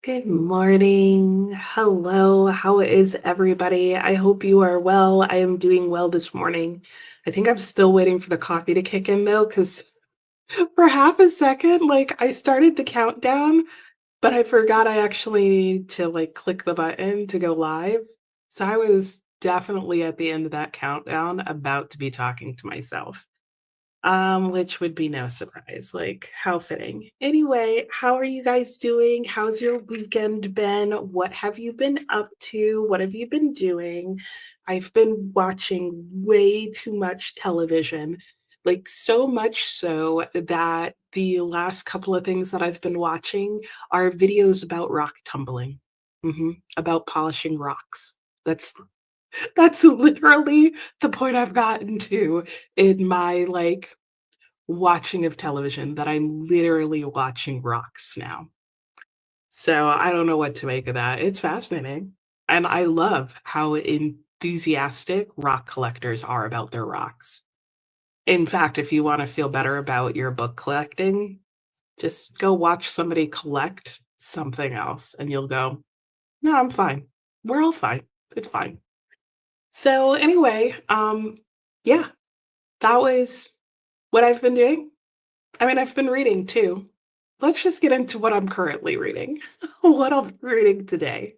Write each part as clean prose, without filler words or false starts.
Good morning. Hello. How is everybody? I hope you are well. I am doing well this morning. I think I'm still waiting for the coffee to kick in though, because for half a second, I started the countdown, but I forgot I actually need to click the button to go live. So I was definitely at the end of that countdown about to be talking to myself. Which would be no surprise, how fitting. Anyway, how are you guys doing? How's your weekend been? What have you been up to? What have you been doing? I've been watching way too much television, like so much so that the last couple of things that I've been watching are videos about rock tumbling, about polishing rocks. That's that's literally the point I've gotten to in my watching of television, that I'm literally watching rocks now. So I don't know what to make of that. It's fascinating. And I love how enthusiastic rock collectors are about their rocks. In fact, if you want to feel better about your book collecting, just go watch somebody collect something else and you'll go, no, I'm fine. We're all fine. It's fine. So anyway, yeah, that was what I've been doing. I mean, I've been reading too. Let's just get into what I'm currently reading. What I'm reading today.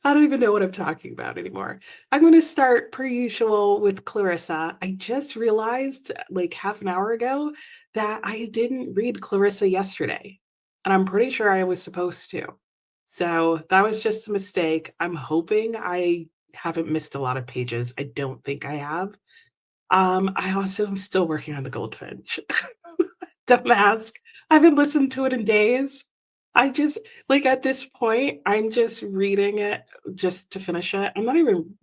I don't even know what I'm talking about anymore. I'm going to start, per usual, with Clarissa. I just realized, like half an hour ago, that I didn't read Clarissa yesterday. And I'm pretty sure I was supposed to. So that was just a mistake. I'm hoping I haven't missed a lot of pages. I don't think I have. I also am still working on the Goldfinch. Don't ask. I haven't listened to it in days. I just at this point, I'm just reading it just to finish it. I'm not even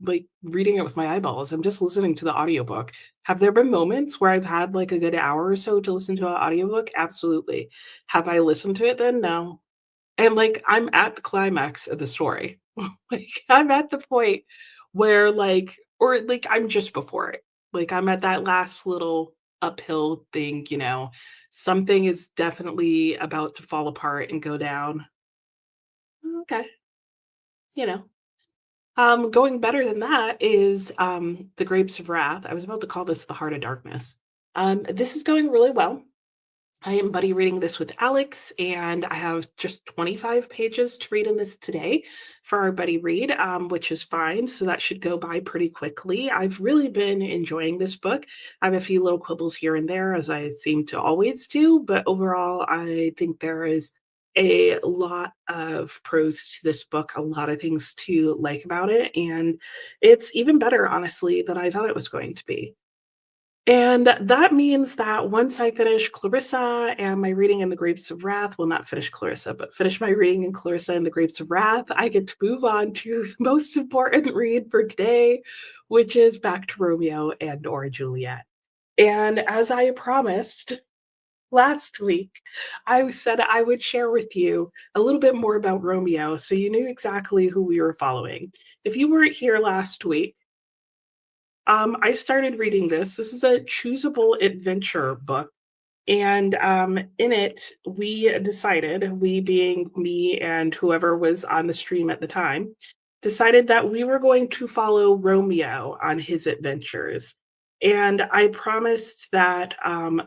reading it with my eyeballs. I'm just listening to the audiobook. Have there been moments where I've had like a good hour or so to listen to an audiobook? Absolutely. Have I listened to it then? No. And I'm at the climax of the story. I'm at the point where I'm just before it. I'm at that last little uphill thing, something is definitely about to fall apart and go down. Okay, you know. Going better than that is The Grapes of Wrath. I was about to call this The Heart of Darkness. This is going really well. I am buddy reading this with Alex, and I have just 25 pages to read in this today for our buddy read, which is fine. So that should go by pretty quickly. I've really been enjoying this book. I have a few little quibbles here and there, as I seem to always do, but overall, I think there is a lot of pros to this book, a lot of things to like about it, and it's even better, honestly, than I thought it was going to be. And that means that once I finish Clarissa and my reading in The Grapes of Wrath, well, not finish Clarissa, but finish my reading in Clarissa and The Grapes of Wrath, I get to move on to the most important read for today, which is Back to Romeo and or Juliet. And as I promised last week, I said I would share with you a little bit more about Romeo so you knew exactly who we were following. If you weren't here last week, I started reading this. This is a choosable adventure book. And in it, we being me and whoever was on the stream at the time, decided that we were going to follow Romeo on his adventures. And I promised that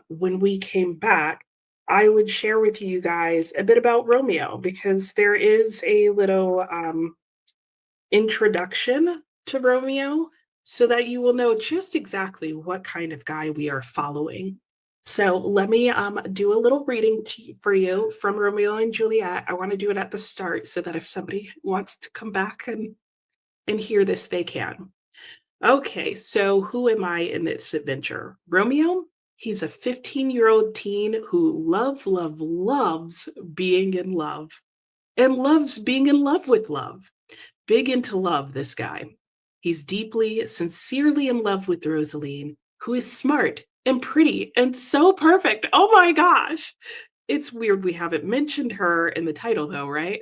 when we came back, I would share with you guys a bit about Romeo because there is a little introduction to Romeo so that you will know just exactly what kind of guy we are following. So let me do a little reading for you from Romeo and Juliet. I want to do it at the start so that if somebody wants to come back and hear this, they can. Okay, so who am I in this adventure? Romeo, he's a 15-year-old teen who loves being in love and loves being in love with love. Big into love, this guy. He's deeply, sincerely in love with Rosaline, who is smart and pretty and so perfect. Oh my gosh. It's weird we haven't mentioned her in the title, though, right?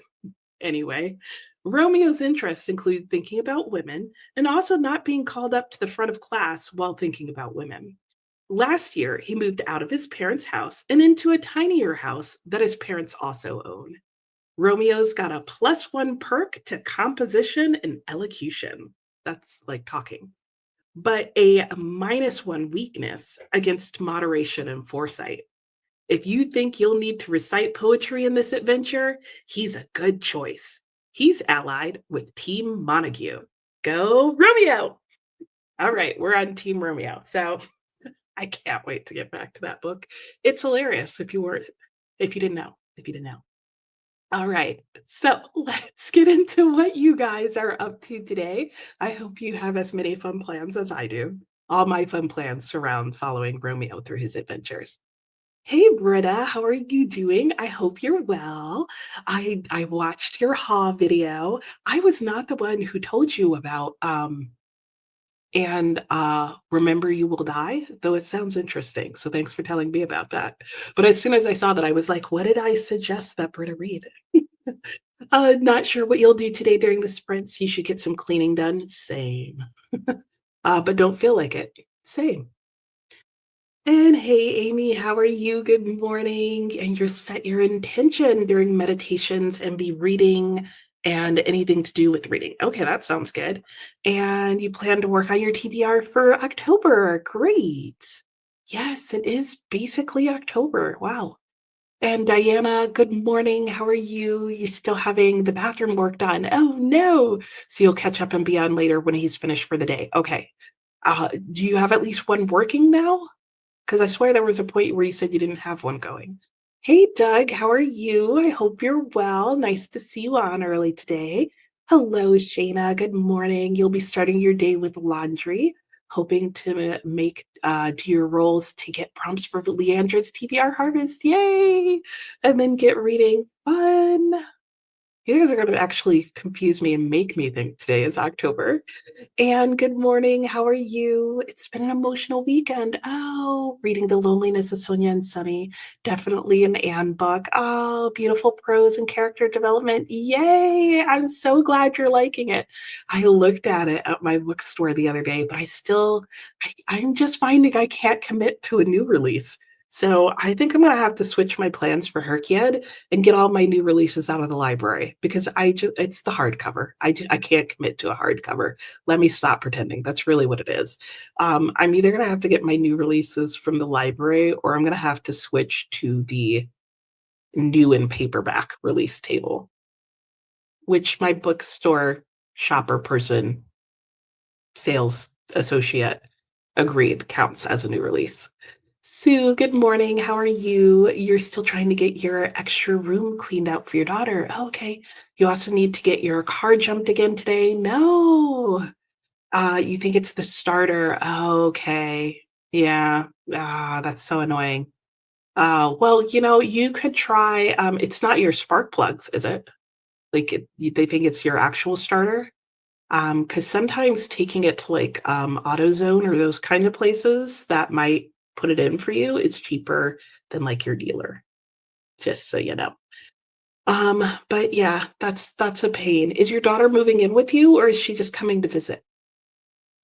Anyway, Romeo's interests include thinking about women and also not being called up to the front of class while thinking about women. Last year, he moved out of his parents' house and into a tinier house that his parents also own. Romeo's got a +1 perk to composition and elocution. That's like talking, but a -1 weakness against moderation and foresight. If you think you'll need to recite poetry in this adventure, he's a good choice. He's allied with Team Montague. Go Romeo! All right, we're on Team Romeo. So I can't wait to get back to that book. It's hilarious if you didn't know. If you didn't know. All right. So let's get into what you guys are up to today. I hope you have as many fun plans as I do. All my fun plans surround following Romeo through his adventures. Hey Britta, how are you doing? I hope you're well. I watched your haul video. I was not the one who told you about and Remember You Will Die, though it sounds interesting. So thanks for telling me about that. But as soon as I saw that, I was like, what did I suggest that Britta read? Not sure what you'll do today during the sprints. You should get some cleaning done. Same. But don't feel like it. Same. And hey, Amy, how are you? Good morning. And you're set your intention during meditations and be reading and anything to do with reading. Okay, that sounds good. And you plan to work on your TBR for October. Great. Yes, it is basically October. Wow. And Diana, good morning. How are you? You still having the bathroom work done? Oh no. So you'll catch up and be on later when he's finished for the day. Okay. Do you have at least one working now? Because I swear there was a point where you said you didn't have one going. Hey, Doug, how are you? I hope you're well. Nice to see you on early today. Hello, Shayna. Good morning. You'll be starting your day with laundry, hoping to make do your roles to get prompts for Leandra's TBR harvest. Yay! And then get reading. Fun. You guys are going to actually confuse me and make me think today is October. And good morning. How are you? It's been an emotional weekend. Oh, reading The Loneliness of Sonia and Sunny. Definitely an Anne book. Oh, beautiful prose and character development. Yay. I'm so glad you're liking it. I looked at it at my bookstore the other day, but I'm just finding I can't commit to a new release. So I think I'm going to have to switch my plans for Herkiad and get all my new releases out of the library because it's the hardcover. I can't commit to a hardcover. Let me stop pretending. That's really what it is. I'm either going to have to get my new releases from the library or I'm going to have to switch to the new in paperback release table, which my bookstore shopper person, sales associate agreed counts as a new release. Sue, good morning. How are you? You're still trying to get your extra room cleaned out for your daughter. Oh, okay. You also need to get your car jumped again today. No. You think it's the starter. Oh, okay. Yeah. That's so annoying. Well, you could try, it's not your spark plugs, is it? Like they think it's your actual starter? Because sometimes taking it to like AutoZone or those kind of places that might put it in for you, it's cheaper than like your dealer, just so you know. But yeah, that's a pain. Is your daughter moving in with you or is she just coming to visit?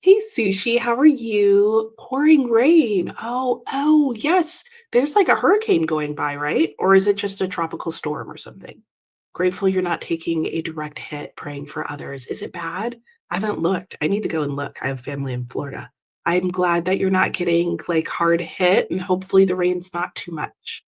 Hey, Sushi, how are you? Pouring rain. Oh, yes. There's like a hurricane going by, right? Or is it just a tropical storm or something? Grateful you're not taking a direct hit, praying for others. Is it bad? I haven't looked. I need to go and look. I have family in Florida. I'm glad that you're not getting like hard hit and hopefully the rain's not too much.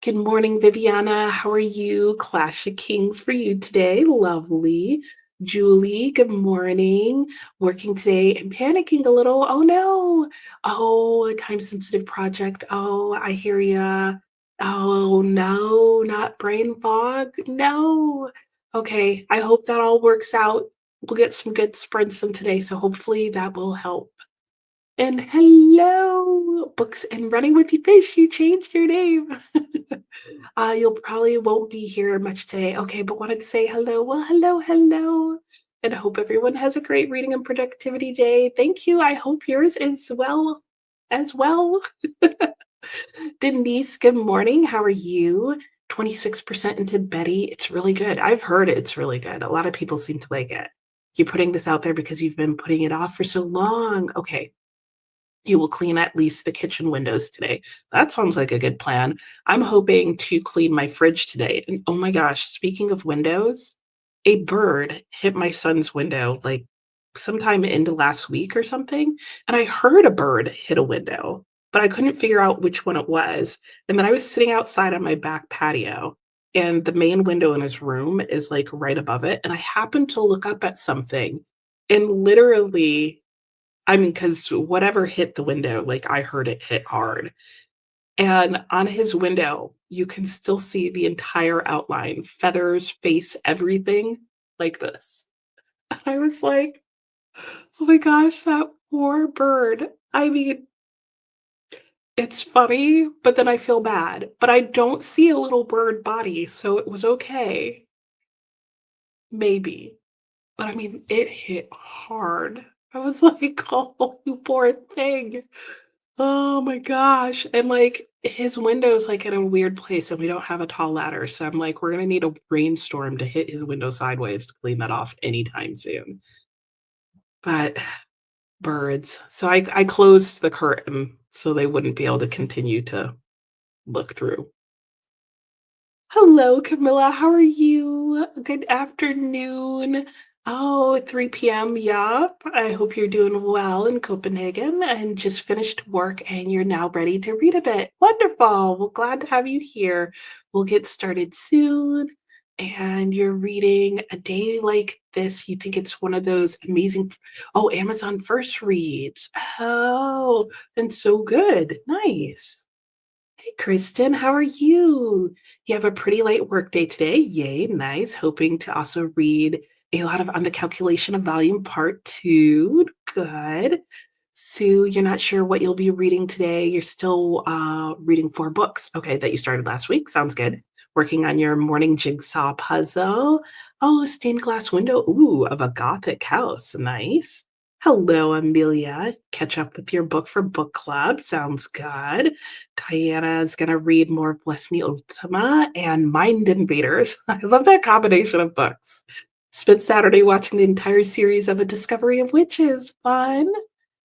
Good morning, Viviana. How are you? Clash of Kings for you today. Lovely. Julie, good morning. Working today and panicking a little. Oh no. Oh, a time sensitive project. Oh, I hear ya. Oh no, not brain fog. No. Okay, I hope that all works out. We'll get some good sprints in today, so hopefully that will help. And hello, Books and Running with You Fish. You changed your name. You'll probably won't be here much today. Okay, but wanted to say hello. Well, hello. And I hope everyone has a great reading and productivity day. Thank you. I hope yours is well as well. Denise, good morning. How are you? 26% into Betty. It's really good. I've heard it's really good. A lot of people seem to like it. You're putting this out there because you've been putting it off for so long. Okay. You will clean at least the kitchen windows today. That sounds like a good plan. I'm hoping to clean my fridge today. And oh my gosh, speaking of windows, a bird hit my son's window like sometime into last week or something. And I heard a bird hit a window, but I couldn't figure out which one it was. And then I was sitting outside on my back patio, and the main window in his room is like right above it. And I happened to look up at something, and literally, I mean, because whatever hit the window, like, I heard it hit hard, and on his window, you can still see the entire outline, feathers, face, everything like this. And I was like, "Oh my gosh, that poor bird." I mean, it's funny, but then I feel bad, but I don't see a little bird body, so it was okay, maybe. But I mean, it hit hard. I was like, "Oh, you poor thing." Oh my gosh, and, like, his window's, like, in a weird place, and we don't have a tall ladder, so I'm like, "We're gonna need a rainstorm to hit his window sideways to clean that off anytime soon." But birds. So I closed the curtain so they wouldn't be able to continue to look through. Hello, Camilla. How are you? Good afternoon. Oh, 3 p.m. Yup. I hope you're doing well in Copenhagen and just finished work and you're now ready to read a bit. Wonderful. Well, glad to have you here. We'll get started soon. And you're reading a day like this. You think it's one of those amazing, oh, Amazon first reads. Oh, and so good. Nice. Hey, Kristen, how are you? You have a pretty light workday today. Yay, nice. Hoping to also read a lot of On the Calculation of Volume Part 2. Good. Sue, you're not sure what you'll be reading today. You're still reading 4 books. Okay, that you started last week. Sounds good. Working on your morning jigsaw puzzle. Oh, a stained glass window. Ooh, of a Gothic house. Nice. Hello, Amelia. Catch up with your book for book club. Sounds good. Diana is going to read more of Bless Me Ultima and Mind Invaders. I love that combination of books. Spent Saturday watching the entire series of A Discovery of Witches. Fun.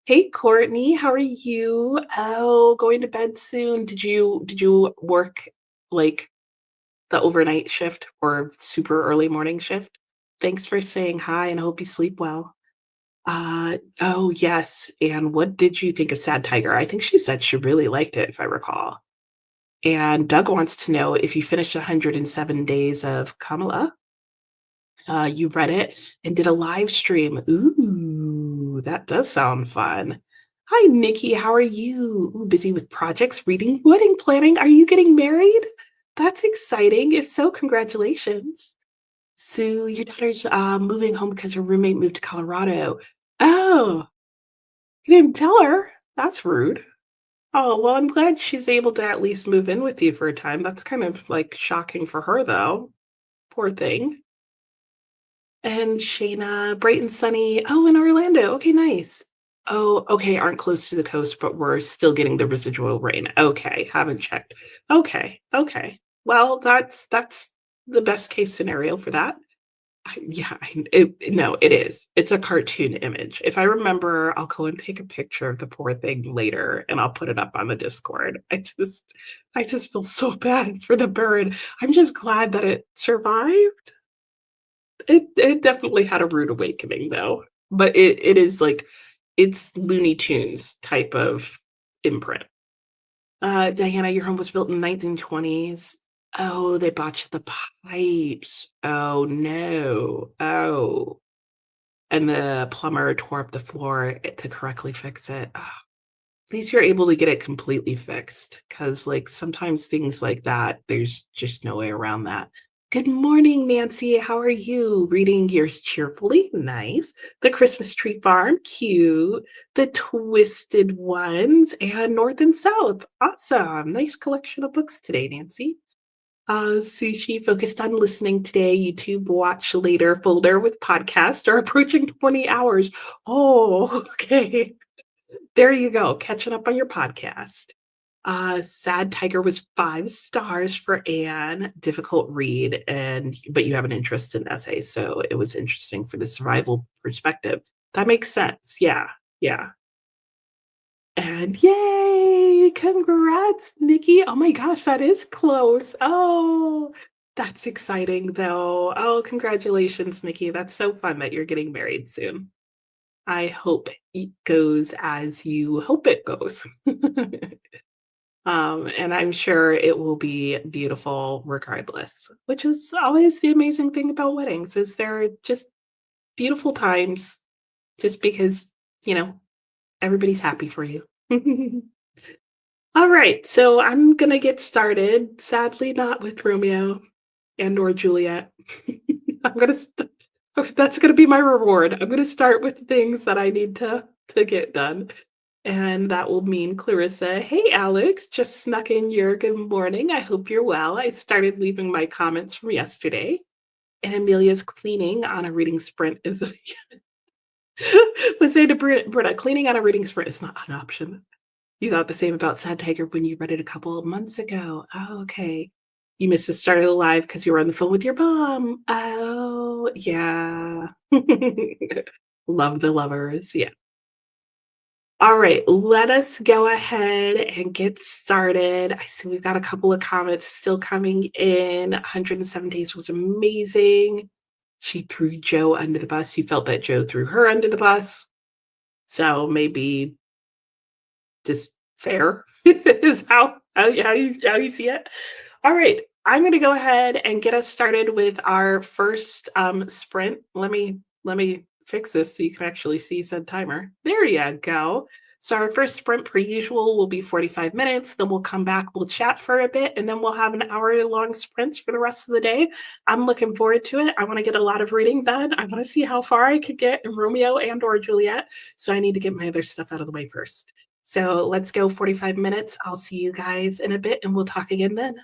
Hey, Courtney, how are you? Oh, going to bed soon. Did you work like the overnight shift or super early morning shift? Thanks for saying hi and I hope you sleep well. Oh, yes, and what did you think of Sad Tiger? I think she said she really liked it, if I recall. And Doug wants to know if you finished 107 Days of Kamala. You read it and did a live stream. Ooh, that does sound fun. Hi, Nikki, how are you? Ooh, busy with projects, reading, wedding planning. Are you getting married? That's exciting. If so, congratulations. Sue, your daughter's moving home because her roommate moved to Colorado. Oh, you didn't tell her? That's rude. Oh, well, I'm glad she's able to at least move in with you for a time. That's kind of, like, shocking for her, though. Poor thing. And Shayna, bright and sunny. Oh, in Orlando. Okay, nice. Oh, okay, aren't close to the coast, but we're still getting the residual rain. Okay, haven't checked. Okay, okay. Well, that's the best case scenario for that. Yeah, no, it is. It's a cartoon image. If I remember, I'll go and take a picture of the poor thing later, and I'll put it up on the Discord. I just feel so bad for the bird. I'm just glad that it survived. It definitely had a rude awakening, though, but it is like it's Looney Tunes type of imprint. Diana, your home was built in the 1920s. Oh, they botched the pipes. Oh, no. Oh. And the plumber tore up the floor to correctly fix it. Ah, at least you're able to get it completely fixed, because like, sometimes things like that, there's just no way around that. Good morning, Nancy. How are you? Reading Yours Cheerfully. Nice. The Christmas Tree Farm. Cute. The Twisted Ones and North and South. Awesome. Nice collection of books today, Nancy. Sushi focused on listening today. YouTube watch later folder with podcast are approaching 20 hours. Oh, okay. There you go. Catching up on your podcast. Sad Tiger was 5 stars for Anne. Difficult read, and but you have an interest in essays, so it was interesting for the survival perspective. That makes sense. Yeah, yeah. And yay! Congrats, Nikki. Oh my gosh, that is close. Oh, that's exciting though. Oh, congratulations, Nikki. That's so fun that you're getting married soon. I hope it goes as you hope it goes. And I'm sure it will be beautiful regardless, which is always the amazing thing about weddings is they're just beautiful times just because, you know, everybody's happy for you. All right, so I'm gonna get started. Sadly, not with Romeo and or Juliet. I'm gonna st- that's gonna be my reward. I'm gonna start with things that I need to get done. And that will mean Clarissa, hey Alex, just snuck in your good morning. I hope you're well. I started leaving my comments from yesterday. And Amelia's cleaning on a reading sprint is let's say to Britta, cleaning on a reading sprint is not an option. You thought the same about Sad Tiger when you read it a couple of months ago. Oh, okay. You missed the start of the live because you were on the phone with your mom. Oh, yeah. Love the lovers. Yeah. All right, let us go ahead and get started. I see we've got a couple of comments still coming in. 107 days was amazing. She threw Joe under the bus. You felt that Joe threw her under the bus. So maybe just fair is how you see it. All right, I'm going to go ahead and get us started with our first sprint. Let me fix this so you can actually see said timer. There you go. So our first sprint, per usual, will be 45 minutes. Then we'll come back, we'll chat for a bit, and then we'll have an hour-long sprints for the rest of the day. I'm looking forward to it. I want to get a lot of reading done. I want to see how far I could get in Romeo and or Juliet. So I need to get my other stuff out of the way first. So let's go 45 minutes. I'll see you guys in a bit, and we'll talk again then.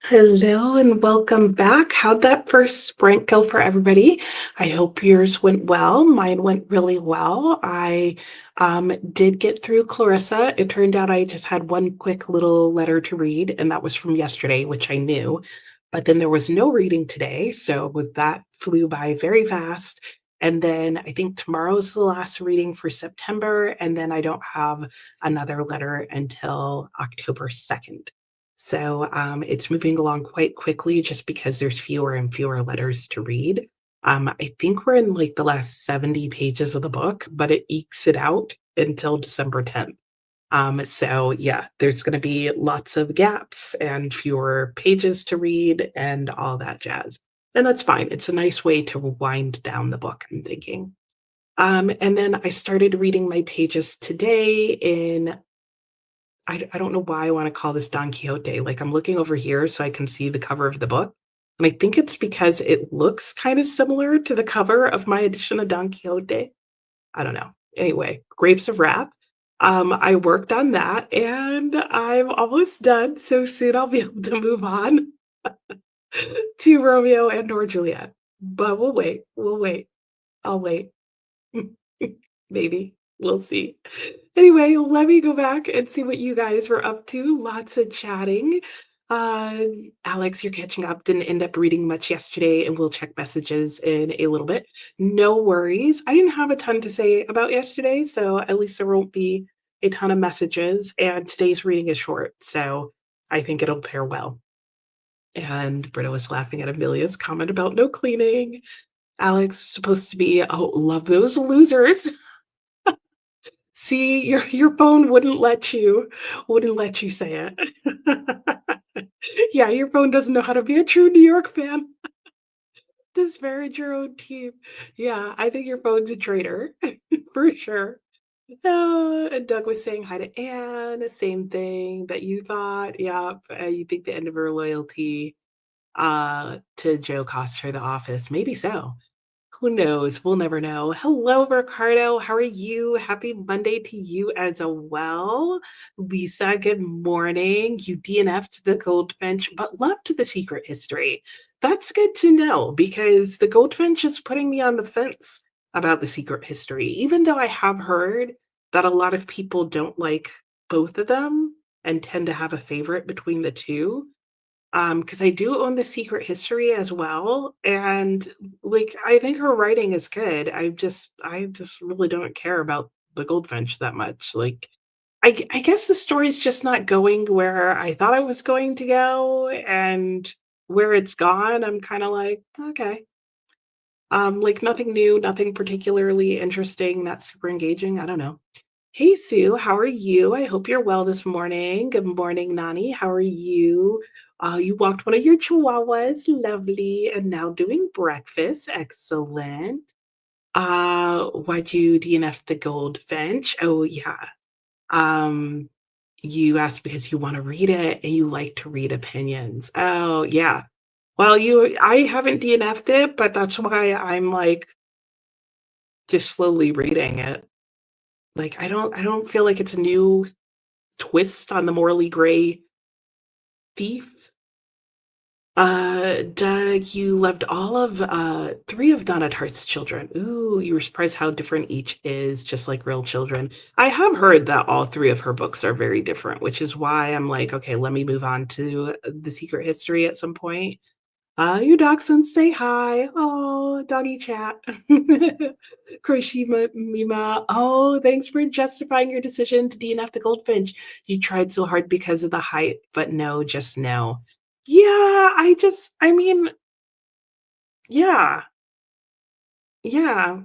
Hello and welcome back. How'd that first sprint go for everybody? I hope yours went well. Mine went really well. I did get through Clarissa. It turned out I just had one quick little letter to read, and that was from yesterday, which I knew. But then there was no reading today. So with that flew by very fast. And then I think tomorrow's the last reading for September. And then I don't have another letter until October 2nd. So it's moving along quite quickly just because there's fewer and fewer letters to read. I think we're in like the last 70 pages of the book, but it ekes it out until December 10th. So yeah, there's going to be lots of gaps and fewer pages to read and all that jazz. And that's fine. It's a nice way to wind down the book, I'm thinking. And then I started reading my pages today in I don't know why I wanna call this Don Quixote, like, I'm looking over here so I can see the cover of the book, and I think it's because it looks kind of similar to the cover of my edition of Don Quixote. I don't know. Anyway, Grapes of Wrath. I worked on that, and I'm almost done, so soon I'll be able to move on to Romeo and/or Juliet. But we'll wait. I'll wait. Maybe. We'll see. Anyway, let me go back and see what you guys were up to. Lots of chatting. Uh, Alex, you're catching up. Didn't end up reading much yesterday, and we'll check messages in a little bit. No worries. I didn't have a ton to say about yesterday, so at least there won't be a ton of messages. And today's reading is short, so I think it'll pair well. And Britta was laughing at Amelia's comment about no cleaning. Alex supposed to be, oh, love those losers. See, your phone wouldn't let you say it. Yeah, your phone doesn't know how to be a true New York fan. Disparage your own team. Yeah, I think your phone's a traitor for sure. And Doug was saying hi to Anne, same thing that you thought. Yeah, you think the end of her loyalty to Joe cost her the office. Maybe so. Who knows? We'll never know. Hello, Ricardo. How are you? Happy Monday to you as well. Lisa, good morning. You DNF'd the Goldfinch, but loved the secret history. That's good to know because the Goldfinch is putting me on the fence about the secret history, even though I have heard that a lot of people don't like both of them and tend to have a favorite between the two. Because I do own The Secret History as well, and, like, I think her writing is good. I just really don't care about The Goldfinch that much, like, I guess the story's just not going where I thought it was going to go, and where it's gone, I'm kinda like, "Okay." Like, nothing new, nothing particularly interesting, not super engaging, I don't know. Hey Sue, how are you? I hope you're well this morning. Good morning, Nani. How are you? You walked one of your chihuahuas, lovely, and now doing breakfast. Excellent. Why'd you DNF the goldfinch? Oh yeah. Um, you asked because you want to read it and you like to read opinions. Oh yeah. Well, I haven't DNF'd it, but that's why I'm like just slowly reading it. Like I don't feel like it's a new twist on the morally gray thief. Doug, you loved all of 3 of Donna Tartt's children. Ooh, you were surprised how different each is, just like real children. I have heard that all 3 of her books are very different, which is why I'm like, okay, let me move on to The Secret History at some point. Your dachshunds say hi. Oh, doggy chat. Kurashima Mima. Oh, thanks for justifying your decision to DNF the goldfinch. You tried so hard because of the hype, but no, just no. Yeah, I mean, yeah, yeah,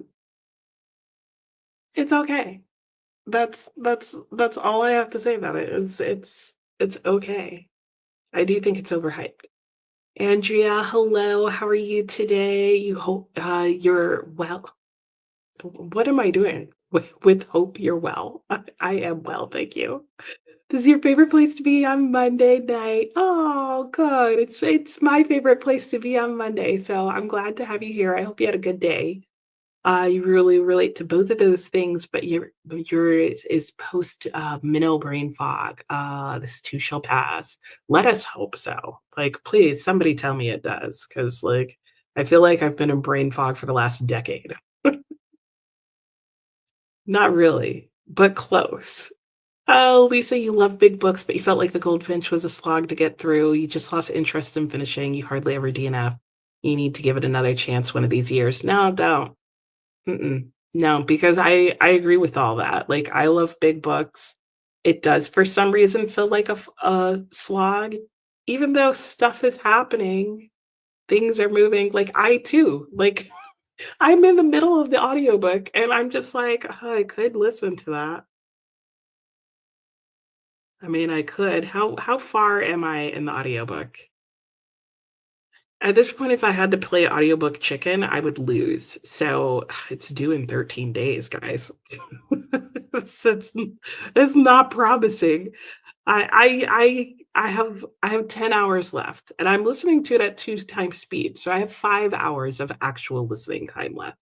it's okay. That's all I have to say about it. It's okay. I do think it's overhyped. Andrea, hello. How are you today? You hope you're well. What am I doing? With hope you're well. I am well, thank you. This is your favorite place to be on Monday night. Oh, good. It's my favorite place to be on Monday. So I'm glad to have you here. I hope you had a good day. I really relate to both of those things, but yours is post minnow brain fog. This too shall pass. Let us hope so. Like, please, somebody tell me it does, because like I feel like I've been in brain fog for the last decade. Not really, but close. Oh, Lisa, you love big books, but you felt like The Goldfinch was a slog to get through. You just lost interest in finishing. You hardly ever DNF. You need to give it another chance one of these years. No, don't. Mm-mm. No, because I agree with all that. Like, I love big books. It does, for some reason, feel like a slog, even though stuff is happening, things are moving. Like, I too, like, I'm in the middle of the audiobook, and I'm just like, "Oh, I could listen to that." I mean, I could. How far am I in the audiobook? At this point, if I had to play audiobook chicken, I would lose. So it's due in 13 days, guys. It's not promising. I have 10 hours left, and I'm listening to it at 2 times speed. So I have 5 hours of actual listening time left.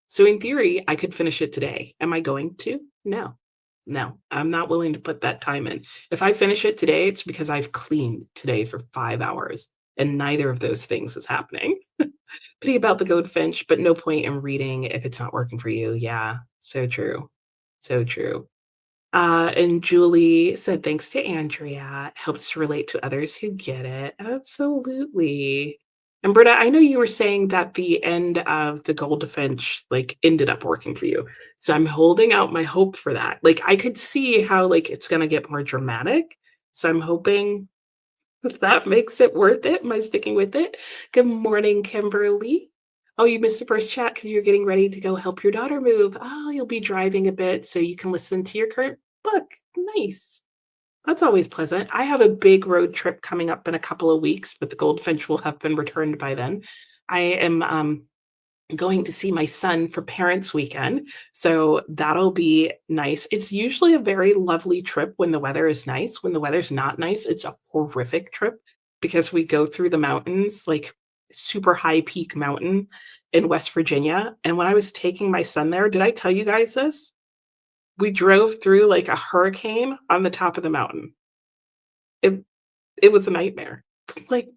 So in theory, I could finish it today. Am I going to? No. No, I'm not willing to put that time in. If I finish it today, it's because I've cleaned today for 5 hours, and neither of those things is happening. Pity about the goldfinch, but no point in reading if it's not working for you. Yeah, so true. So true. And Julie said, thanks to Andrea. It helps to relate to others who get it. Absolutely. And Britta, I know you were saying that the end of the Goldfinch like ended up working for you. So I'm holding out my hope for that. Like I could see how like it's gonna get more dramatic. So I'm hoping that makes it worth it. Am I sticking with it? Good morning, Kimberly. Oh, you missed the first chat because you're getting ready to go help your daughter move. Oh, you'll be driving a bit so you can listen to your current book. Nice. That's always pleasant. I have a big road trip coming up in a couple of weeks, but the goldfinch will have been returned by then. I am going to see my son for parents weekend, so that'll be nice. It's usually a very lovely trip when the weather is nice. When the weather's not nice, it's a horrific trip because we go through the mountains, like super high peak mountain in West Virginia. And when I was taking my son there, did I tell you guys this? We drove through like a hurricane on the top of the mountain. It it was a nightmare. Like,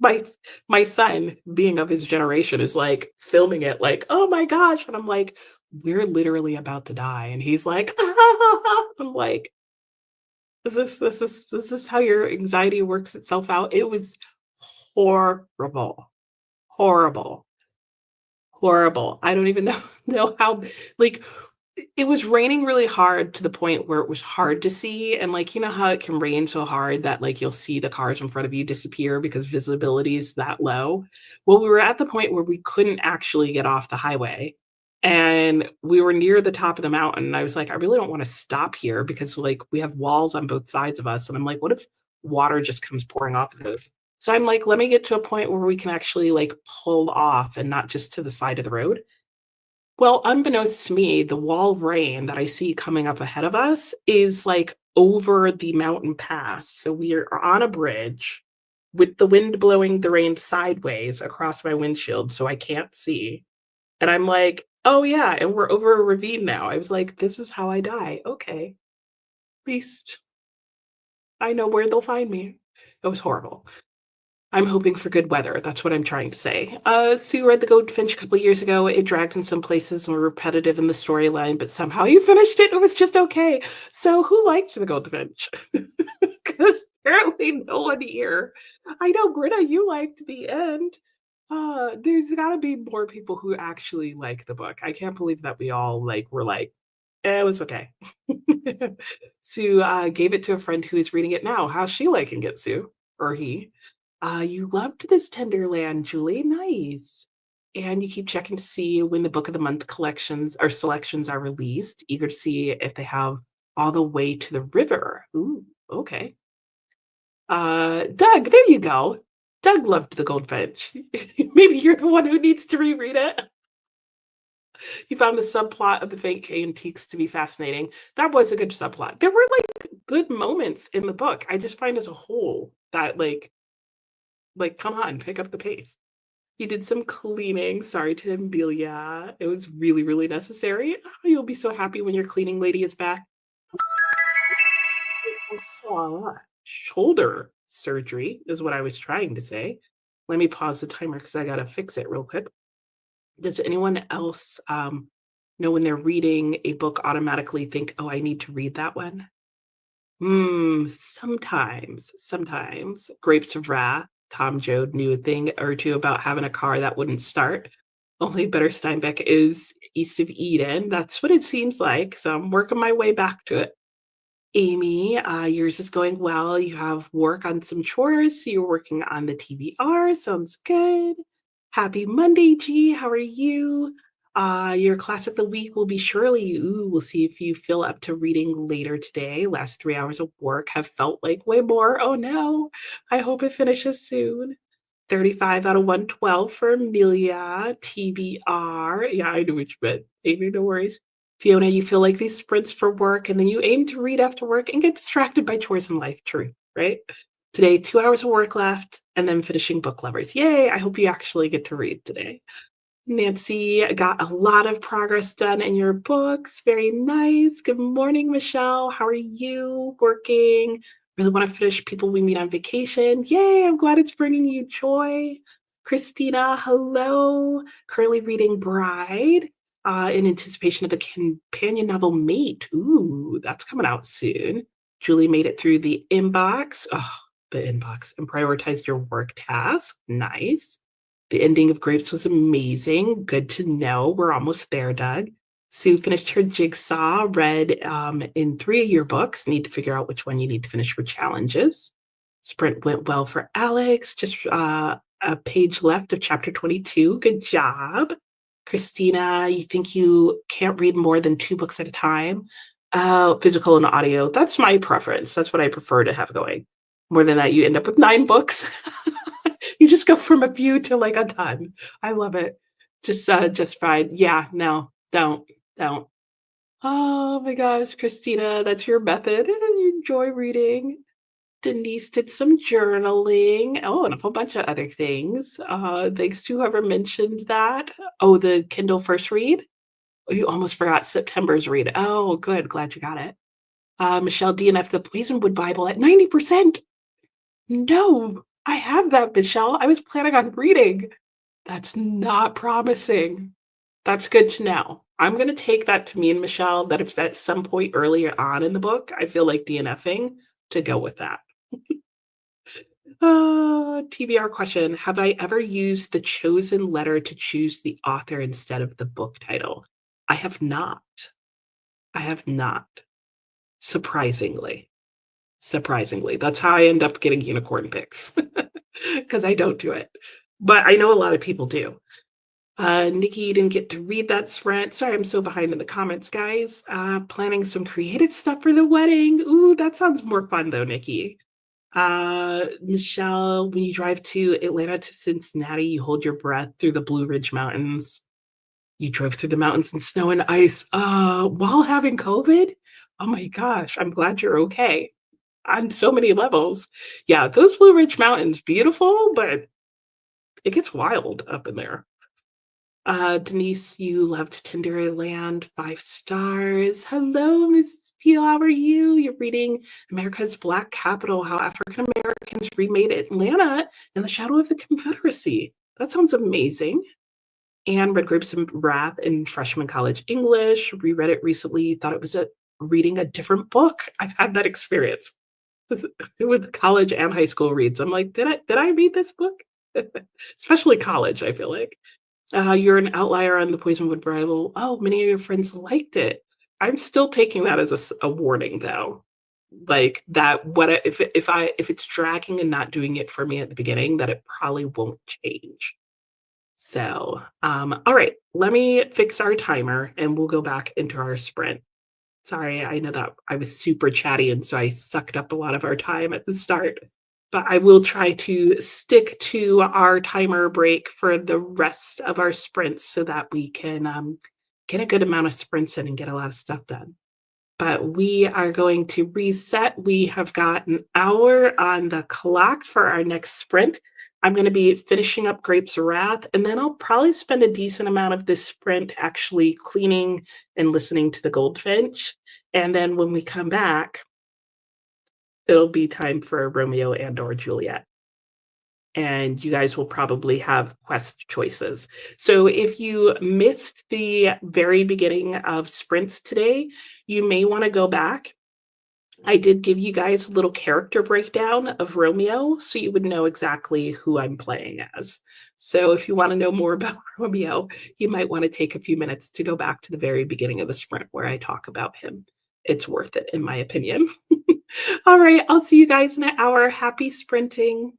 my son, being of his generation, is, like, filming it like, "Oh my gosh," and I'm like, "We're literally about to die," and he's like, I'm like, "Is this how your anxiety works itself out?" It was horrible, horrible. Horrible. I don't even know know how like, it was raining really hard to the point where it was hard to see, and, like, you know how it can rain so hard that, like, you'll see the cars in front of you disappear because visibility is that low? Well, we were at the point where we couldn't actually get off the highway, and we were near the top of the mountain, and I was like, "I really don't wanna stop here because, like, we have walls on both sides of us," and I'm like, "What if water just comes pouring off of those?" So I'm like, "Let me get to a point where we can actually, like, pull off and not just to the side of the road." Well, unbeknownst to me, the wall of rain that I see coming up ahead of us is, like, over the mountain pass. So we are on a bridge with the wind blowing the rain sideways across my windshield so I can't see. And I'm like, "Oh, yeah, and we're over a ravine now." I was like, "This is how I die. Okay. At least I know where they'll find me." It was horrible. I'm hoping for good weather, that's what I'm trying to say. Sue read The Goldfinch a couple years ago. It dragged in some places and were repetitive in the storyline, but somehow you finished it. It was just okay. So who liked The Goldfinch? Because apparently no one here. I know, Britta, you liked the end. There's gotta be more people who actually like the book. I can't believe that we all like were like, it was okay. Sue gave it to a friend who is reading it now. How's she liking it, Sue? Or he? You loved this Tenderland, Julie. Nice. And you keep checking to see when the book of the month collections or selections are released. Eager to see if they have all the way to the river. Ooh, okay. Doug, there you go. Doug loved the Goldfinch. Maybe you're the one who needs to reread it. He found the subplot of the fake antiques to be fascinating. That was a good subplot. There were like good moments in the book. I just find as a whole that like come on, pick up the pace. You did some cleaning. Sorry to Amelia. It was really, really necessary. Oh, you'll be so happy when your cleaning lady is back. Aw, shoulder surgery is what I was trying to say. Let me pause the timer because I gotta fix it real quick. Does anyone else know when they're reading a book automatically think, oh, I need to read that one? Sometimes. Grapes of Wrath. Tom Joad knew a thing or two about having a car that wouldn't start. Only Better Steinbeck is East of Eden. That's what it seems like. So I'm working my way back to it. Amy, yours is going well. You have work on some chores, so you're working on the TBR. Sounds good. Happy Monday, G. How are you? Your class of the week will be Shirley. Ooh, we'll see if you feel up to reading later today. Last 3 hours of work have felt like way more. Oh no. I hope it finishes soon. 35 out of 112 for Amelia. TBR. Yeah, I knew what you meant. Amy, no worries. Fiona, you feel like these sprints for work and then you aim to read after work and get distracted by chores in life. True, right? Today, 2 hours of work left and then finishing book lovers. Yay, I hope you actually get to read today. Nancy got a lot of progress done in your books. Very nice. Good morning, Michelle. How are you? Working? Really want to finish People We Meet on Vacation. Yay, I'm glad it's bringing you joy. Christina, hello. Currently reading Bride in anticipation of the companion novel Mate. Ooh, that's coming out soon. Julie made it through the inbox. Oh, the inbox and prioritized your work task. Nice. The ending of Grapes was amazing. Good to know. We're almost there, Doug. Sue finished her jigsaw, read in 3 of your books. Need to figure out which one you need to finish for challenges. Sprint went well for Alex. Just a page left of chapter 22. Good job. Christina, you think you can't read more than 2 books at a time? Physical and audio. That's my preference. That's what I prefer to have going. More than that, you end up with 9 books. You just go from a few to like a ton. I love it. Just fine. Yeah, no, don't. Oh my gosh, Christina, that's your method. You enjoy reading. Denise did some journaling. Oh, and a whole bunch of other things. Thanks to whoever mentioned that. Oh, the Kindle first read. Oh, you almost forgot September's read. Oh, good. Glad you got it. Michelle DNF the Poisonwood Bible at 90%. No, I have that, Michelle. I was planning on reading. That's not promising. That's good to know. I'm going to take that to mean, Michelle, that if at some point earlier on in the book I feel like DNFing, to go with that. TBR question. Have I ever used the chosen letter to choose the author instead of the book title? I have not. I have not. Surprisingly. Surprisingly. That's how I end up getting unicorn picks because I don't do it. But I know a lot of people do. Nikki didn't get to read that sprint. Sorry, I'm so behind in the comments, guys. Planning some creative stuff for the wedding. Ooh, that sounds more fun though, Nikki. Michelle, when you drive to Atlanta to Cincinnati, you hold your breath through the Blue Ridge Mountains. You drove through the mountains in snow and ice while having COVID. Oh my gosh, I'm glad you're okay on so many levels. Yeah, those Blue Ridge Mountains, beautiful, but it gets wild up in there. Denise, you loved Tinderland, 5 stars. Hello, Miss Peel. How are you? You're reading America's Black Capital, How African Americans Remade Atlanta in the Shadow of the Confederacy. That sounds amazing. And read Grapes of Wrath in freshman college English. Reread it recently. Thought it was reading a different book. I've had that experience with college and high school reads. I'm like, did I read this book? Especially college, I feel like. You're an outlier on the Poisonwood Bible. Oh, many of your friends liked it. I'm still taking that as a warning, though. Like that, if it's dragging and not doing it for me at the beginning, that it probably won't change. So, all right, let me fix our timer and we'll go back into our sprint. Sorry, I know that I was super chatty and so I sucked up a lot of our time at the start, but I will try to stick to our timer break for the rest of our sprints so that we can get a good amount of sprints in and get a lot of stuff done. But we are going to reset. We have got an hour on the clock for our next sprint. I'm gonna be finishing up Grapes of Wrath, and then I'll probably spend a decent amount of this sprint actually cleaning and listening to the Goldfinch, and then when we come back, it'll be time for Romeo and or Juliet, and you guys will probably have quest choices. So if you missed the very beginning of sprints today, you may wanna go back. I did give you guys a little character breakdown of Romeo, so you would know exactly who I'm playing as. So if you wanna know more about Romeo, you might wanna take a few minutes to go back to the very beginning of the sprint where I talk about him. It's worth it, in my opinion. Alright, I'll see you guys in an hour. Happy sprinting.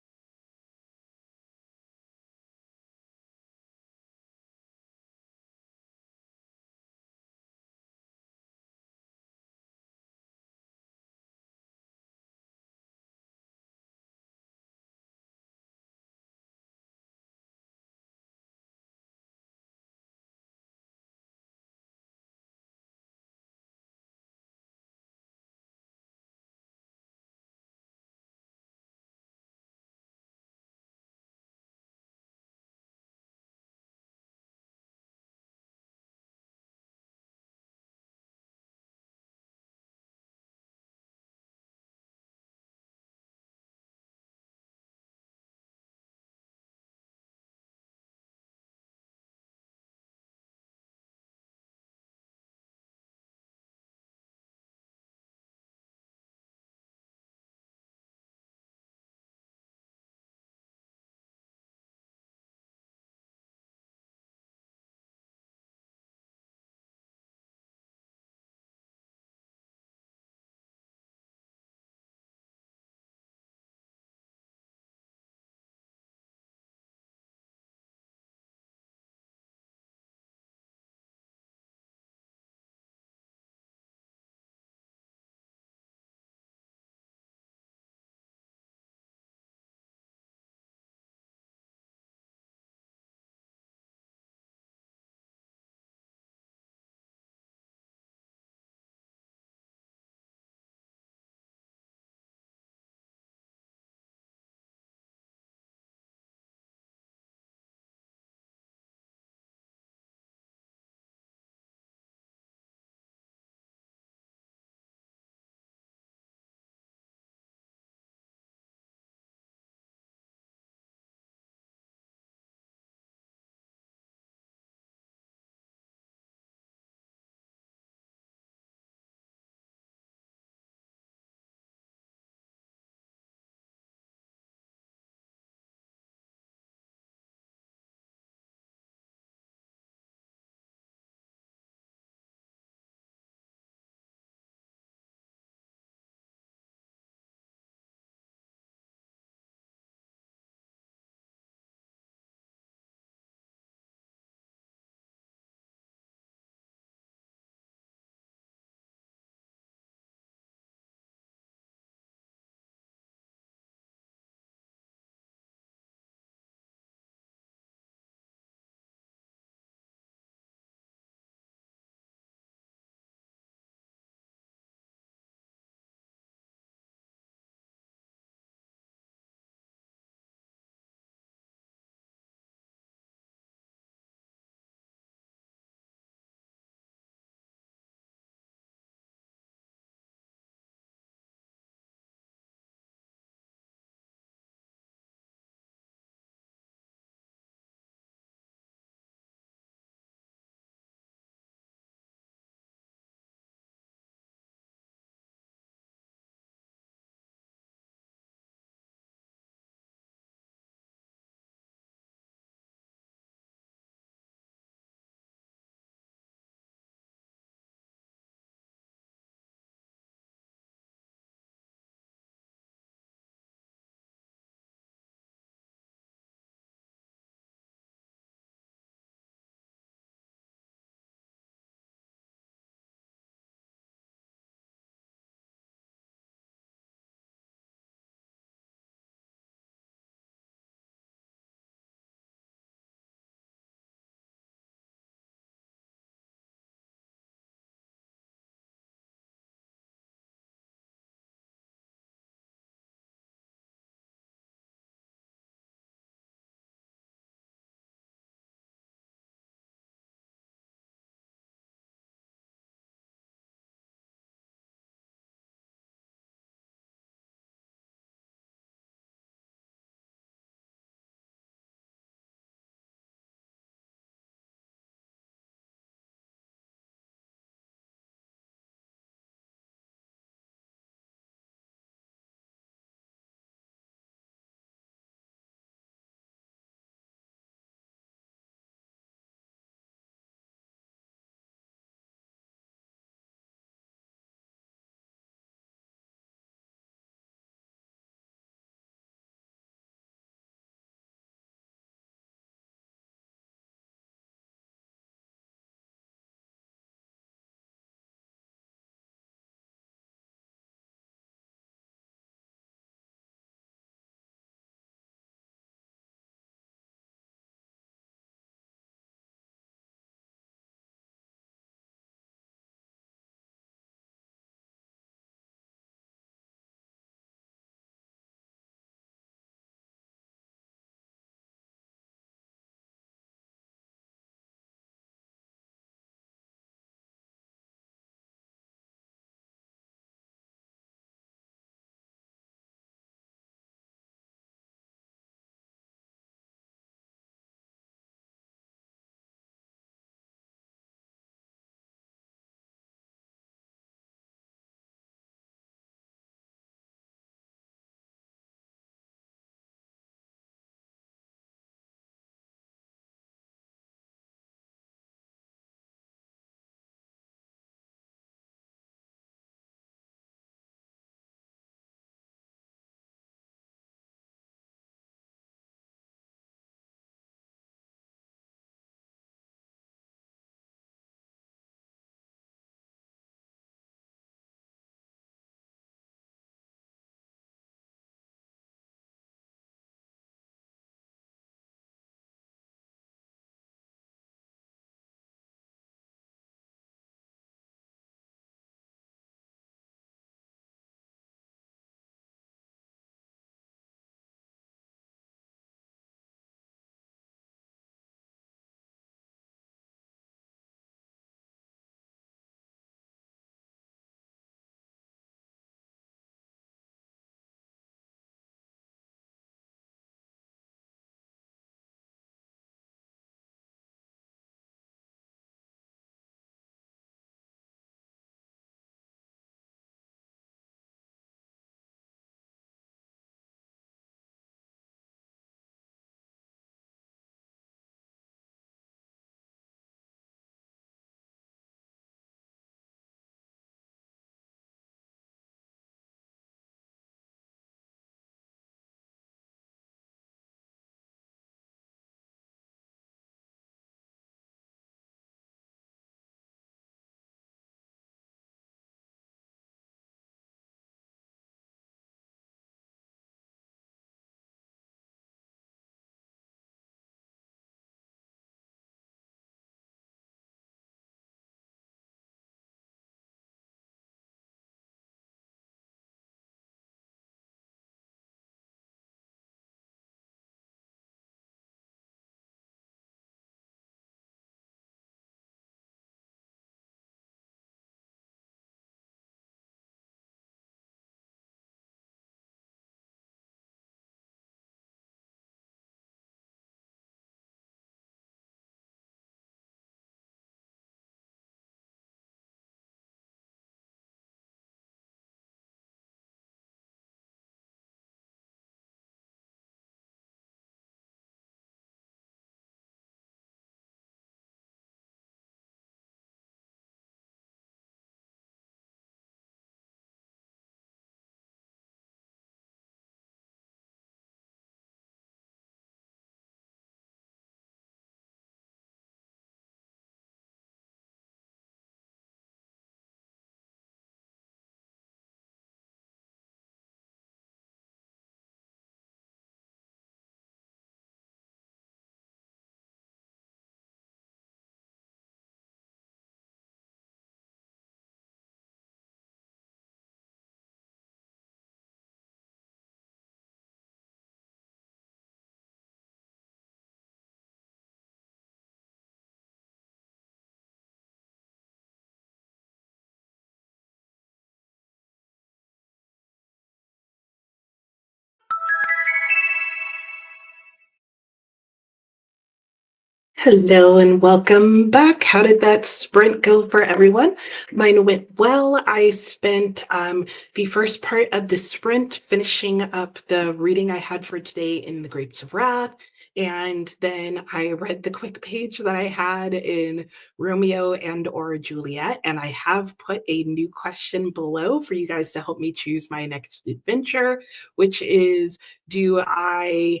Hello and welcome back. How did that sprint go for everyone? Mine went well. I spent the first part of the sprint finishing up the reading I had for today in The Grapes of Wrath. And then I read the quick page that I had in Romeo and or Juliet. And I have put a new question below for you guys to help me choose my next adventure, which is, do I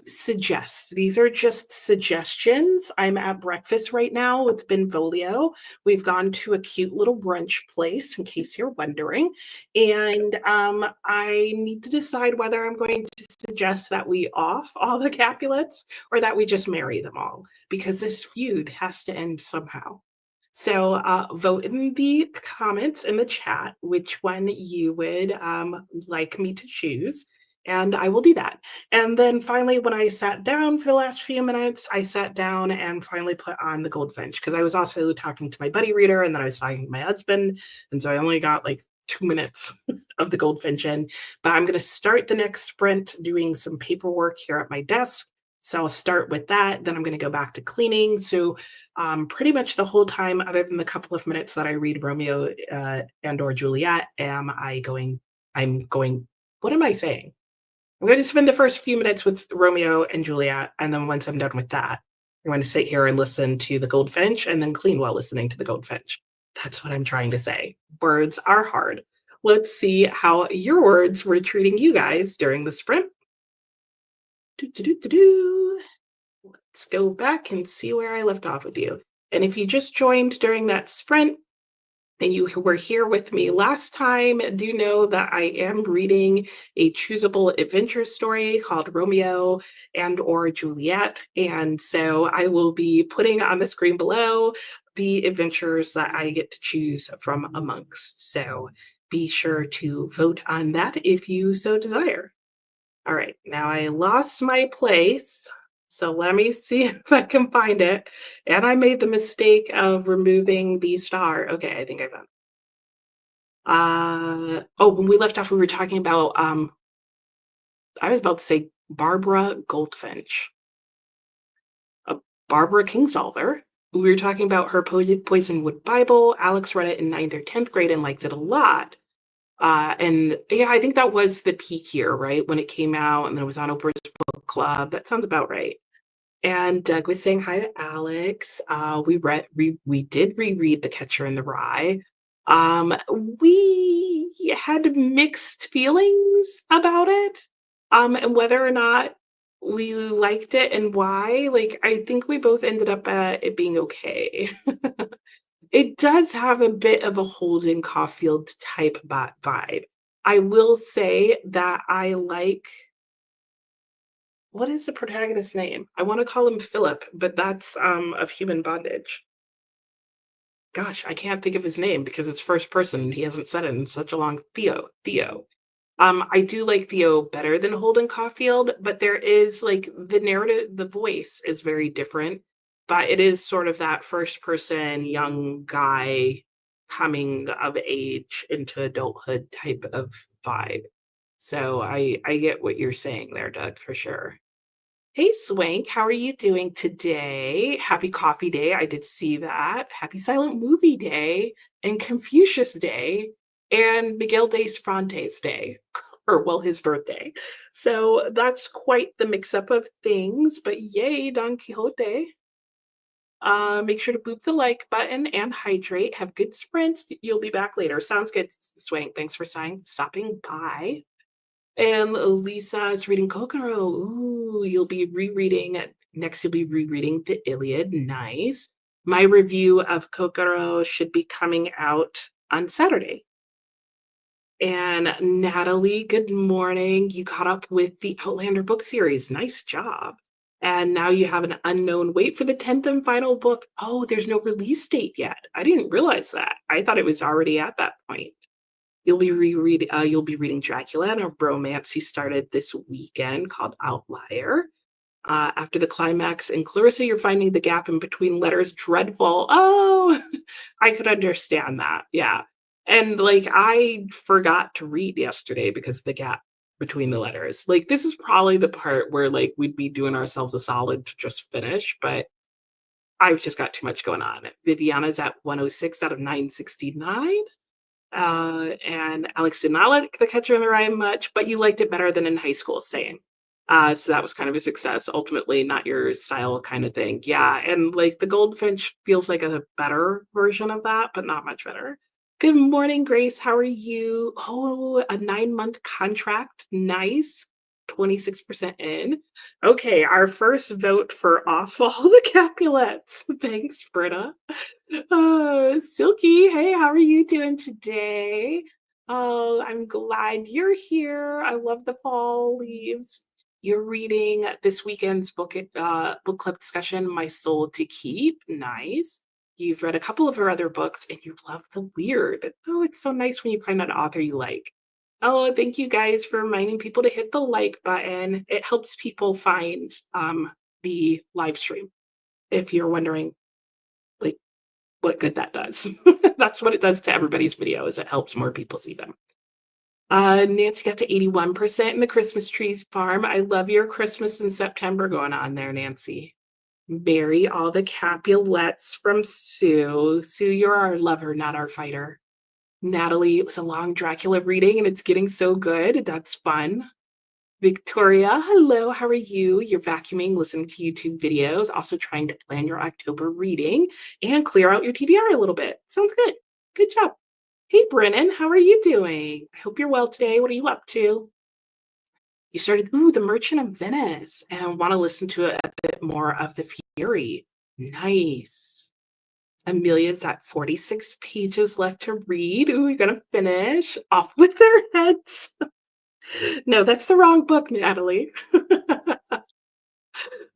suggest. These are just suggestions. I'm at breakfast right now with Benvolio. We've gone to a cute little brunch place, in case you're wondering. And I need to decide whether I'm going to suggest that we off all the Capulets or that we just marry them all, because this feud has to end somehow. So vote in the comments in the chat which one you would like me to choose, and I will do that. And then finally, when I sat down for the last few minutes, I sat down and finally put on the Goldfinch because I was also talking to my buddy reader and then I was talking to my husband. And so I only got like 2 minutes of the Goldfinch in. But I'm going to start the next sprint doing some paperwork here at my desk. So I'll start with that. Then I'm going to go back to cleaning. So pretty much the whole time, other than the couple of minutes that I read Romeo and or Juliet, I'm going, what am I saying? I'm going to spend the first few minutes with Romeo and Juliet, and then once I'm done with that, I'm going to sit here and listen to the Goldfinch and then clean while listening to the Goldfinch. That's what I'm trying to say. Words are hard. Let's see how your words were treating you guys during the sprint. Do-do-do-do-do. Let's go back and see where I left off with you. And if you just joined during that sprint, and you were here with me last time, do know that I am reading a choosable adventure story called Romeo and or Juliet. And so I will be putting on the screen below the adventures that I get to choose from amongst. So be sure to vote on that if you so desire. All right, now I lost my place. So let me see if I can find it. And I made the mistake of removing the star. Okay, I think I found it. Oh, when we left off, we were talking about, I was about to say Barbara Goldfinch, Barbara Kingsolver. We were talking about her Poisonwood Bible. Alex read it in ninth or 10th grade and liked it a lot. And yeah, I think that was the peak year, right? When it came out and then it was on Oprah's book club. That sounds about right. And Doug was saying hi to Alex. We did reread The Catcher in the Rye. We had mixed feelings about it, and whether or not we liked it and why. Like, I think we both ended up at it being okay. It does have a bit of a Holden Caulfield type vibe. I will say that I like, what is the protagonist's name? I want to call him Philip, but that's of Human Bondage. Gosh, I can't think of his name because it's first person and he hasn't said it in such a long Theo. I do like Theo better than Holden Caulfield, but there is like the narrative, the voice is very different, but it is sort of that first person young guy coming of age into adulthood type of vibe. So I get what you're saying there, Doug, for sure. Hey, Swank, how are you doing today? Happy Coffee Day. I did see that. Happy Silent Movie Day and Confucius Day and Miguel de Cervantes Day, or well, his birthday. So that's quite the mix up of things, but yay, Don Quixote. Make sure to boop the like button and hydrate. Have good sprints. You'll be back later. Sounds good, Swank. Thanks for stopping by. And Lisa is reading Kokoro. Ooh, you'll be rereading next. You'll be rereading the Iliad. Nice. My review of Kokoro should be coming out on Saturday. And Natalie, good morning. You caught up with the Outlander book series. Nice job. And now you have an unknown wait for the 10th and final book. Oh, there's no release date yet. I didn't realize that. I thought it was already at that point. You'll be reading Dracula and a romance he started this weekend called Outlier. After the climax in Clarissa, you're finding the gap in between letters dreadful. Oh, I could understand that. Yeah. And like I forgot to read yesterday because of the gap between the letters. Like this is probably the part where like we'd be doing ourselves a solid to just finish, but I've just got too much going on. Viviana's at 106 out of 969. And Alex did not like The Catcher in the Rye much, but you liked it better than in high school, same. So that was kind of a success. Ultimately, not your style kind of thing. Yeah, and like the Goldfinch feels like a better version of that, but not much better. Good morning, Grace. How are you? Oh, a 9-month contract. Nice. 26% in. Okay, our first vote for off all the Capulets. Thanks, Britta. Oh, Silky, hey, how are you doing today? Oh, I'm glad you're here. I love the fall leaves. You're reading this weekend's book club discussion, My Soul to Keep. Nice. You've read a couple of her other books and you love the weird. Oh, it's so nice when you find an author you like. Oh, thank you guys for reminding people to hit the like button. It helps people find the live stream. If you're wondering, like, what good that does. That's what it does to everybody's videos. It helps more people see them. Nancy got to 81% in the Christmas trees farm. I love your Christmas in September going on there, Nancy. Bury all the Capulets from Sue. Sue, you're our lover, not our fighter. Natalie, it was a long Dracula reading and it's getting so good. That's fun. Victoria, hello, how are you? You're vacuuming, listening to YouTube videos, also trying to plan your October reading and clear out your TBR a little bit. Sounds good. Good job. Hey, Brennan, how are you doing? I hope you're well today. What are you up to? You started, The Merchant of Venice, and want to listen to a bit more of The Fury. Nice. Amelia's at 46 pages left to read. Ooh, you're going to finish off with their heads. No, that's the wrong book, Natalie.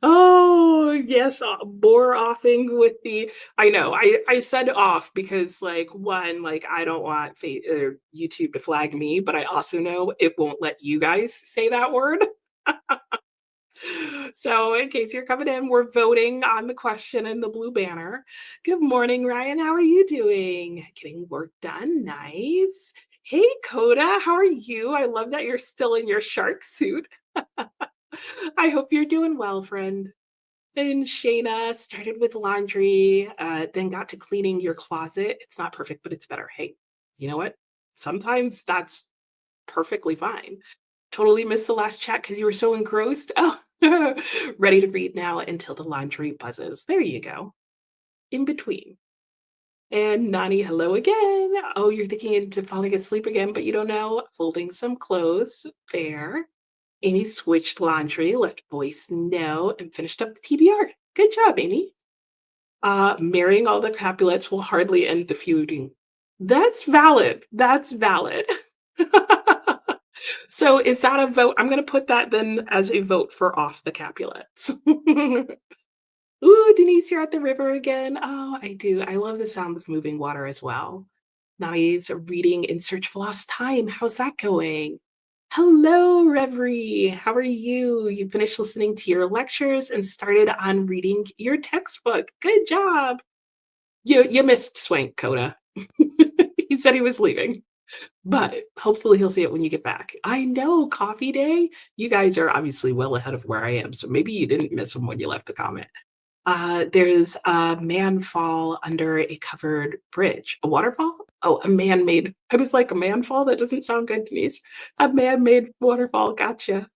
Oh, yes, bore offing with the I know, I said off because, like, 1, like, I don't want YouTube to flag me, but I also know it won't let you guys say that word. So, in case you're coming in, we're voting on the question in the blue banner. Good morning, Ryan. How are you doing? Getting work done? Nice. Hey, Coda, how are you? I love that you're still in your shark suit. I hope you're doing well, friend. And Shayna started with laundry, then got to cleaning your closet. It's not perfect, but it's better. Hey, you know what? Sometimes that's perfectly fine. Totally missed the last chat because you were so engrossed. Oh, ready to read now until the laundry buzzes. There you go. In between. And Nani, hello again. Oh, you're thinking into falling asleep again, but you don't know. Folding some clothes. Fair. Amy switched laundry, left voice note, and finished up the TBR. Good job, Amy. Marrying all the Capulets will hardly end the feuding. That's valid. That's valid. So is that a vote? I'm going to put that then as a vote for off the Capulets. Ooh, Denise, you're at the river again. Oh, I do. I love the sound of moving water as well. Nice reading In Search of Lost Time. How's that going? Hello, Reverie. How are you? You finished listening to your lectures and started on reading your textbook. Good job. You missed Swank, Coda. He said he was leaving, but hopefully he'll see it when you get back. I know, coffee day. You guys are obviously well ahead of where I am, so maybe you didn't miss him when you left the comment. There's a man fall under a covered bridge. A waterfall? Oh, a man-made. I was like, a man fall? That doesn't sound good, Denise. A man-made waterfall. Gotcha.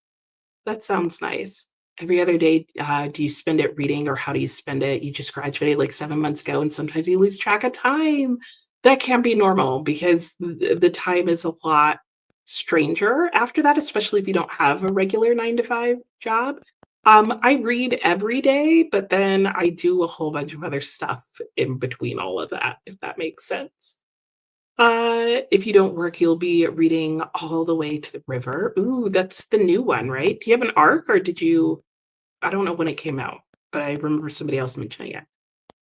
That sounds nice. Every other day, do you spend it reading or how do you spend it? You just graduated like 7 months ago and sometimes you lose track of time. That can be normal because the time is a lot stranger after that, especially if you don't have a regular 9 to 5 job. I read every day, but then I do a whole bunch of other stuff in between all of that, if that makes sense. If you don't work, you'll be reading All the Way to the River. Ooh, that's the new one, right? Do you have an arc or did you I don't know when it came out, but I remember somebody else mentioning it.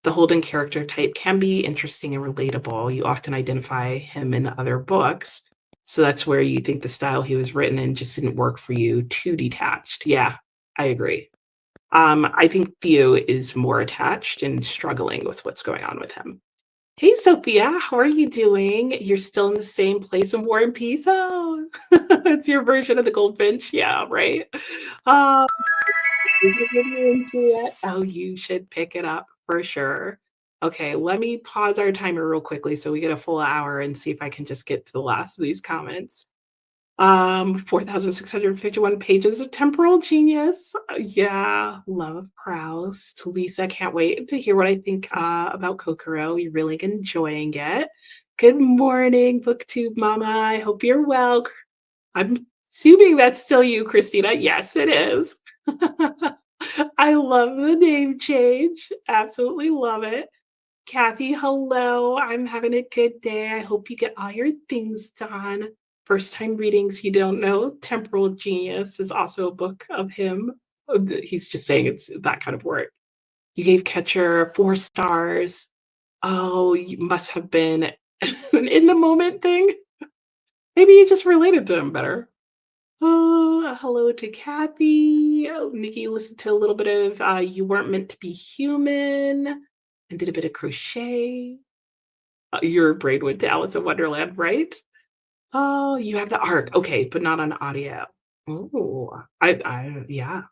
The Holden character type can be interesting and relatable. You often identify him in other books. So that's where you think the style he was written in just didn't work for you, too detached. Yeah, I agree. I think Theo is more attached and struggling with what's going on with him. Hey, Sophia, how are you doing? You're still in the same place in War and Peace? Oh, it's your version of the Goldfinch. Yeah, right. Is it really into it? Oh, you should pick it up. for sure. Okay, let me pause our timer real quickly so we get a full hour and see if I can just get to the last of these comments. 4,651 pages of temporal genius. Yeah, love Proust. Lisa, can't wait to hear what I think about Kokoro. You're really enjoying it. Good morning, BookTube Mama. I hope you're well. I'm assuming that's still you, Christina. Yes, it is. I love the name change. Absolutely love it. Kathy, hello. I'm having a good day. I hope you get all your things done. First time readings you don't know. Temporal Genius is also a book of him. He's just saying it's that kind of work. You gave Catcher 4 stars. Oh, you must have been an in the moment thing. Maybe you just related to him better. Hello to Kathy. Oh, Nikki listened to a little bit of You Weren't Meant to Be Human and did a bit of crochet. Your brain went to Alice in Wonderland, right? Oh, you have the arc. Okay, but not on audio. Oh, yeah.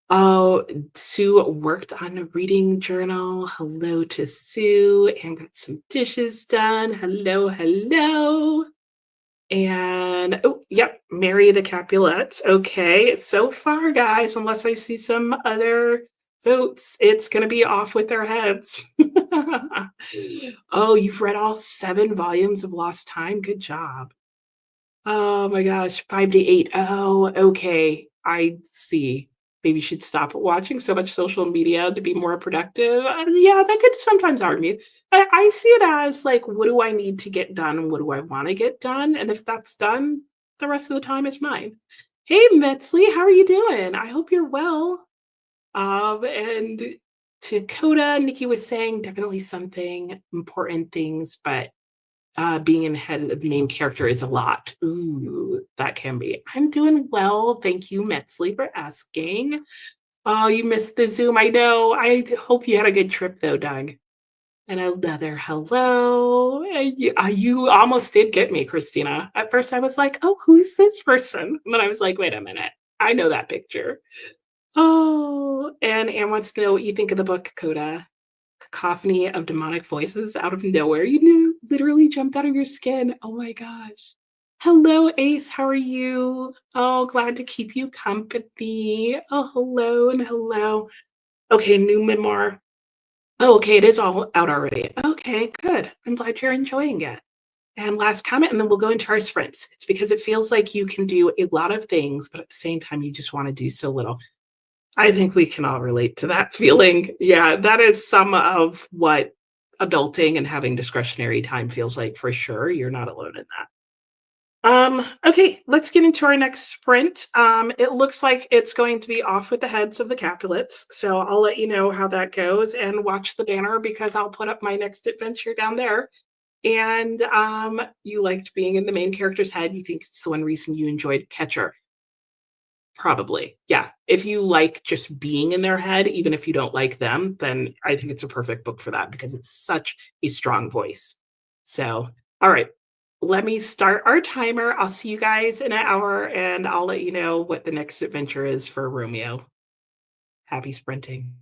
Oh, Sue worked on a reading journal. Hello to Sue and got some dishes done. Hello, hello. And oh, yep, Mary the Capulets. Okay, so far, guys, unless I see some other votes, it's going to be off with their heads. Oh, you've read all 7 volumes of Lost Time. Good job. Oh my gosh, 5 to 8. Oh, okay. I see. Maybe you should stop watching so much social media to be more productive. Yeah, that could sometimes argue. I see it as like, what do I need to get done and what do I want to get done? And if that's done, the rest of the time is mine. Hey, Metzley, how are you doing? I hope you're well. And to Coda, Nikki was saying definitely something important things, but being in head of the main character is a lot. Ooh, that can be. I'm doing well. Thank you, Metzley, for asking. Oh, you missed the Zoom. I know. I hope you had a good trip, though, Doug. And another hello. You almost did get me, Christina. At first, I was like, oh, who's this person? And then I was like, wait a minute. I know that picture. Oh, and Anne wants to know what you think of the book, Coda. Cacophony of demonic voices out of nowhere. You knew literally jumped out of your skin. Oh my gosh. Hello, Ace. How are you? Oh, glad to keep you company. Oh, hello and hello. Okay, new memoir. Oh, okay, it is all out already. Okay, good. I'm glad you're enjoying it. And last comment, and then we'll go into our sprints. It's because it feels like you can do a lot of things, but at the same time, you just want to do so little. I think we can all relate to that feeling. Yeah, that is some of what adulting and having discretionary time feels like for sure. You're not alone in that. Okay, let's get into our next sprint. It looks like it's going to be off with the heads of the Capulets. So I'll let you know how that goes and watch the banner because I'll put up my next adventure down there. And you liked being in the main character's head. You think it's the one reason you enjoyed Catcher. Probably, yeah. If you like just being in their head, even if you don't like them, then I think it's a perfect book for that because it's such a strong voice. So, all right, let me start our timer. I'll see you guys in an hour and I'll let you know what the next adventure is for Romeo. Happy sprinting.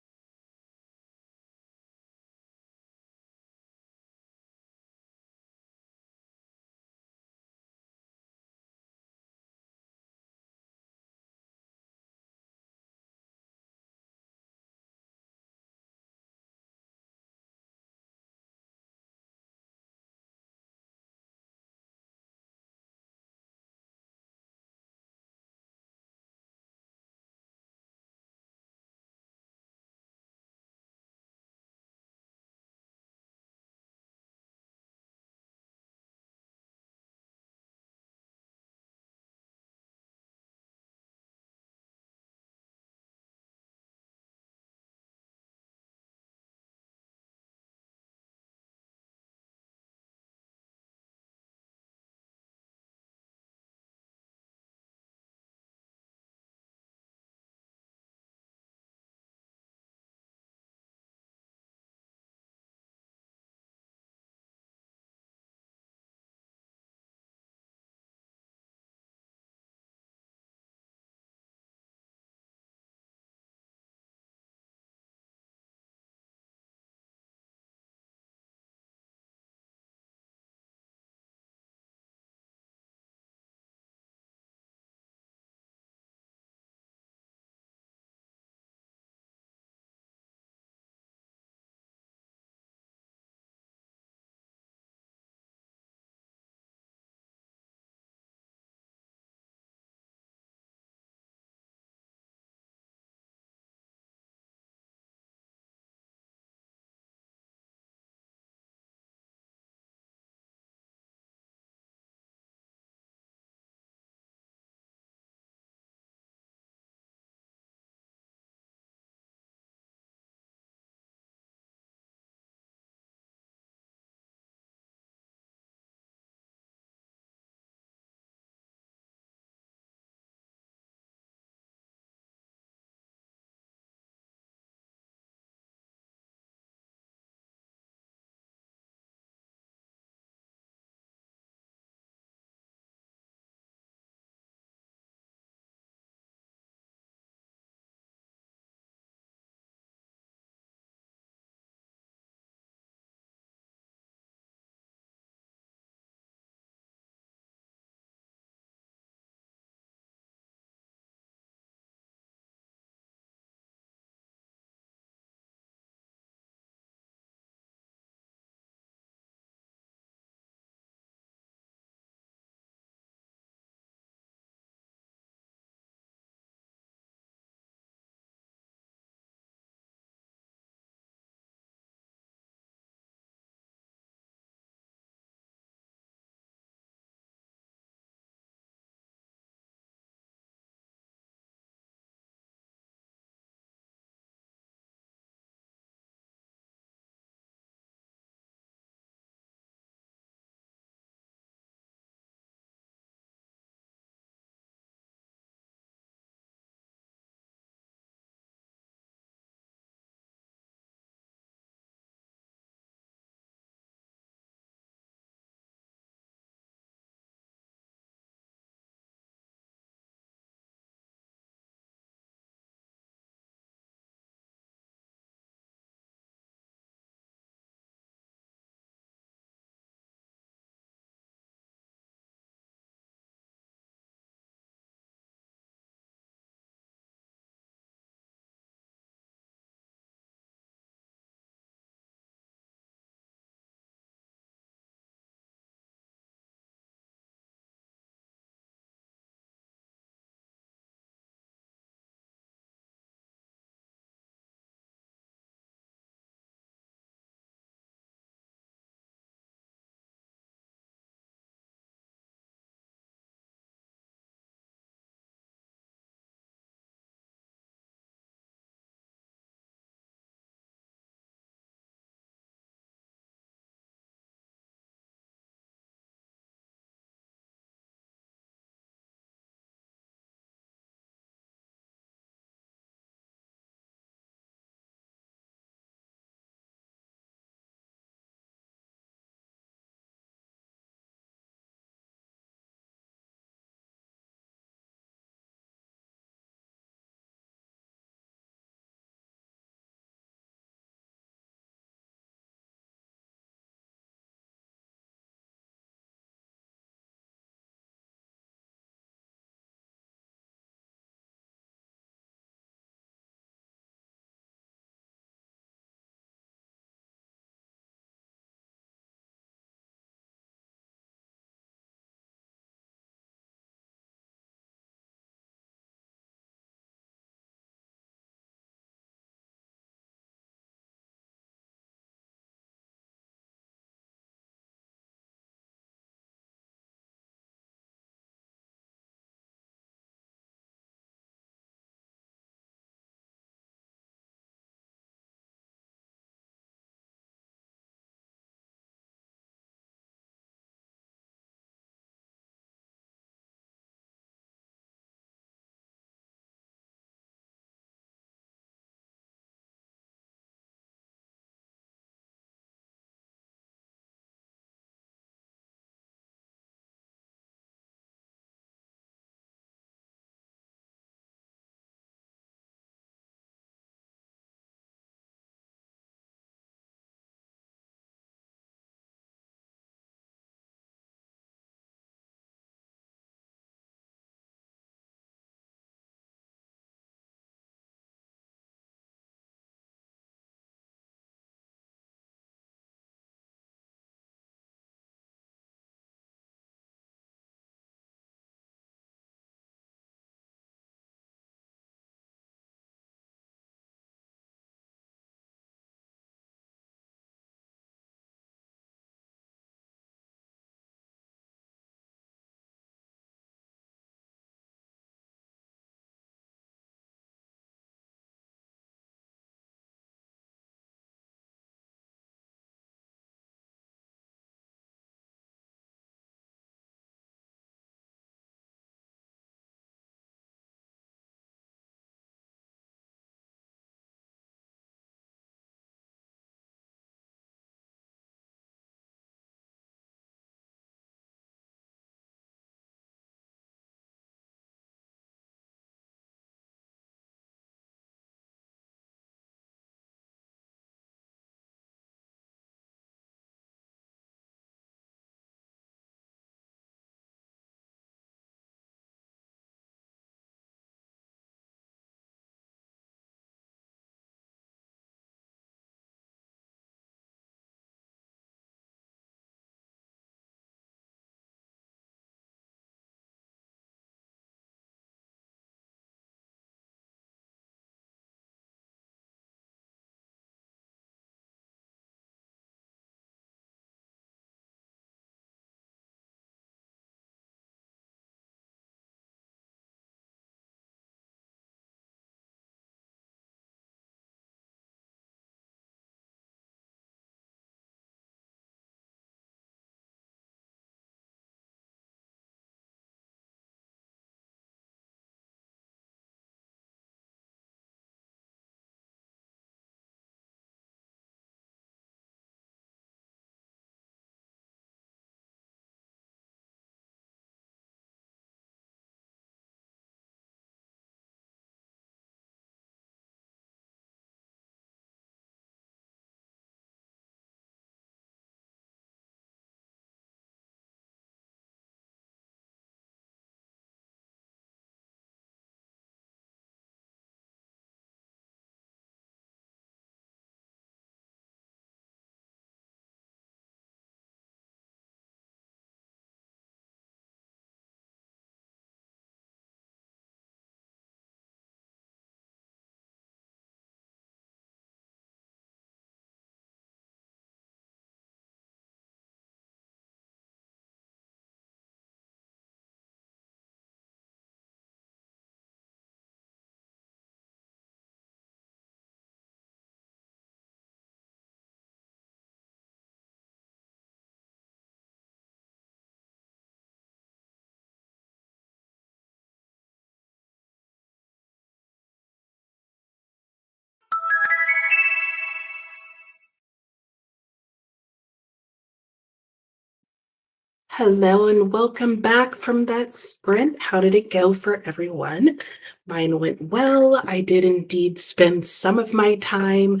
Hello and welcome back from that sprint. How did it go for everyone? Mine went well. I did indeed spend some of my time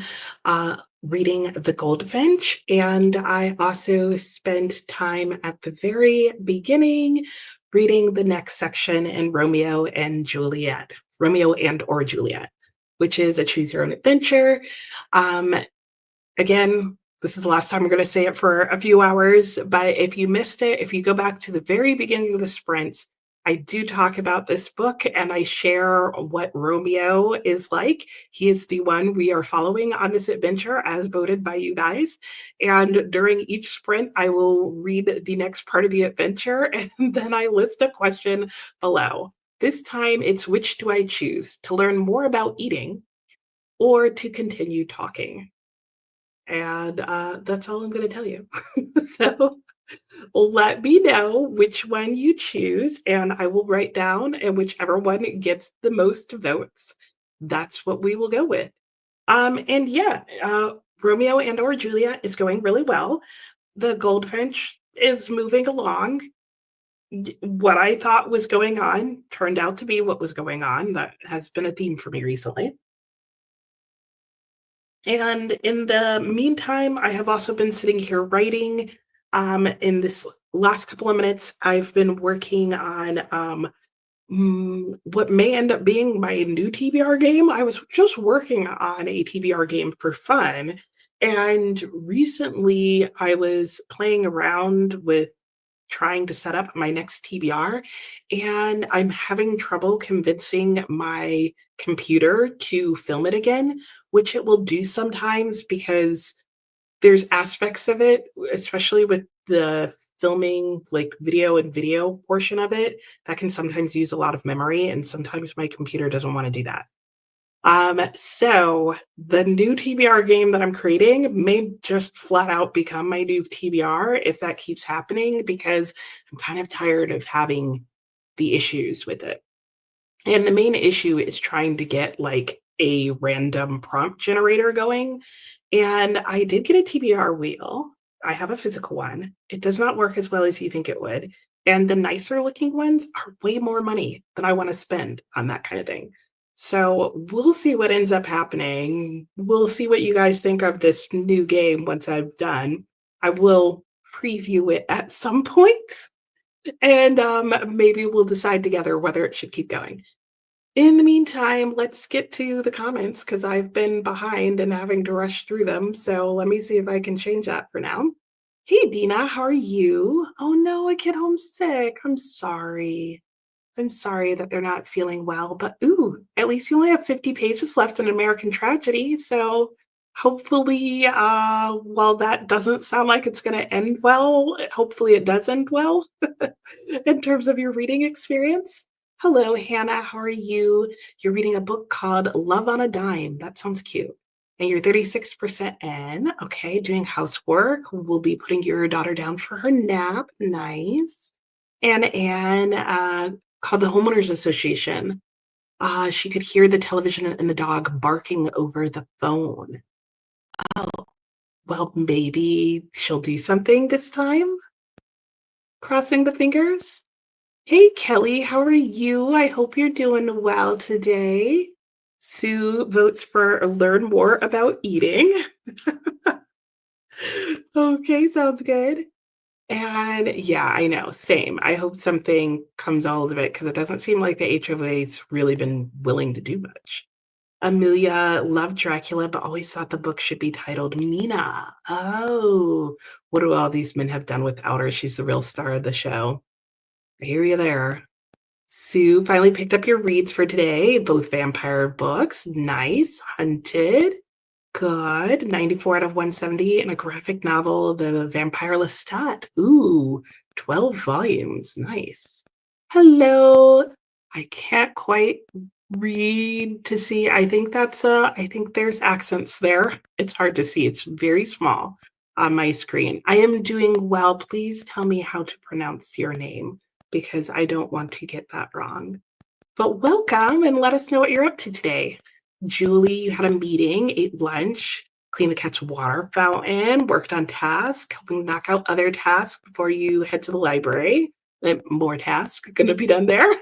reading The Goldfinch, and I also spent time at the very beginning reading the next section in Romeo and or Juliet, which is a choose your own adventure. Um, Again, this is the last time I'm going to say it for a few hours, but if you missed it, if you go back to the very beginning of the sprints, I do talk about this book and I share what Romeo is like. He is the one we are following on this adventure as voted by you guys. And during each sprint, I will read the next part of the adventure and then I list a question below. This time it's which do I choose to learn more about eating or to continue talking? And that's all I'm going to tell you. So let me know which one you choose, and I will write down, and whichever one gets the most votes, that's what we will go with. And yeah, Romeo and or Juliet is going really well. The Goldfinch is moving along. What I thought was going on turned out to be what was going on. That has been a theme for me recently. And in the meantime, I have also been sitting here writing. In this last couple of minutes, I've been working on what may end up being my new TBR game. I was just working on a TBR game for fun. And recently, I was playing around with trying to set up my next TBR, and I'm having trouble convincing my computer to film it again, which it will do sometimes because there's aspects of it, especially with the filming, like video portion of it, that can sometimes use a lot of memory, and sometimes my computer doesn't want to do that. So the new TBR game that I'm creating may just flat out become my new TBR if that keeps happening, because I'm kind of tired of having the issues with it. And the main issue is trying to get like a random prompt generator going. And I did get a TBR wheel. I have a physical one. It does not work as well as you think it would. And the nicer looking ones are way more money than I want to spend on that kind of thing. So we'll see what ends up happening. We'll see what you guys think of this new game once I've done. I will preview it at some point, and maybe we'll decide together whether it should keep going. In the meantime, let's get to the comments because I've been behind and having to rush through them. So let me see if I can change that for now. Hey, Dina, how are you? Oh no, I get homesick. I'm sorry. I'm sorry that they're not feeling well, but ooh, at least you only have 50 pages left in American Tragedy. So hopefully, while that doesn't sound like it's going to end well, hopefully it does end well in terms of your reading experience. Hello, Hannah. How are you? You're reading a book called Love on a Dime. That sounds cute. And you're 36% in. Okay, doing housework. We'll be putting your daughter down for her nap. Nice. And Anne, called the Homeowners Association. She could hear the television and the dog barking over the phone. Oh, well, maybe she'll do something this time. Crossing the fingers. Hey, Kelly, how are you? I hope you're doing well today. Sue votes for learn more about eating. Okay, sounds good. And yeah, I know, same. I hope something comes out of it because it doesn't seem like the HOA's really been willing to do much. Amelia loved Dracula, but always thought the book should be titled Mina. Oh, what do all these men have done without her? She's the real star of the show. I hear you there. Sue finally picked up your reads for today, both vampire books. Nice. Hunted. Good. 94 out of 170, and a graphic novel, The Vampire Lestat. Ooh, 12 volumes. Nice. Hello. I can't quite read to see. I think there's accents there. It's hard to see. It's very small on my screen. I am doing well. Please tell me how to pronounce your name because I don't want to get that wrong. But welcome and let us know what you're up to today. Julie, you had a meeting, ate lunch. clean the cat's water fountain, worked on tasks, helping knock out other tasks before you head to the library. More tasks gonna be done there.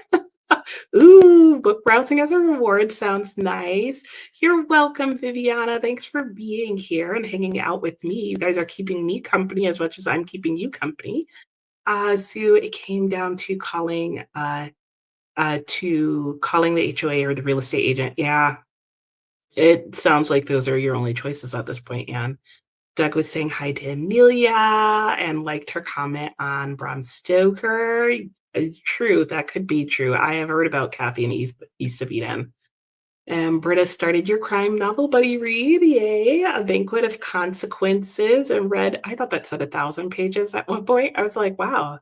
Ooh, book browsing as a reward sounds nice. You're welcome, Viviana. Thanks for being here and hanging out with me. You guys are keeping me company as much as I'm keeping you company. So it came down to calling the HOA or the real estate agent. Yeah, it sounds like those are your only choices at this point, Anne. Doug was saying hi to Amelia and liked her comment on Bram Stoker. True, that could be true. I have heard about Kathy and East of Eden. And Britta started your crime novel buddy read. Yay. A Banquet of Consequences and read, I thought that said 1,000 pages at one point. I was like, wow,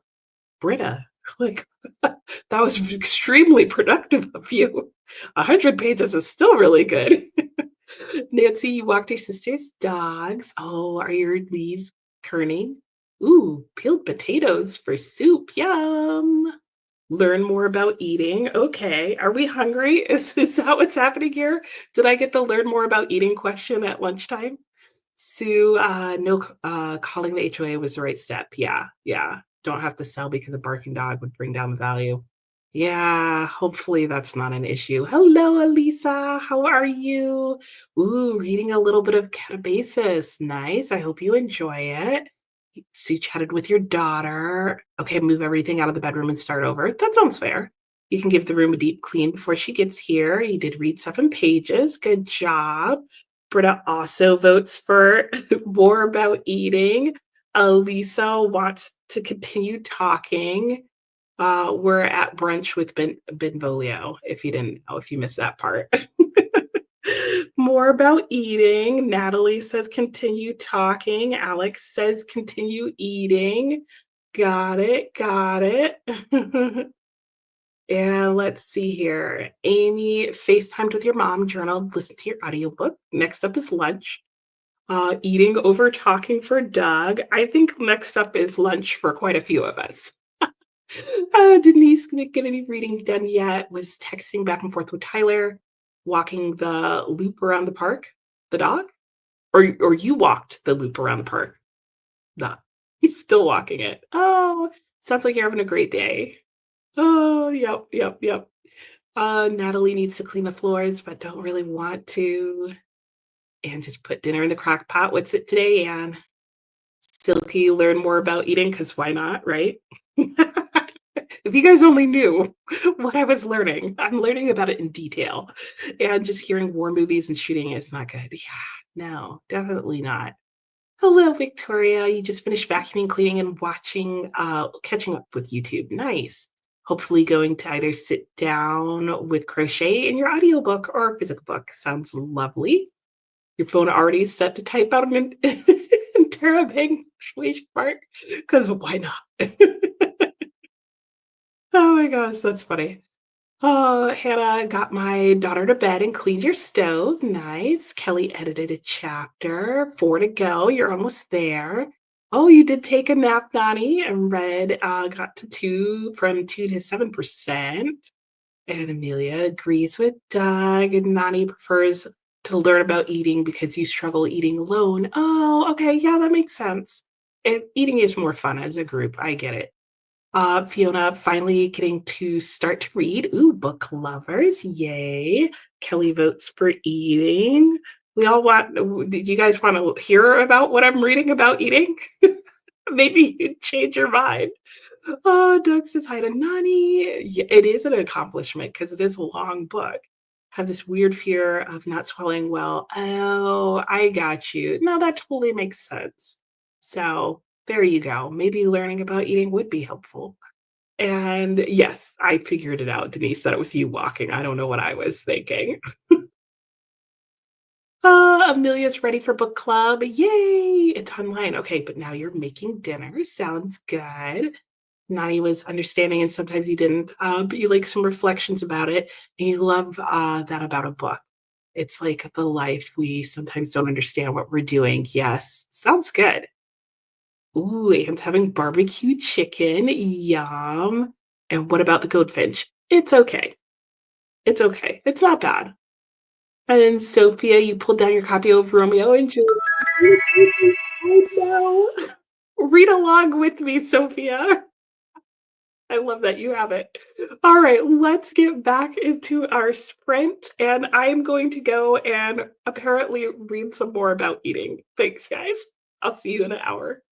Britta, like that was extremely productive of you. 100 pages is still really good. Nancy, you walked your sister's dogs. Oh, are your leaves turning? Ooh, peeled potatoes for soup. Yum. Learn more about eating. Okay. Are we hungry? Is that what's happening here? Did I get the learn more about eating question at lunchtime? Sue, no, calling the HOA was the right step. Yeah, yeah. Don't have to sell because a barking dog would bring down the value. Yeah, hopefully that's not an issue. Hello, Elisa. How are you? Ooh, reading a little bit of Catabasis. Nice. I hope you enjoy it. Sue chatted with your daughter. Okay, move everything out of the bedroom and start over. That sounds fair. You can give the room a deep clean before she gets here. You did read 7 pages. Good job. Britta also votes for more about eating. Elisa wants to continue talking. We're at brunch with Benvolio, if you didn't know, if you missed that part. More about eating. Natalie says continue talking. Alex says continue eating. Got it, got it. And let's see here. Amy FaceTimed with your mom, journaled, listened to your audiobook. Next up is lunch. Eating over talking for Doug. I think next up is lunch for quite a few of us. Denise didn't get any reading done yet, was texting back and forth with Tyler, walking the loop around the park, the dog? Or you walked the loop around the park? No, he's still walking it. Oh, sounds like you're having a great day. Oh, yep, yep, yep. Natalie needs to clean the floors, but don't really want to. And just put dinner in the crock pot. What's it today, Anne? Silky, learn more about eating, because why not, right? If you guys only knew what I was learning, I'm learning about it in detail. And just hearing war movies and shooting is not good. Yeah, no, definitely not. Hello, Victoria. You just finished vacuuming, cleaning, and catching up with YouTube. Nice. Hopefully going to either sit down with crochet in your audiobook or physical book. Sounds lovely. Your phone already set to type out an interrobang exclamation mark, because why not? Oh my gosh, that's funny. Oh, Hannah got my daughter to bed and cleaned your stove. Nice. Kelly edited a chapter. 4 to go. You're almost there. Oh, you did take a nap, Donnie, and read, got to 2 to 7%. And Amelia agrees with Doug, and Nani prefers to learn about eating because you struggle eating alone. Oh, okay. Yeah, that makes sense. Eating is more fun as a group. I get it. Fiona finally getting to start to read. Ooh, book lovers. Yay. Kelly votes for eating. We all want, do you guys want to hear about what I'm reading about eating? Maybe you'd change your mind. Oh, Doug says hi to Nani. Yeah, it is an accomplishment because it is a long book. Have this weird fear of not swallowing well. Oh, I got you. No, that totally makes sense. So there you go. Maybe learning about eating would be helpful. And yes, I figured it out. Denise said it was you walking. I don't know what I was thinking. Amelia's ready for book club. Yay! It's online. Okay, but now you're making dinner. Sounds good. Nani was understanding and sometimes he didn't, but you like some reflections about it, and you love that about a book. It's like the life we sometimes don't understand what we're doing. Yes, sounds good. Ooh, Anne's having barbecue chicken. Yum. And what about the goldfinch? It's okay. It's okay. It's not bad. And then Sophia, you pulled down your copy of Romeo and Juliet. I know. Read along with me, Sophia. I love that you have it. All right, let's get back into our sprint, and I'm going to go and apparently read some more about eating. Thanks, guys. I'll see you in an hour.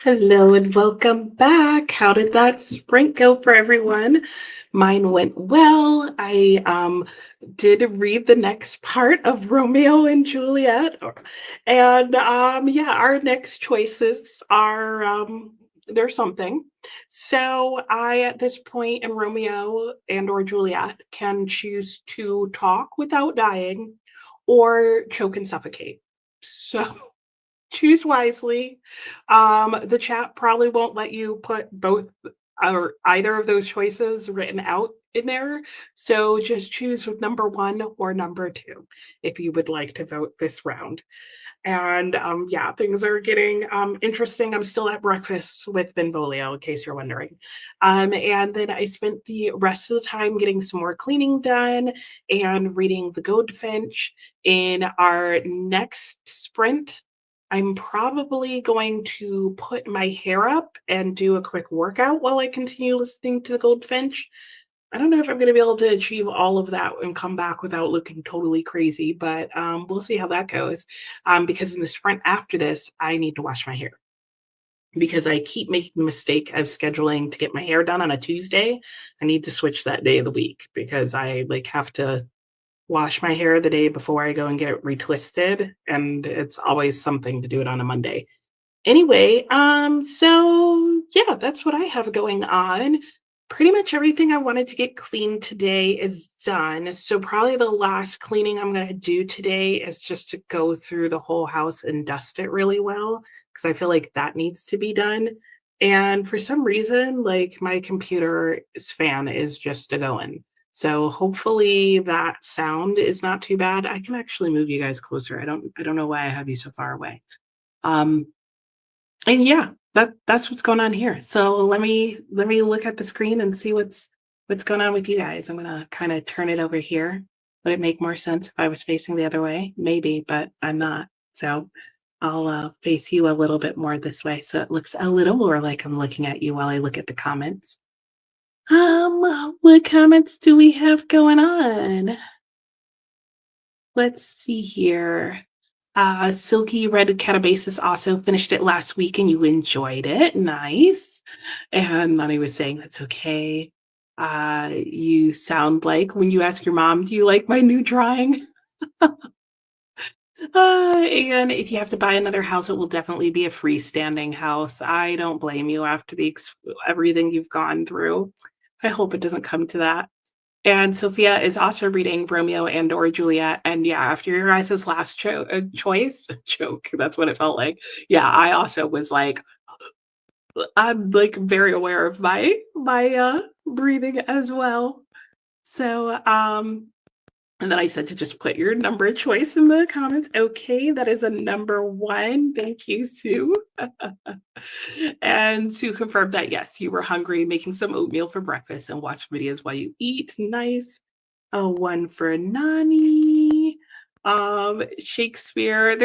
Hello and welcome back. How did that sprint go for everyone? Mine went well. I did read the next part of Romeo and Juliet, and yeah, our next choices are they're something. So I, at this point in Romeo and or Juliet, can choose to talk without dying, or choke and suffocate. So choose wisely. The chat probably won't let you put both or either of those choices written out in there. So just choose number one or number two if you would like to vote this round. And yeah, things are getting interesting. I'm still at breakfast with Benvolio, in case you're wondering. And then I spent the rest of the time getting some more cleaning done and reading The Goldfinch. In our next sprint, I'm probably going to put my hair up and do a quick workout while I continue listening to The Goldfinch. I don't know if I'm going to be able to achieve all of that and come back without looking totally crazy, but we'll see how that goes. Because in the sprint after this, I need to wash my hair because I keep making the mistake of scheduling to get my hair done on a Tuesday. I need to switch that day of the week because I like have to wash my hair the day before I go and get it retwisted, and it's always something to do it on a Monday. Anyway, so yeah, that's what I have going on. Pretty much everything I wanted to get cleaned today is done. So probably the last cleaning I'm going to do today is just to go through the whole house and dust it really well because I feel like that needs to be done. And for some reason, like my computer's fan is just a going. So hopefully that sound is not too bad. I can actually move you guys closer. I don't know why I have you so far away. Um, and yeah, that's what's going on here. So let me look at the screen and see what's going on with you guys. I'm gonna kind of turn it over here. Would it make more sense if I was facing the other way? Maybe, but I'm not. So I'll face you a little bit more this way, so it looks a little more like I'm looking at you while I look at the comments. What comments do we have going on? Let's see here. Silky Red Catabasis also finished it last week and you enjoyed it. Nice. And Money was saying that's okay. You sound like when you ask your mom, do you like my new drawing? And if you have to buy another house, it will definitely be a freestanding house. I don't blame you after everything you've gone through. I hope it doesn't come to that. And Sophia is also reading Romeo and or Juliet. And yeah, after your guys' last choice, joke, that's what it felt like. Yeah, I also was like, I'm like very aware of my breathing as well. So and then I said to just put your number of choice in the comments. Okay, that is a number one. Thank you, Sue. And Sue confirmed that yes, you were hungry, making some oatmeal for breakfast and watch videos while you eat. Nice. A one for Nani. Shakespeare.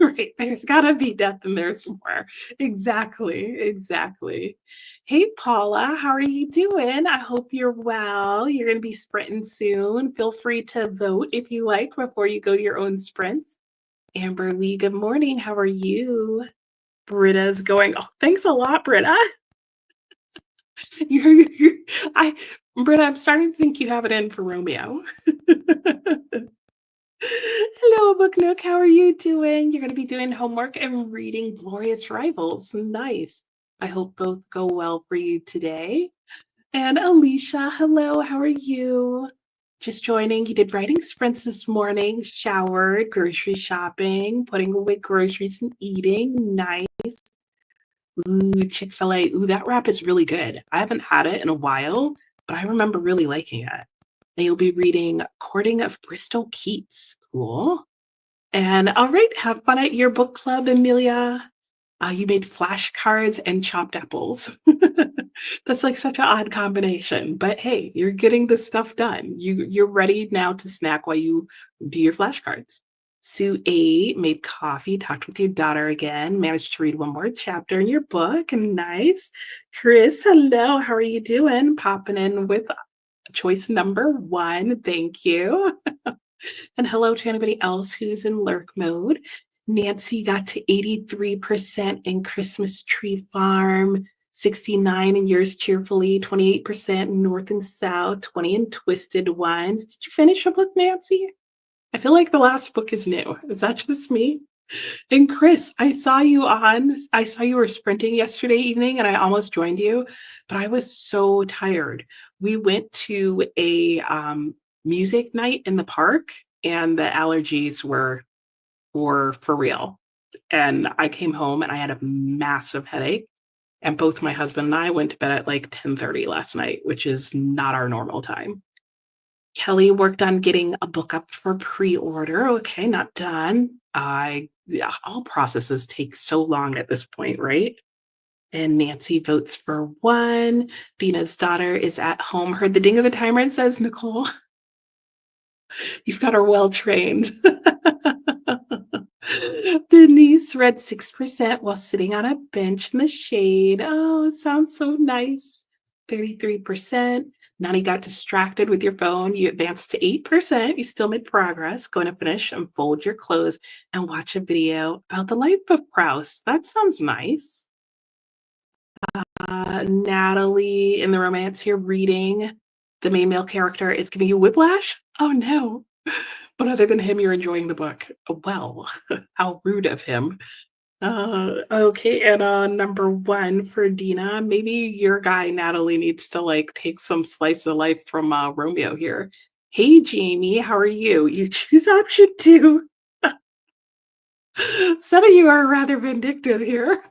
Right, there's gotta be death and there's more. Exactly, exactly. Hey Paula, how are you doing? I hope you're well. You're gonna be sprinting soon. Feel free to vote if you like before you go to your own sprints. Amber Lee, good morning. How are you? Britta's going, oh, thanks a lot, Britta. You're I Britta, I'm starting to think you have it in for Romeo. Hello, Book Nook. How are you doing? You're going to be doing homework and reading Glorious Rivals. Nice. I hope both go well for you today. And Alicia, hello. How are you? Just joining. You did writing sprints this morning, showered, grocery shopping, putting away groceries and eating. Nice. Ooh, Chick-fil-A. Ooh, that wrap is really good. I haven't had it in a while, but I remember really liking it. And you'll be reading Courting of Bristol Keats. Cool. And all right, have fun at your book club, Amelia. You made flashcards and chopped apples. That's like such an odd combination, but hey, you're getting the stuff done. You're ready now to snack while you do your flashcards. Sue ate, made coffee, talked with your daughter again, managed to read one more chapter in your book. Nice. Chris, hello. How are you doing? Popping in with choice number one. Thank you. And hello to anybody else who's in lurk mode. Nancy got to 83% in Christmas Tree Farm, 69 in Yours Cheerfully, 28% in North and South, 20 in Twisted Wines. Did you finish a book, Nancy? I feel like the last book is new. Is that just me? And Chris, I saw you were sprinting yesterday evening and I almost joined you, but I was so tired. We went to a music night in the park and the allergies were for real. And I came home and I had a massive headache. And both my husband and I went to bed at like 10:30 last night, which is not our normal time. Kelly worked on getting a book up for pre-order. Okay, not done. Yeah, all processes take so long at this point, right? And Nancy votes for one. Dina's daughter is at home. Heard the ding of the timer, it says, Nicole. You've got her well trained. Denise read 6% while sitting on a bench in the shade. Oh, it sounds so nice. 33%. Nani got distracted with your phone. You advanced to 8%. You still made progress. Going to finish, unfold your clothes, and watch a video about the life of Proust. That sounds nice. Natalie, in the romance you're reading, the main male character is giving you whiplash? Oh no. But other than him, you're enjoying the book. Well, how rude of him. Okay, and number one for Dina, maybe your guy Natalie needs to like take some slice of life from Romeo here. Hey Jamie, how are you? You choose option two. Some of you are rather vindictive here.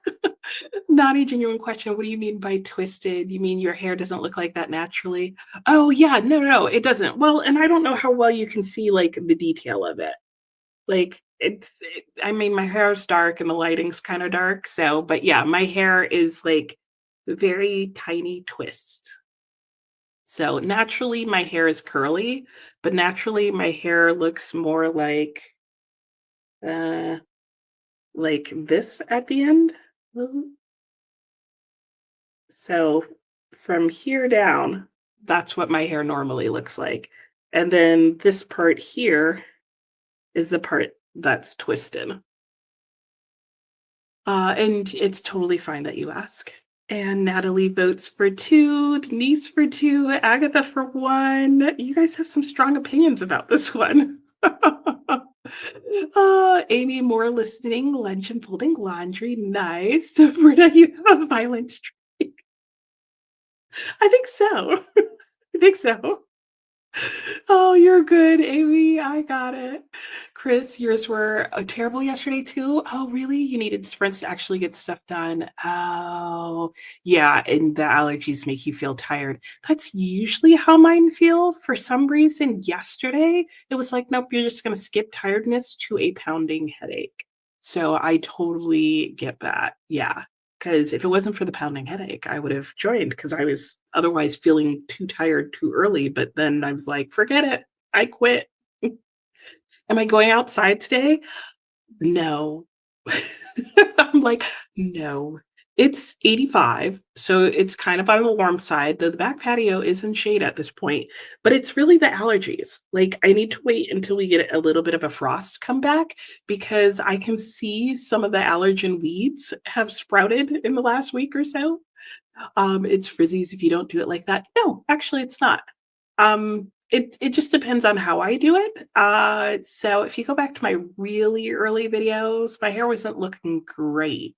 Not a genuine question. What do you mean by twisted? You mean your hair doesn't look like that naturally? Oh yeah, no, it doesn't. Well, and I don't know how well you can see like the detail of it. Like I mean, my hair is dark and the lighting's kind of dark. So, but yeah, my hair is like very tiny twist. So naturally, my hair is curly, but naturally, my hair looks more uh, like this at the end. So from here down, that's what my hair normally looks like. And then this part here is the part that's twisted. And it's totally fine that you ask. And Natalie votes for two, Denise for two, Agatha for one. You guys have some strong opinions about this one. Amy, more listening, lunch and folding laundry. Nice. Britta, you have a violent streak. I think so. I think so. Oh, you're good, Amy. I got it. Chris, yours were terrible yesterday too. Oh, really? You needed sprints to actually get stuff done. Oh, yeah. And the allergies make you feel tired. That's usually how mine feel. For some reason, yesterday, it was like, nope, you're just going to skip tiredness to a pounding headache. So I totally get that. Yeah. Because if it wasn't for the pounding headache, I would have joined because I was otherwise feeling too tired too early. But then I was like, forget it. I quit. Am I going outside today? No. I'm like, no. It's 85, so it's kind of on the warm side. The back patio is in shade at this point, but it's really the allergies. Like, I need to wait until we get a little bit of a frost come back because I can see some of the allergen weeds have sprouted in the last week or so. It's frizzies if you don't do it like that. No, actually, it's not. It just depends on how I do it. So if you go back to my really early videos, my hair wasn't looking great,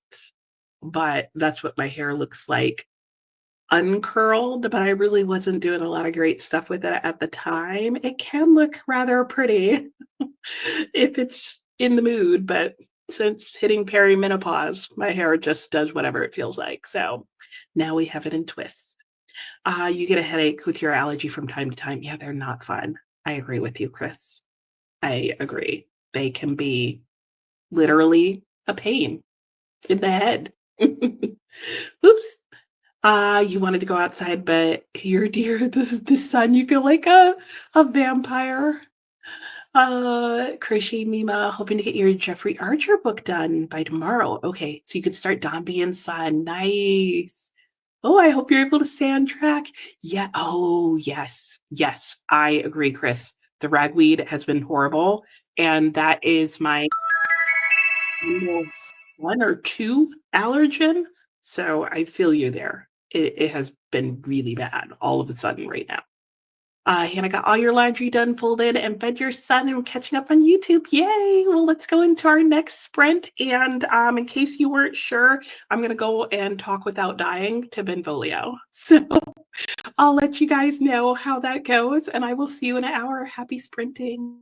but that's what my hair looks like uncurled, but I really wasn't doing a lot of great stuff with it at the time. It can look rather pretty if it's in the mood, but since hitting perimenopause, my hair just does whatever it feels like. So now we have it in twists. You get a headache with your allergy from time to time. Yeah, they're not fun. I agree with you, Chris. I agree. They can be literally a pain in the head. Oops. You wanted to go outside, but here, dear, the sun, you feel like a vampire. Crochet Mima, hoping to get your Jeffrey Archer book done by tomorrow. Okay, so you could start Dombey and Son. Nice. Oh, I hope you're able to stay on track. Yeah. Oh, yes. Yes, I agree, Chris. The ragweed has been horrible, and that is my single one or two allergen, so I feel you there. It has been really bad all of a sudden right now. Hannah got all your laundry done, folded, and fed your son, and catching up on YouTube. Yay! Well, let's go into our next sprint. And in case you weren't sure, I'm going to go and talk without dying to Benvolio. So I'll let you guys know how that goes, and I will see you in an hour. Happy sprinting.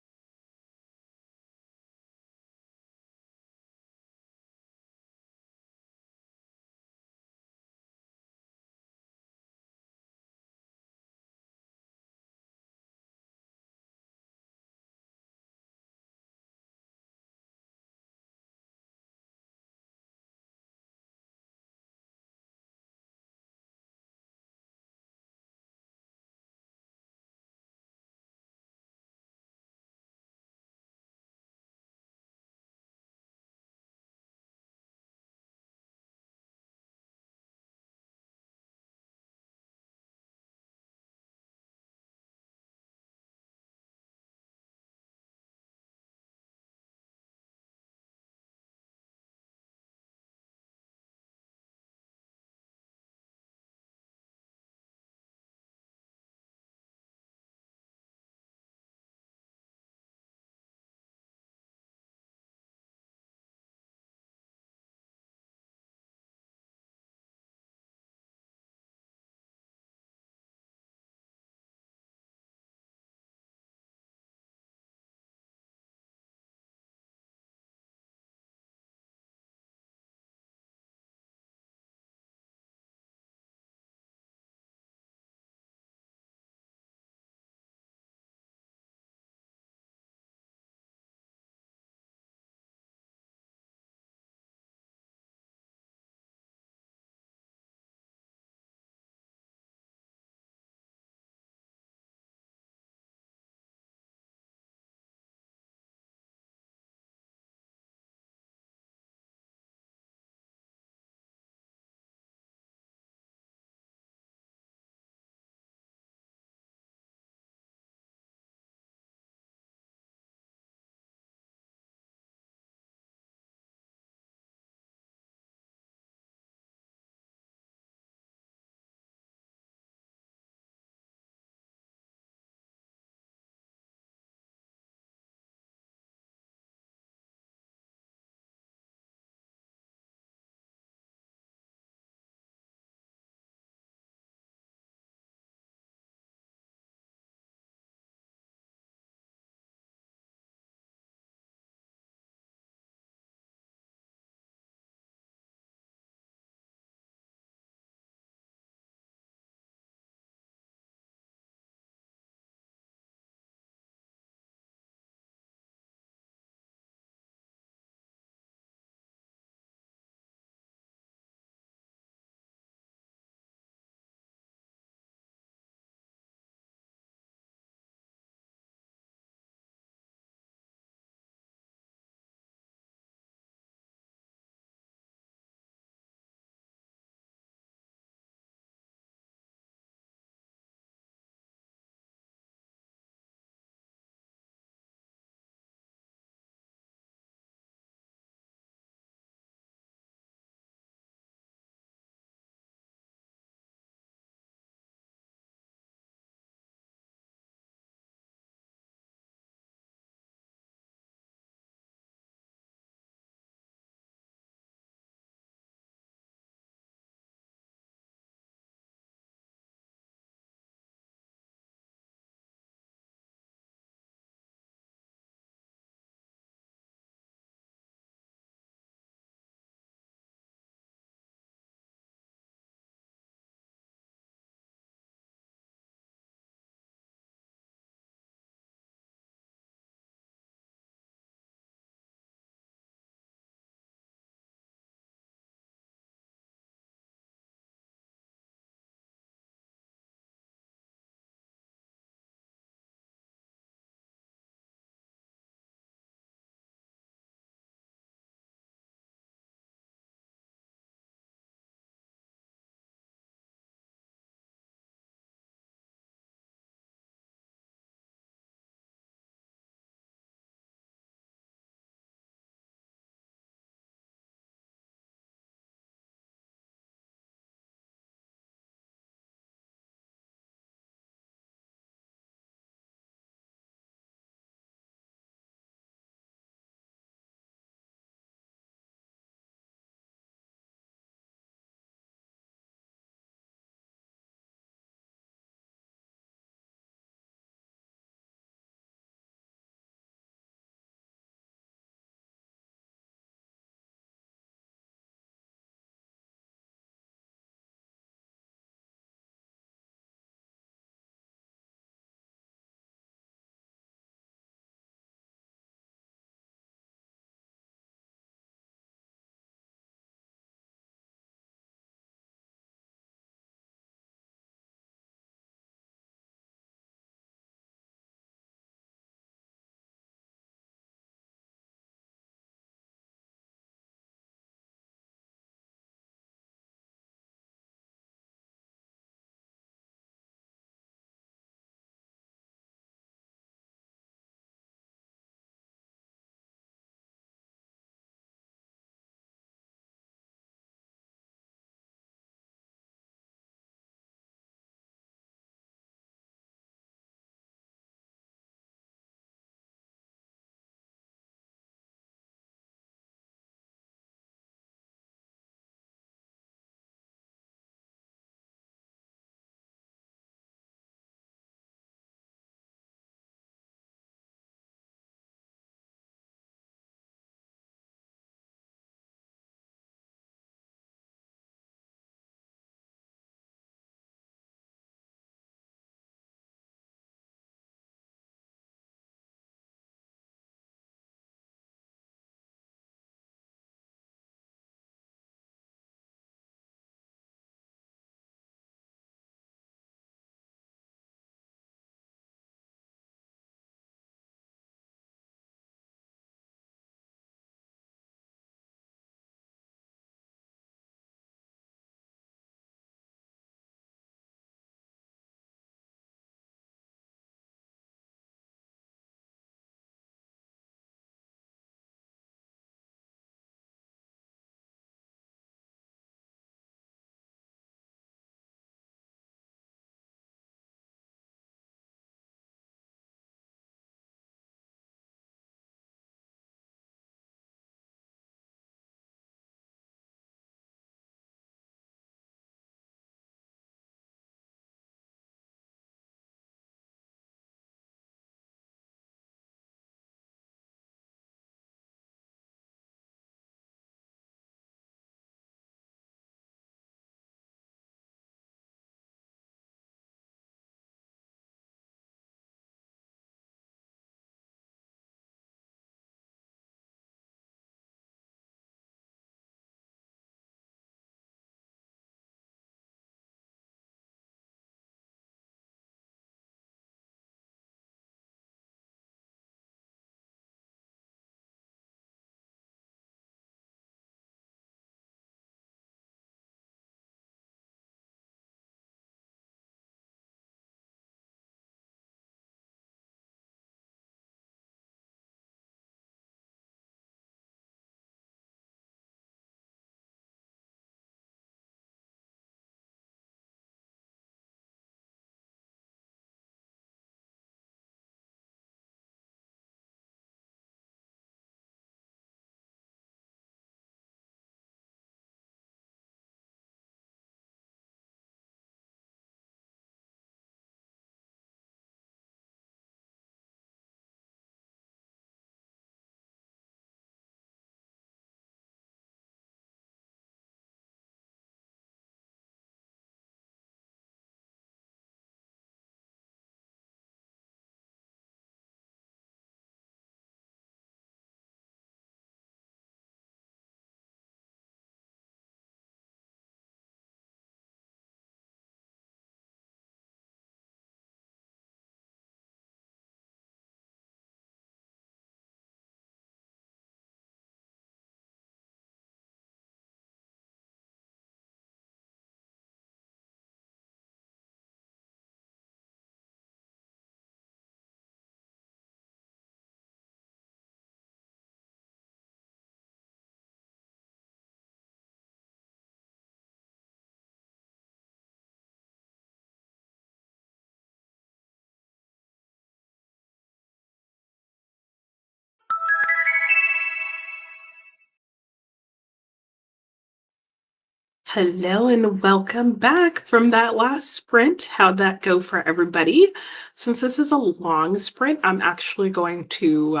Hello and welcome back from that last sprint. How'd that go for everybody? Since this is a long sprint, I'm actually going to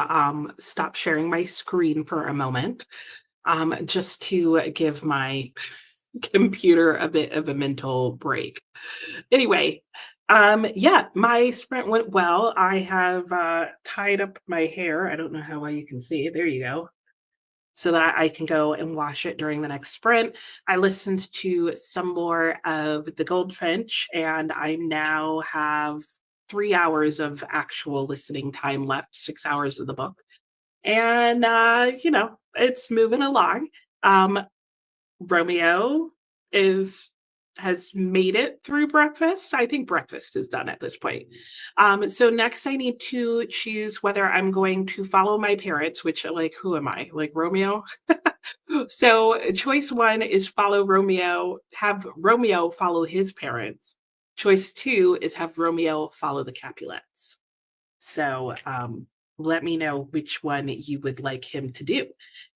stop sharing my screen for a moment, just to give my computer a bit of a mental break. Anyway, yeah, my sprint went well. I have tied up my hair. I don't know how well you can see. There you go, so that I can go and wash it during the next sprint. I listened to some more of The Goldfinch, and I now have 3 hours of actual listening time left, 6 hours of the book. And, it's moving along. Um, Romeo is has made it through breakfast. I think breakfast is done at this point. So next I need to choose whether I'm going to follow my parents, which like who am I? Like Romeo? So choice one is follow Romeo, have Romeo follow his parents. Choice two is have Romeo follow the Capulets. So let me know which one you would like him to do.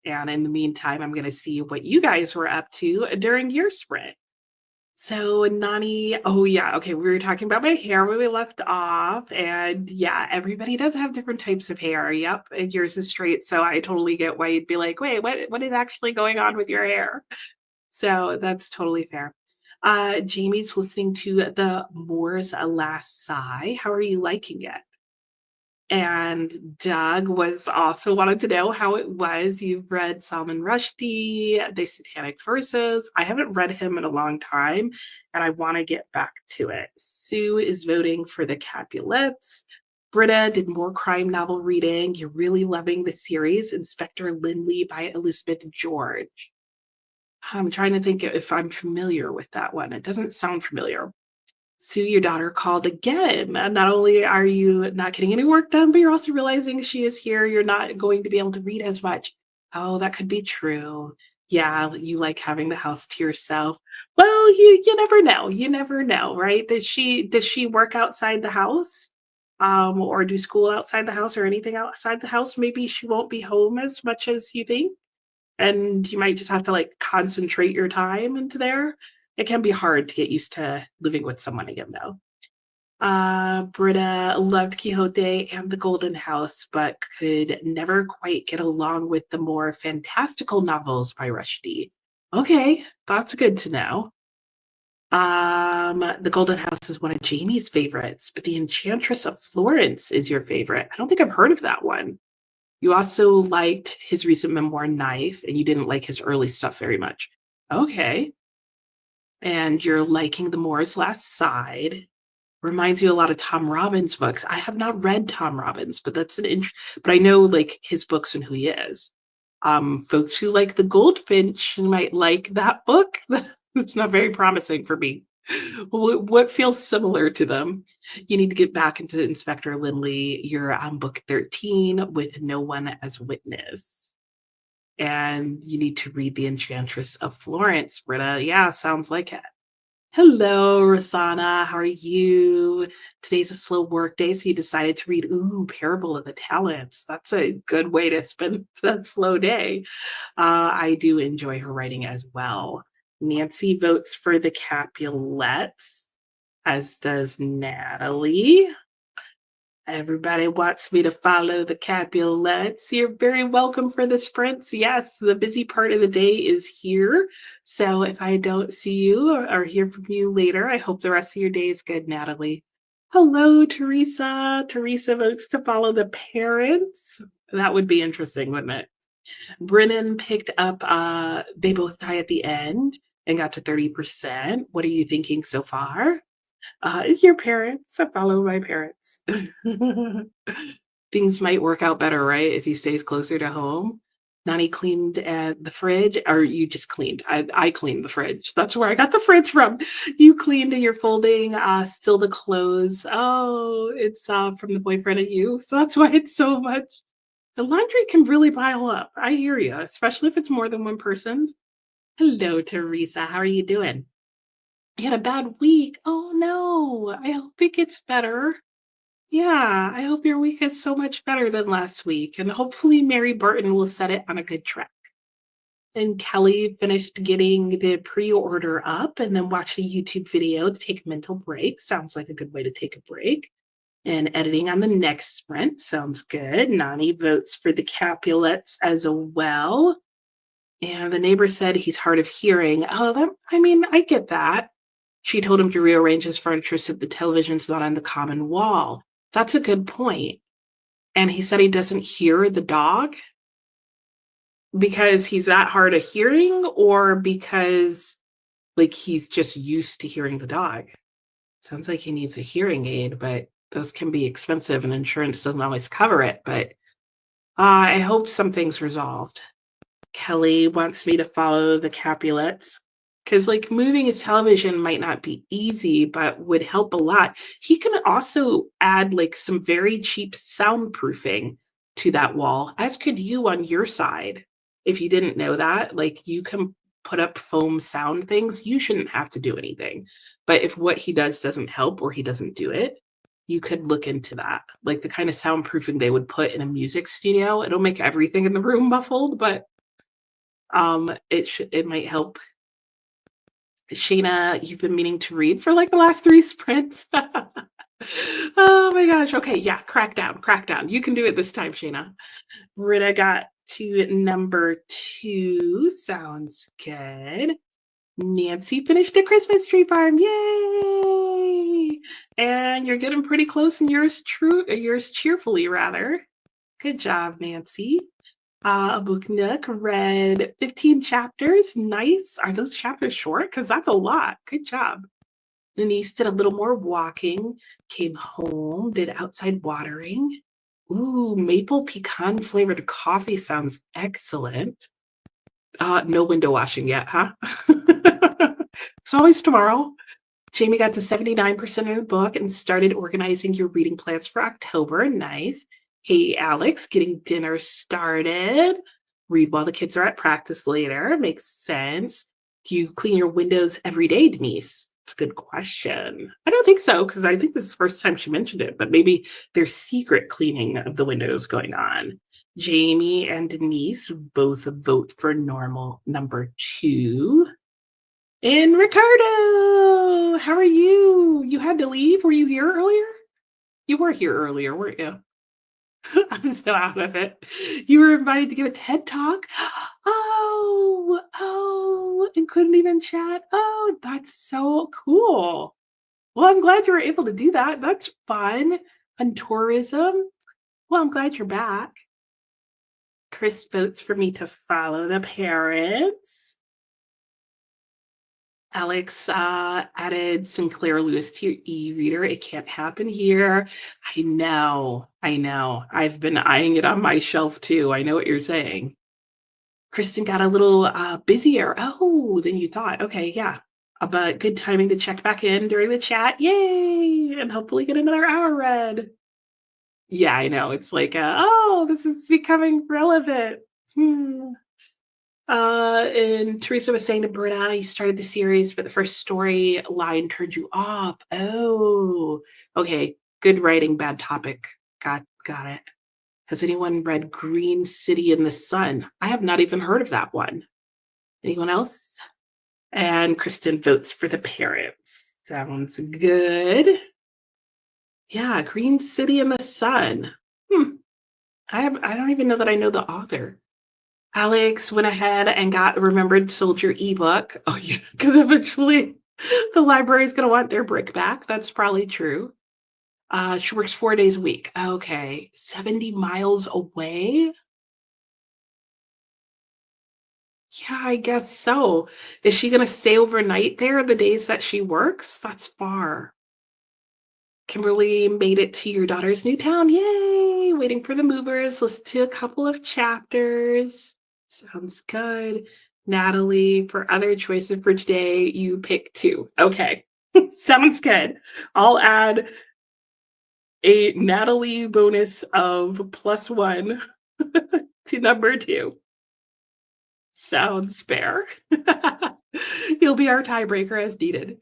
And in the meantime, I'm going to see what you guys were up to during your sprint. So Nani, oh yeah, okay, we were talking about my hair when we left off, and yeah, everybody does have different types of hair. Yep, and yours is straight, so I totally get why you'd be like, wait, what is actually going on with your hair? So that's totally fair. Jamie's listening to the Moor's Last Sigh. How are you liking it? And Doug was also wanted to know how it was. You've read Salman Rushdie, The Satanic Verses. I haven't read him in a long time, and I want to get back to it. Sue is voting for the Capulets. Britta did more crime novel reading. You're really loving the series, Inspector Lindley by Elizabeth George. I'm trying to think if I'm familiar with that one. It doesn't sound familiar. Sue, your daughter called again. And not only are you not getting any work done, but you're also realizing she is here. You're not going to be able to read as much. Oh, that could be true. Yeah, you like having the house to yourself. Well, you never know. You never know, right? Does she work outside the house? Or do school outside the house or anything outside the house? Maybe she won't be home as much as you think, and you might just have to like concentrate your time into there. It can be hard to get used to living with someone again, though. Britta loved Quixote and The Golden House, but could never quite get along with the more fantastical novels by Rushdie. Okay, that's good to know. The Golden House is one of Jamie's favorites, but The Enchantress of Florence is your favorite. I don't think I've heard of that one. You also liked his recent memoir, Knife, and you didn't like his early stuff very much. Okay. And you're liking The Moor's Last Side. Reminds you a lot of Tom Robbins books. I have not read Tom Robbins, but but I know like his books and who he is. Folks who like The Goldfinch might like that book. It's not very promising for me. What feels similar to them? You need to get back into Inspector Lindley. You're on book 13 with No One as Witness. And you need to read The Enchantress of Florence, Britta. Yeah, sounds like it. Hello, Rosanna. How are you? Today's a slow work day, so you decided to read, Parable of the Talents. That's a good way to spend that slow day. I do enjoy her writing as well. Nancy votes for the Capulets, as does Natalie. Everybody wants me to follow the Capulets. You're very welcome for the sprints. Yes, the busy part of the day is here. So if I don't see you or hear from you later, I hope the rest of your day is good, Natalie. Hello, Teresa. Teresa votes to follow the parents. That would be interesting, wouldn't it? Brennan picked up They Both Die at the End and got to 30%. What are you thinking so far? It's your parents. I follow my parents. Things might work out better, right? If he stays closer to home. Nani cleaned at the fridge, or you just cleaned. I cleaned the fridge. That's where I got the fridge from. You cleaned and you're folding still the clothes. Oh, it's from the boyfriend and you. So that's why it's so much. The laundry can really pile up. I hear you, especially if it's more than one person's. Hello, Teresa. How are you doing? You had a bad week. Oh no. I hope it gets better. Yeah, I hope your week is so much better than last week. And hopefully Mary Burton will set it on a good track. And Kelly finished getting the pre-order up and then watched a YouTube video to take a mental break. Sounds like a good way to take a break. And editing on the next sprint. Sounds good. Nani votes for the Capulets as well. And the neighbor said he's hard of hearing. Oh, I get that. She told him to rearrange his furniture so the television's not on the common wall. That's a good point. And he said he doesn't hear the dog because he's that hard of hearing or because like he's just used to hearing the dog. Sounds like he needs a hearing aid, but those can be expensive and insurance doesn't always cover it. But I hope something's resolved. Kelly wants me to follow the Capulets because, like, moving his television might not be easy, but would help a lot. He can also add, like, some very cheap soundproofing to that wall, as could you on your side. If you didn't know that, like, you can put up foam sound things. You shouldn't have to do anything. But if what he does doesn't help or he doesn't do it, you could look into that. Like the kind of soundproofing they would put in a music studio. It'll make everything in the room muffled, but it might help. Shayna, you've been meaning to read for like the last 3 sprints. Oh my gosh. Okay, yeah, crackdown. You can do it this time, Shayna. Britta got to number 2. Sounds good. Nancy finished a Christmas tree farm. Yay! And you're getting pretty close in yours cheerfully, rather. Good job, Nancy. Book Nook read 15 chapters. Nice. Are those chapters short? Because that's a lot. Good job. Denise did a little more walking, came home, did outside watering. Ooh, maple pecan flavored coffee sounds excellent. No window washing yet, huh? It's always tomorrow. Jamie got to 79% of the book and started organizing your reading plans for October. Nice. Hey, Alex, getting dinner started. Read while the kids are at practice later. Makes sense. Do you clean your windows every day, Denise? It's a good question. I don't think so, because I think this is the first time she mentioned it, but maybe there's secret cleaning of the windows going on. Jamie and Denise both vote for normal number 2. And Ricardo, how are you? You had to leave? Were you here earlier? You were here earlier, weren't you? I'm so out of it. You were invited to give a TED Talk. And couldn't even chat. Oh, that's so cool. Well, I'm glad you were able to do that. That's fun. On tourism. Well, I'm glad you're back. Chris votes for me to follow the parents. Alex added Sinclair Lewis to your e-reader. It can't happen here. I know. I've been eyeing it on my shelf too. I know what you're saying. Kristen got a little busier. Oh, than you thought. Okay, yeah. But good timing to check back in during the chat. Yay! And hopefully get another hour read. Yeah, I know. It's like, this is becoming relevant. And Teresa was saying to Britta, you started the series, but the first story line turned you off. Oh, okay. Good writing, bad topic. Got it. Has anyone read Green City in the Sun? I have not even heard of that one. Anyone else? And Kristen votes for the parents. Sounds good. Yeah, Green City in the Sun. I don't even know that I know the author. Alex went ahead and got the Remembered Soldier ebook. Oh, yeah, because eventually the library is going to want their brick back. That's probably true. She works 4 days a week. Okay. 70 miles away? Yeah, I guess so. Is she going to stay overnight there the days that she works? That's far. Kimberly made it to your daughter's new town. Yay! Waiting for the movers. Listen to a couple of chapters. Sounds good. Natalie, for other choices for today, you pick 2. Okay. Sounds good. I'll add a Natalie bonus of +1 to number 2. Sounds fair. You'll be our tiebreaker as needed.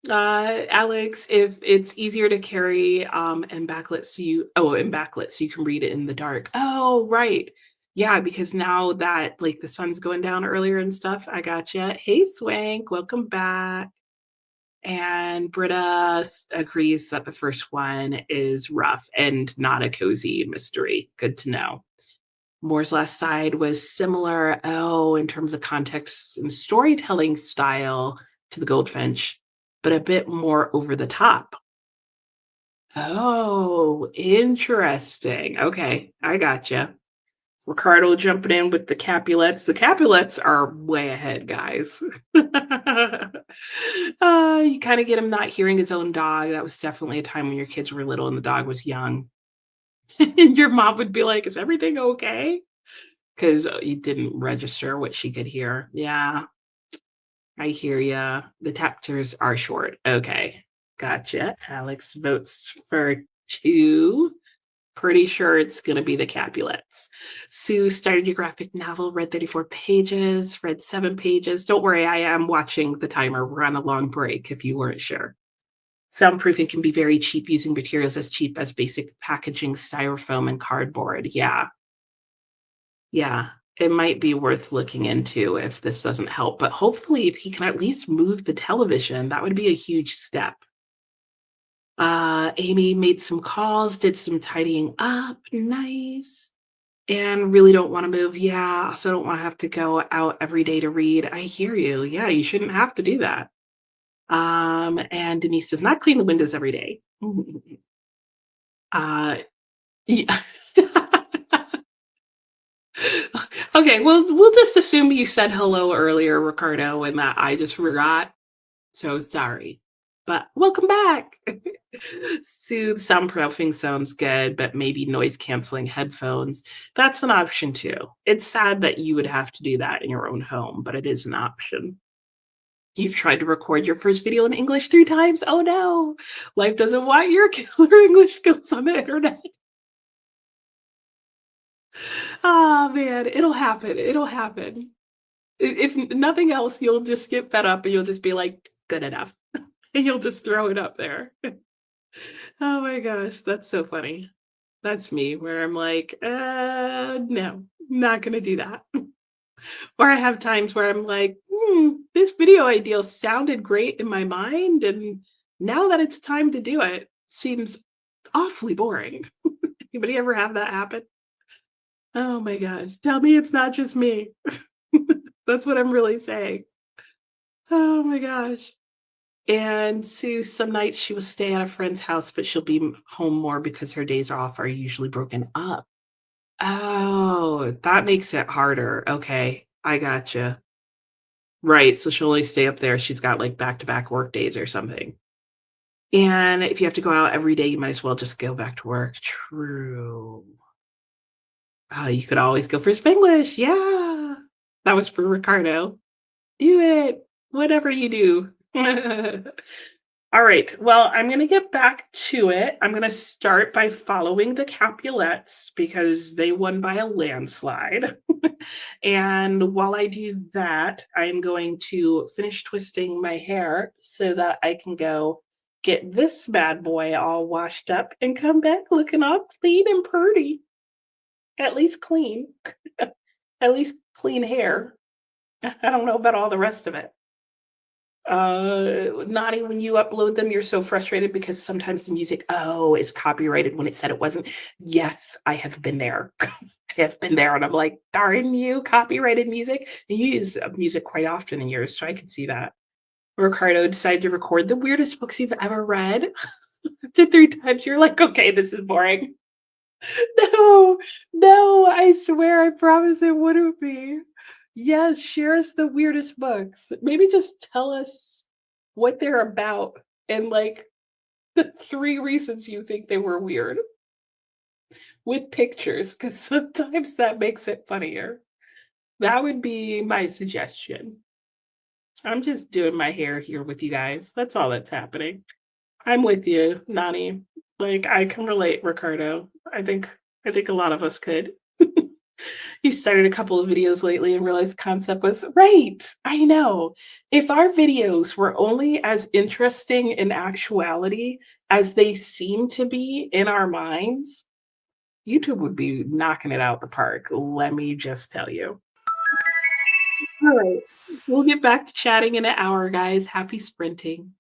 Alex, if it's easier to carry in backlit so you can read it in the dark. Oh, right. Yeah, because now that, like, the sun's going down earlier and stuff, I gotcha. Hey, Swank, welcome back. And Britta agrees that the first one is rough and not a cozy mystery. Good to know. Moore's Last Side was similar, oh, in terms of context and storytelling style to The Goldfinch, but a bit more over the top. Oh, interesting. Okay, I gotcha. Ricardo jumping in with the Capulets. The Capulets are way ahead, guys. You kind of get him not hearing his own dog. That was definitely a time when your kids were little and the dog was young. And your mom would be like, "Is everything okay?" Because you didn't register what she could hear. Yeah, I hear ya. The chapters are short. Okay, gotcha. Alex votes for two. Pretty sure it's gonna be the Capulets. Sue started your graphic novel, read 34 pages, read 7 pages. Don't worry, I am watching the timer. We're on a long break if you weren't sure. Soundproofing can be very cheap using materials as cheap as basic packaging, styrofoam, and cardboard. Yeah, yeah. It might be worth looking into if this doesn't help, but hopefully, if he can at least move the television, that would be a huge step. Amy made some calls, did some tidying up. Nice. And really don't wanna move. Yeah, also don't wanna have to go out every day to read. I hear you. Yeah, you shouldn't have to do that. And Denise does not clean the windows every day. Uh, yeah. Okay, well, we'll just assume you said hello earlier, Ricardo, and that I just forgot. So sorry. But welcome back. Soothe soundproofing sounds good, but maybe noise canceling headphones. That's an option too. It's sad that you would have to do that in your own home, but it is an option. You've tried to record your first video in English 3 times. Oh no, life doesn't want your killer English skills on the internet. Ah, man, it'll happen. It'll happen. If nothing else, you'll just get fed up and you'll just be like, good enough. And you'll just throw it up there. Oh my gosh, that's so funny. That's me, where I'm like, no, not gonna do that." Or I have times where I'm like, this video idea sounded great in my mind, and now that it's time to do it, seems awfully boring." Anybody ever have that happen? Oh my gosh, tell me it's not just me. That's what I'm really saying. Oh my gosh. And Sue, some nights she will stay at a friend's house, but she'll be home more because her days off are usually broken up. Oh, that makes it harder. Okay, I gotcha. Right, so she'll only stay up there. She's got like back-to-back work days or something. And if you have to go out every day, you might as well just go back to work. True. You could always go for Spanglish. Yeah. That was for Ricardo. Do it. Whatever you do. All right. Well, I'm going to get back to it. I'm going to start by following the Capulets because they won by a landslide. And while I do that, I'm going to finish twisting my hair so that I can go get this bad boy all washed up and come back looking all clean and pretty. At least clean. At least clean hair. I don't know about all the rest of it. Naughty, when you upload them, you're so frustrated because sometimes the music, oh, is copyrighted when it said it wasn't. Yes, I have been there. I have been there, and I'm like, darn you, copyrighted music. And you use music quite often in yours, so I could see that. Ricardo decided to record the weirdest books you've ever read. After 3 times, you're like, okay, this is boring. No, no, I swear, I promise it wouldn't be. Yes, share us the weirdest books. Maybe just tell us what they're about and like the 3 reasons you think they were weird with pictures, because sometimes that makes it funnier. That would be my suggestion. I'm just doing my hair here with you guys. That's all that's happening. I'm with you, Nani. Like I can relate, Ricardo. I think a lot of us could. You started a couple of videos lately and realized the concept was right. I know. If our videos were only as interesting in actuality as they seem to be in our minds, YouTube would be knocking it out the park, let me just tell you. All right. We'll get back to chatting in an hour, guys. Happy sprinting.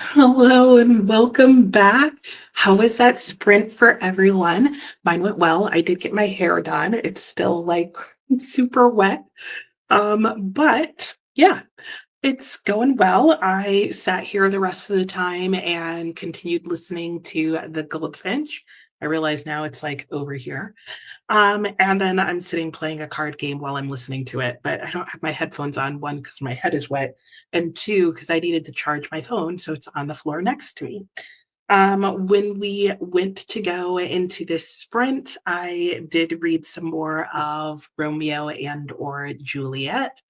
Hello and welcome back. How was that sprint for everyone? Mine went well. I did get my hair done. It's still like super wet. But yeah, it's going well. I sat here the rest of the time and continued listening to the goldfinch. I realize now it's like over here. And then I'm sitting playing a card game while I'm listening to it, but I don't have my headphones on, one, because my head is wet, and two, because I needed to charge my phone, so it's on the floor next to me. When we went to go into this sprint, I did read some more of Romeo and or Juliet,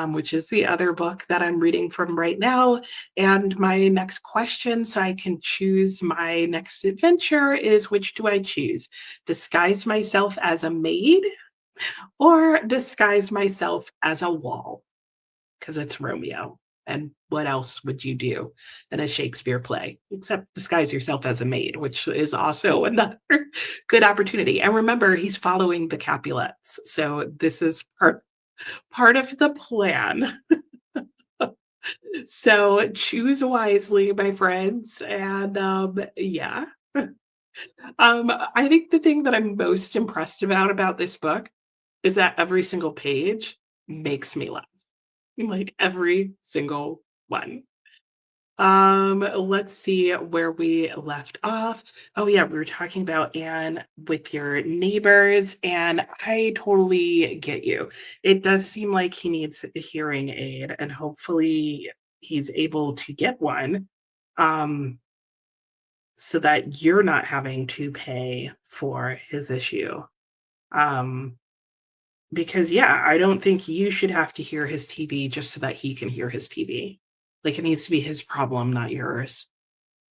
which is the other book that I'm reading from right now. And my next question, so I can choose my next adventure, is which do I choose? Disguise myself as a maid or disguise myself as a wall? Because it's Romeo. And what else would you do in a Shakespeare play except disguise yourself as a maid, which is also another good opportunity. And remember, he's following the Capulets. So this is part of the plan. So choose wisely, my friends. And yeah. I think the thing that I'm most impressed about this book is that every single page makes me laugh. Like every single one. Let's see where we left off. Oh yeah, we were talking about Anne with your neighbors, and I totally get you. It does seem like he needs a hearing aid, and hopefully he's able to get one, um, so that you're not having to pay for his issue. Um, because yeah, I don't think you should have to hear his TV just so that he can hear his TV. Like it needs to be his problem, not yours.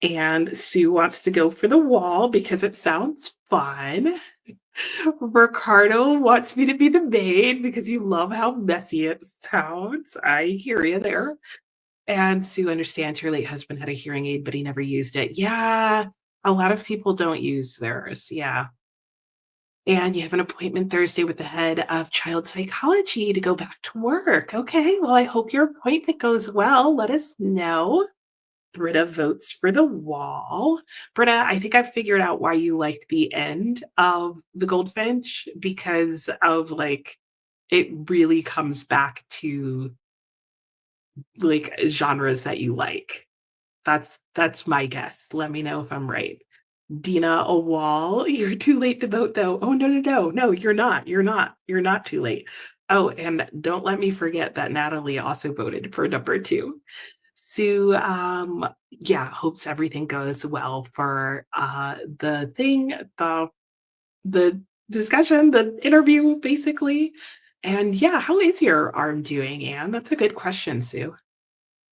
And Sue wants to go for the wall because it sounds fun. Ricardo wants me to be the maid because you love how messy it sounds. I hear you there. And Sue understands her late husband had a hearing aid, but he never used it. Yeah, a lot of people don't use theirs. Yeah. And you have an appointment Thursday with the head of child psychology to go back to work. Okay, well, I hope your appointment goes well. Let us know. Britta votes for the wall. Britta, I think I figured out why you like the end of The Goldfinch because of like it really comes back to like genres that you like. That's my guess. Let me know if I'm right. Dina, a wall. You're too late to vote though. Oh no, no, no. No, you're not. You're not. You're not too late. Oh, and don't let me forget that Natalie also voted for number two. Sue, yeah, hopes everything goes well for the thing, the discussion, the interview, basically. And yeah, how is your arm doing, Anne? That's a good question, Sue.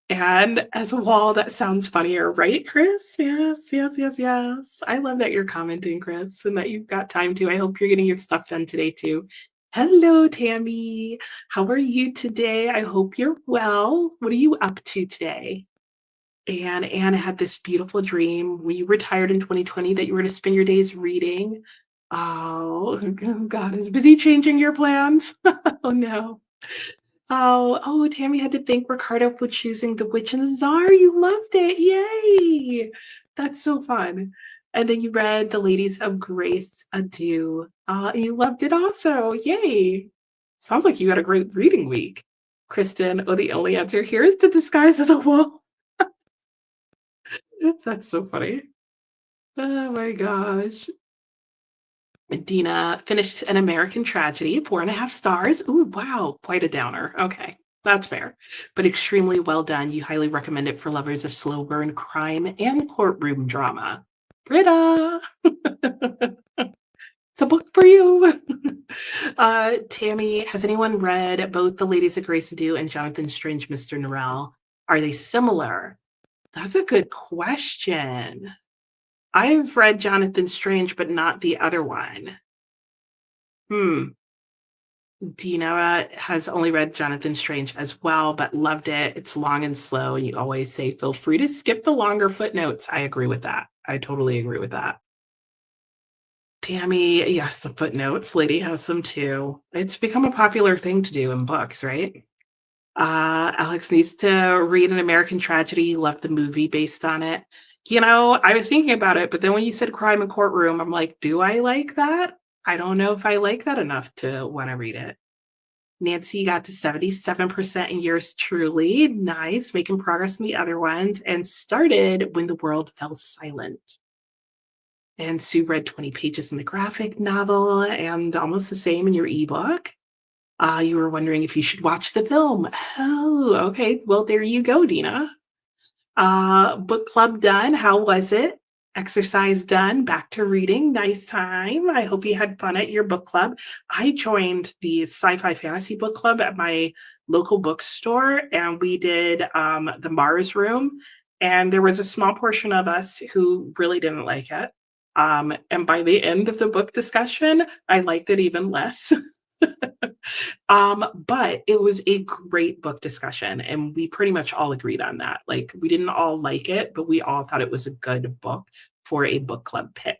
And as a wall, that sounds funnier, right, Chris? Yes, yes, yes, yes. I love that you're commenting, Chris, and that you've got time to. I hope you're getting your stuff done today too. Hello, Tammy. How are you today? I hope you're well. What are you up to today? And Anna had this beautiful dream when you retired in 2020 that you were to spend your days reading. Oh, God is busy changing your plans. Oh no. Oh, Tammy had to thank Ricardo for choosing The Witch and the Czar. You loved it. Yay. That's so fun. And then you read The Ladies of Grace Adieu. You loved it also. Yay. Sounds like you had a great reading week. Kristen, oh, the only answer here is to disguise as a wolf. That's so funny. Oh my gosh. Dina finished An American Tragedy, 4.5 stars. Ooh, wow, quite a downer. Okay, that's fair. But extremely well done. You highly recommend it for lovers of slow burn crime and courtroom drama. Britta! It's a book for you. Tammy, has anyone read both The Ladies of Grace Do and Jonathan Strange, Mr. Norrell? Are they similar? That's a good question. I've read Jonathan Strange, but not the other one. Hmm. Dina has only read Jonathan Strange as well, but loved it. It's long and slow. And you always say, feel free to skip the longer footnotes. I agree with that. I totally agree with that. Tammy, yes, the footnotes. Lady has them too. It's become a popular thing to do in books, right? Alex needs to read An American Tragedy, love the movie based on it. I was thinking about it, but then when you said Crime and Courtroom, I'm like, do I like that? I don't know if I like that enough to wanna read it. Nancy got to 77% in yours truly. Nice, making progress in the other ones, and started When the World Fell Silent. And Sue read 20 pages in the graphic novel and almost the same in your ebook. You were wondering if you should watch the film. Oh, okay. Well, there you go, Dina. Book club done. How was it? Exercise done. Back to reading. Nice time. I hope you had fun at your book club. I joined the sci-fi fantasy book club at my local bookstore, and we did the Mars room. And there was a small portion of us who really didn't like it. And by the end of the book discussion, I liked it even less. But it was a great book discussion, and we pretty much all agreed on that. Like, we didn't all like it, but we all thought it was a good book for a book club pick.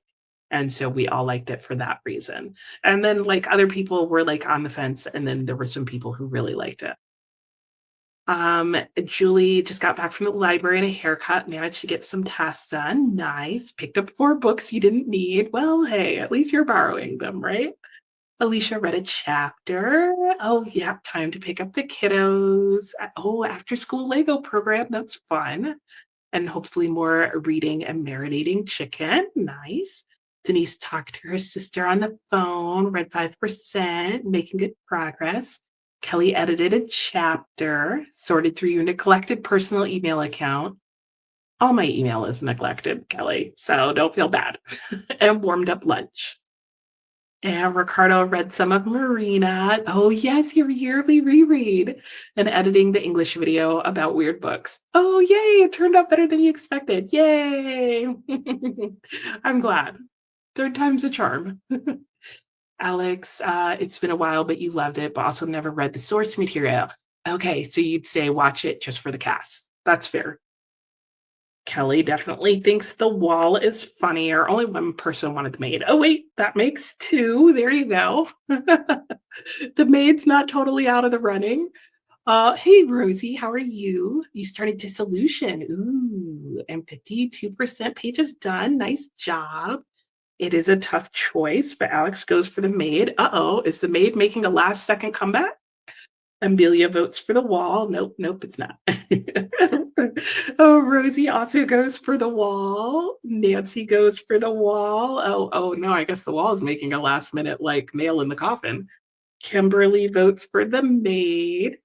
And so we all liked it for that reason. And then, like, other people were like on the fence, and then there were some people who really liked it. Julie just got back from the library and a haircut, managed to get some tasks done. Nice. Picked up 4 books you didn't need. Well, hey, at least you're borrowing them, right? Alicia read a chapter. Oh, yeah, time to pick up the kiddos. Oh, after school Lego program. That's fun. And hopefully more reading and marinating chicken. Nice. Denise talked to her sister on the phone, read 5%, making good progress. Kelly edited a chapter, sorted through your neglected personal email account. All my email is neglected, Kelly, so don't feel bad. And warmed up lunch. And Ricardo read some of Marina. Oh, yes, your yearly reread and editing the English video about weird books. Oh, yay, it turned out better than you expected. Yay. I'm glad. Third time's a charm. Alex, it's been a while, but you loved it, but also never read the source material. Okay, so you'd say watch it just for the cast. That's fair. Kelly definitely thinks The Wall is funnier. Only one person wanted The Maid. Oh, wait, that makes 2. There you go. The Maid's not totally out of the running. Hey, Rosie, how are you? You started Dissolution. Ooh, and 52% pages done. Nice job. It is a tough choice, but Alex goes for The Maid. Uh-oh, is The Maid making a last-second comeback? Amelia votes for The Wall. Nope, nope, it's not. Oh, Rosie also goes for The Wall. Nancy goes for The Wall. Oh, no, I guess The Wall is making a last minute like nail in the coffin. Kimberly votes for The Maid.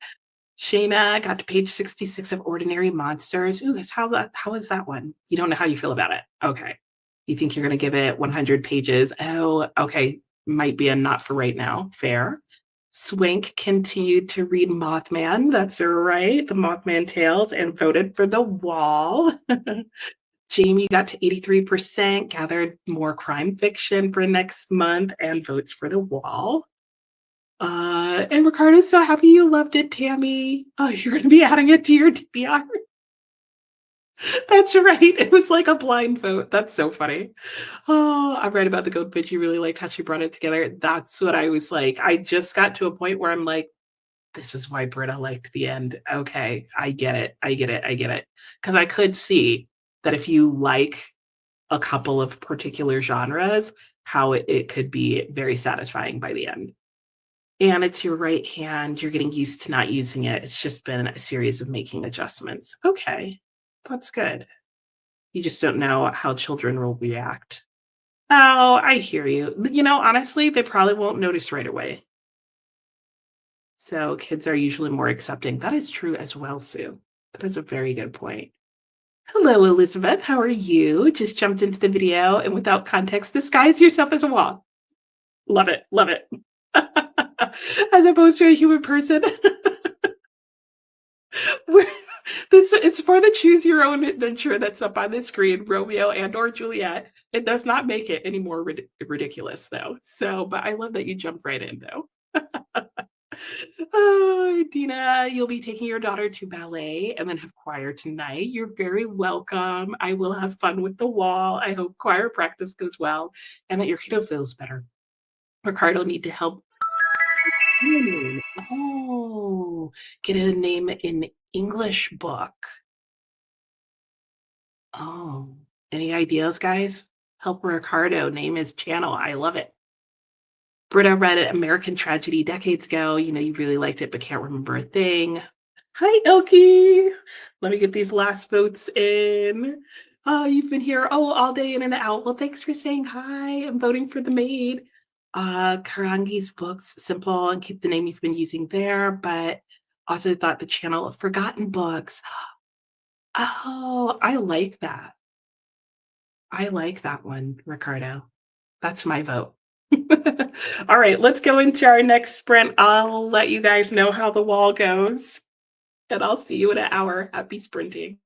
Shayna got to page 66 of Ordinary Monsters. Ooh, how is that one? You don't know how you feel about it. Okay. You think you're gonna give it 100 pages. Oh, okay. Might be a not for right now. Fair. Swank continued to read Mothman. That's right, the Mothman Tales, and voted for The Wall. Jamie got to 83%, gathered more crime fiction for next month, and votes for The Wall. And Ricardo's so happy you loved it, Tammy. Oh, you're going to be adding it to your TBR. That's right. It was like a blind vote. That's so funny. Oh, I read about the goldfinch. You really liked how she brought it together. That's what I was like. I just got to a point where I'm like, this is why Britta liked the end. Okay, I get it. I get it. I get it. Because I could see that if you like a couple of particular genres, how it could be very satisfying by the end. And it's your right hand. You're getting used to not using it. It's just been a series of making adjustments. Okay, that's good. You just don't know how children will react. Oh, I hear you. Honestly, they probably won't notice right away. So kids are usually more accepting. That is true as well, Sue. That is a very good point. Hello, Elizabeth. How are you? Just jumped into the video and without context, disguise yourself as a wall. Love it. Love it. As opposed to a human person. It's for the choose your own adventure that's up on the screen, Romeo and or Juliet. It does not make it any more ridiculous though. So, but I love that you jumped right in though. Oh, Dina, you'll be taking your daughter to ballet and then have choir tonight. You're very welcome. I will have fun with The Wall. I hope choir practice goes well and that your kiddo feels better. Ricardo need to help. New name. Oh, get a name in English book. Oh, any ideas, guys? Help Ricardo name his channel. I love it. Britta read American Tragedy decades ago. You know, you really liked it, but can't remember a thing. Hi, Elkie. Let me get these last votes in. Oh, you've been here, all day in and out. Well, thanks for saying hi. I'm voting for the maid. Karangi's books, simple and keep the name you've been using there, but also thought the channel of forgotten books. Oh, I like that. I like that one, Ricardo. That's my vote. All right, let's go into our next sprint. I'll let you guys know how the wall goes, and I'll see you in an hour. Happy sprinting.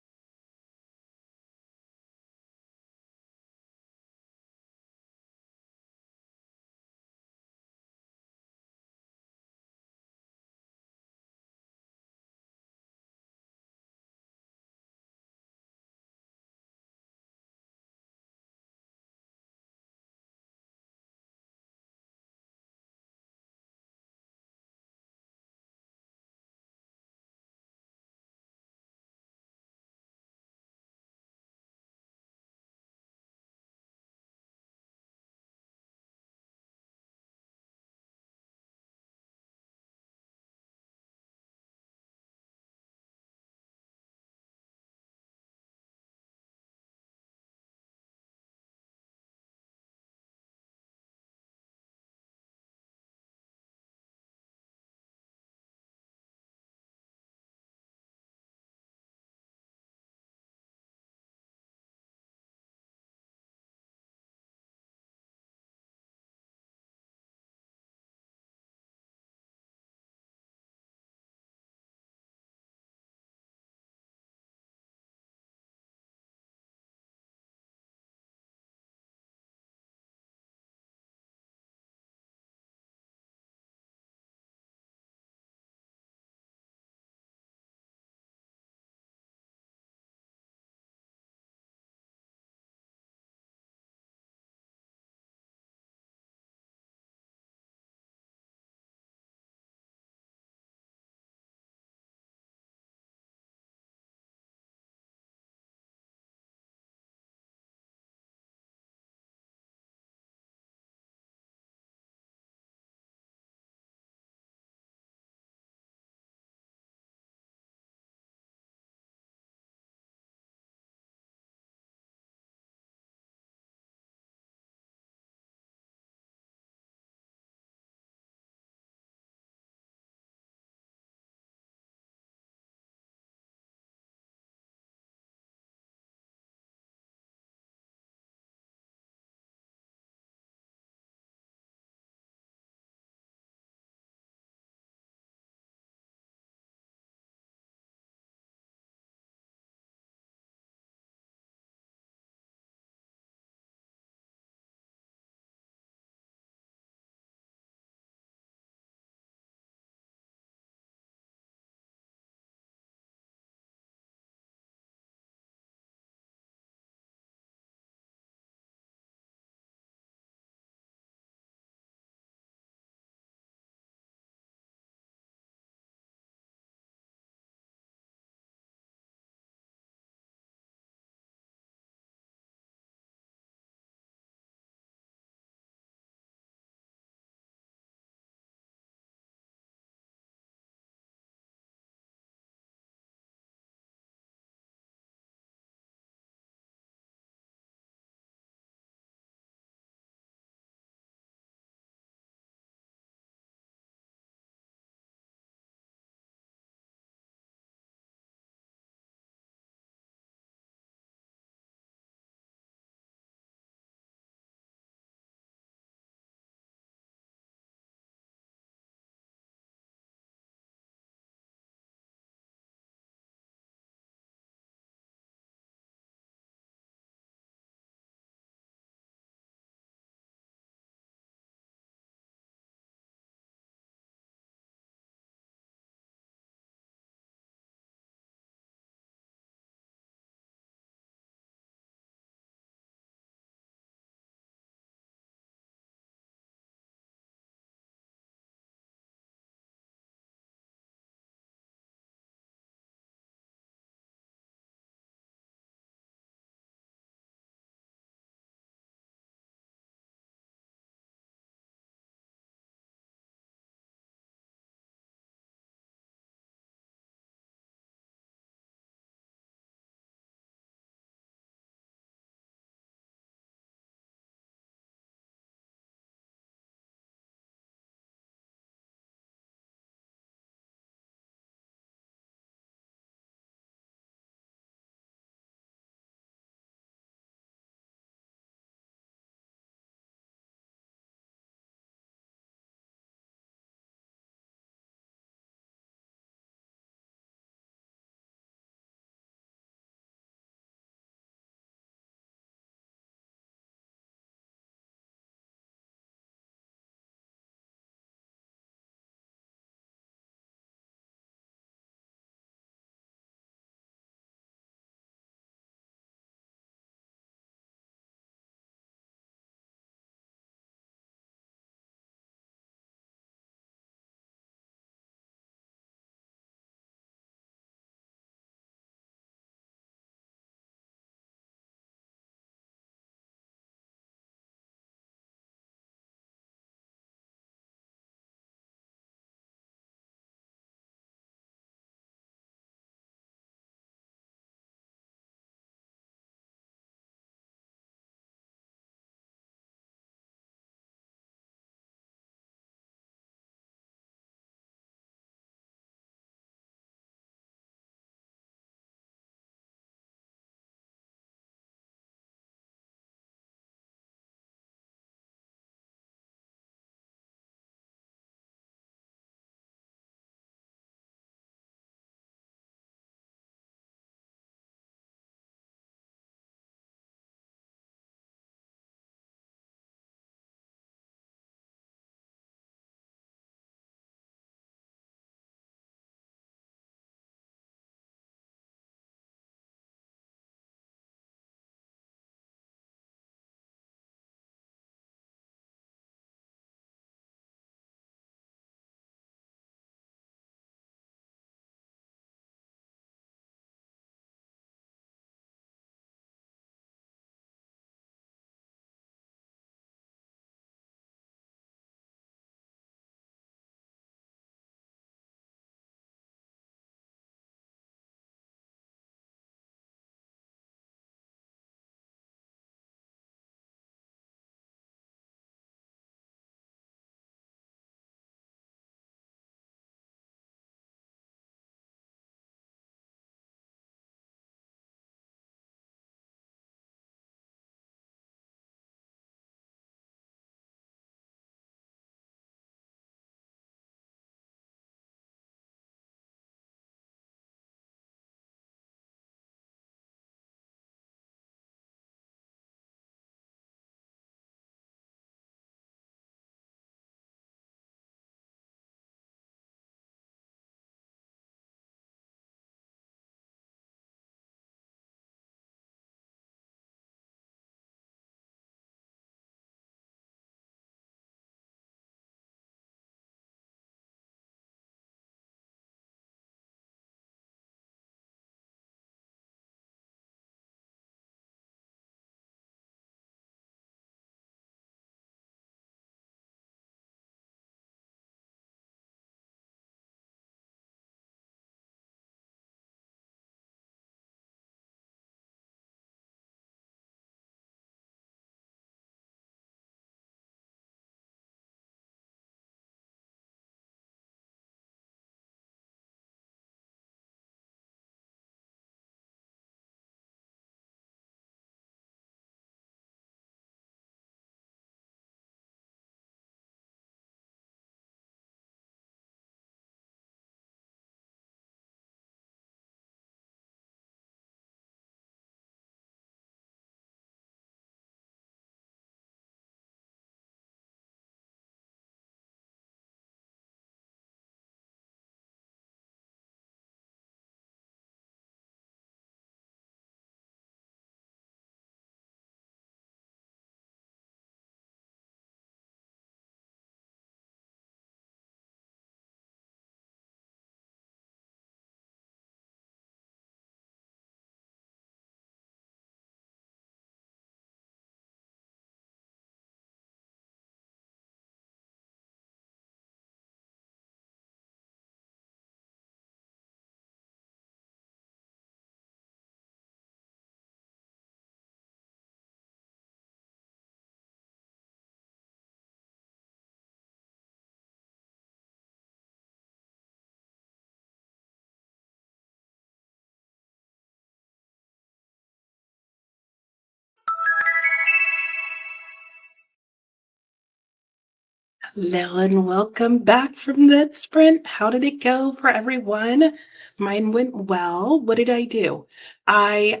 Hello and welcome back from that sprint. How did it go for everyone? Mine went well. What did I do? I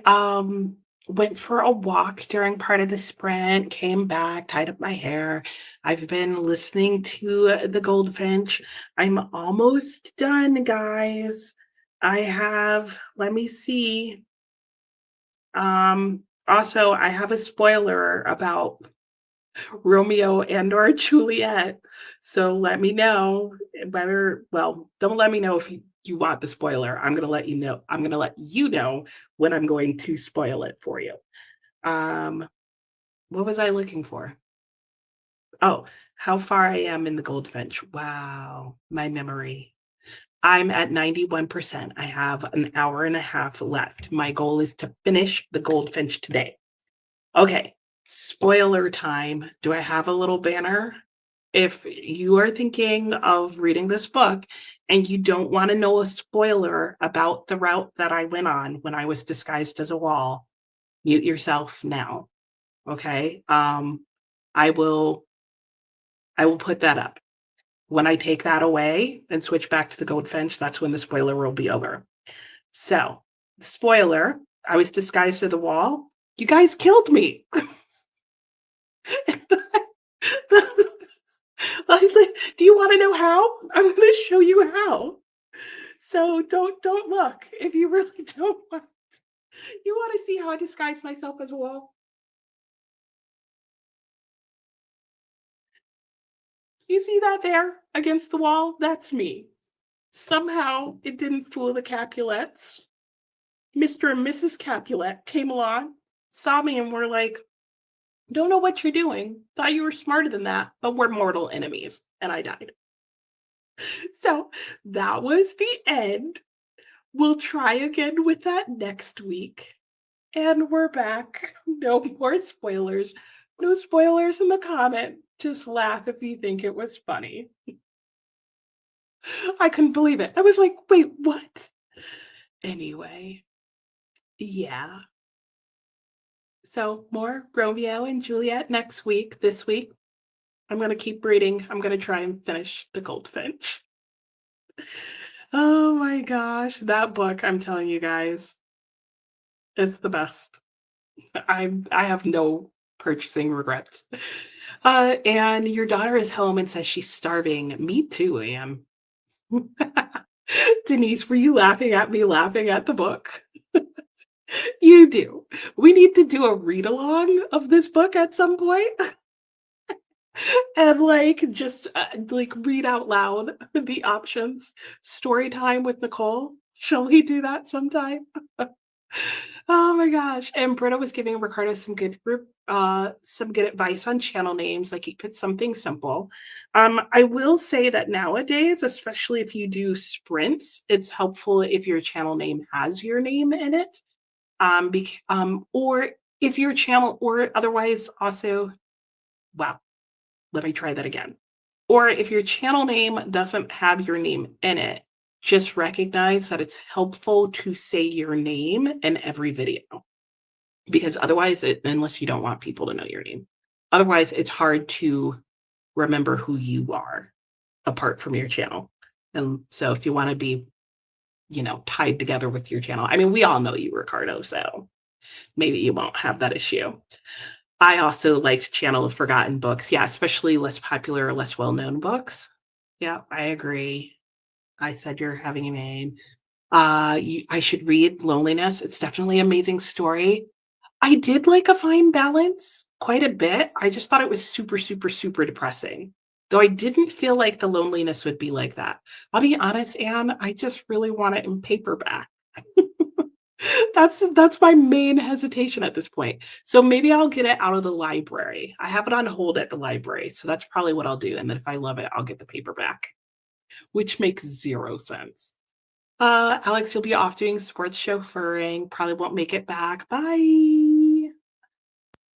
went for a walk during part of the sprint, came back, tied up my hair. I've been listening to the Goldfinch. I'm almost done, guys. I have, let me see. Also I have a spoiler about Romeo and or Juliet. So let me know whether, well, don't let me know if you want the spoiler. I'm gonna let you know. I'm gonna let you know when I'm going to spoil it for you. Um, what was I looking for? Oh, how far I am in the Goldfinch. Wow, my memory. I'm at 91%. I have an hour and a half left. My goal is to finish the Goldfinch today. Okay, spoiler time. Do I have a little banner? If you are thinking of reading this book and you don't want to know a spoiler about the route that I went on when I was disguised as a wall, mute yourself now. Okay. I will put that up. When I take that away and switch back to the Goldfinch, that's when the spoiler will be over. So, spoiler, I was disguised as a wall. You guys killed me. Do you want to know how? I'm going to show you how. So don't look if you really don't want. You want to see how I disguise myself as a wall? You see that there against the wall? That's me. Somehow it didn't fool the Capulets. Mr. and Mrs. Capulet came along, saw me, and were like, "Don't know what you're doing. Thought you were smarter than that, but we're mortal enemies." And I died. So that was the end. We'll try again with that next week. And we're back. No more spoilers. No spoilers in the comment. Just laugh if you think it was funny. I couldn't believe it. I was like, wait, what? Anyway, yeah. So more Romeo and Juliet next week. This week, I'm going to keep reading. I'm going to try and finish The Goldfinch. Oh my gosh. That book, I'm telling you guys, is the best. I have no purchasing regrets. And your daughter is home and says she's starving. Me too, am. Denise, were you laughing at me laughing at the book? You do. We need to do a read along of this book at some point and like just like read out loud the options. Story time with Nicole. Shall we do that sometime? Oh my gosh. And Britta was giving Ricardo some good advice on channel names, like keep it something simple. I will say that nowadays, especially if you do sprints, it's helpful if your channel name has your name in it. Or if your channel or otherwise also, wow, let me try that again. Or if your channel name doesn't have your name in it, just recognize that it's helpful to say your name in every video because otherwise, unless you don't want people to know your name, otherwise it's hard to remember who you are apart from your channel. And so if you want to be, tied together with your channel, I mean, we all know you, Ricardo, so maybe you won't have that issue. I also liked Channel of Forgotten Books. Yeah, especially less popular or less well-known books. Yeah, I agree. I said you're having a name. I should read Loneliness. It's definitely an amazing story. I did like A Fine Balance quite a bit. I just thought it was super, super, super depressing. Though I didn't feel like the loneliness would be like that. I'll be honest, Anne, I just really want it in paperback. That's my main hesitation at this point. So maybe I'll get it out of the library. I have it on hold at the library, so that's probably what I'll do. And then if I love it, I'll get the paperback, which makes zero sense. Alex, you'll be off doing sports chauffeuring. Probably won't make it back. Bye.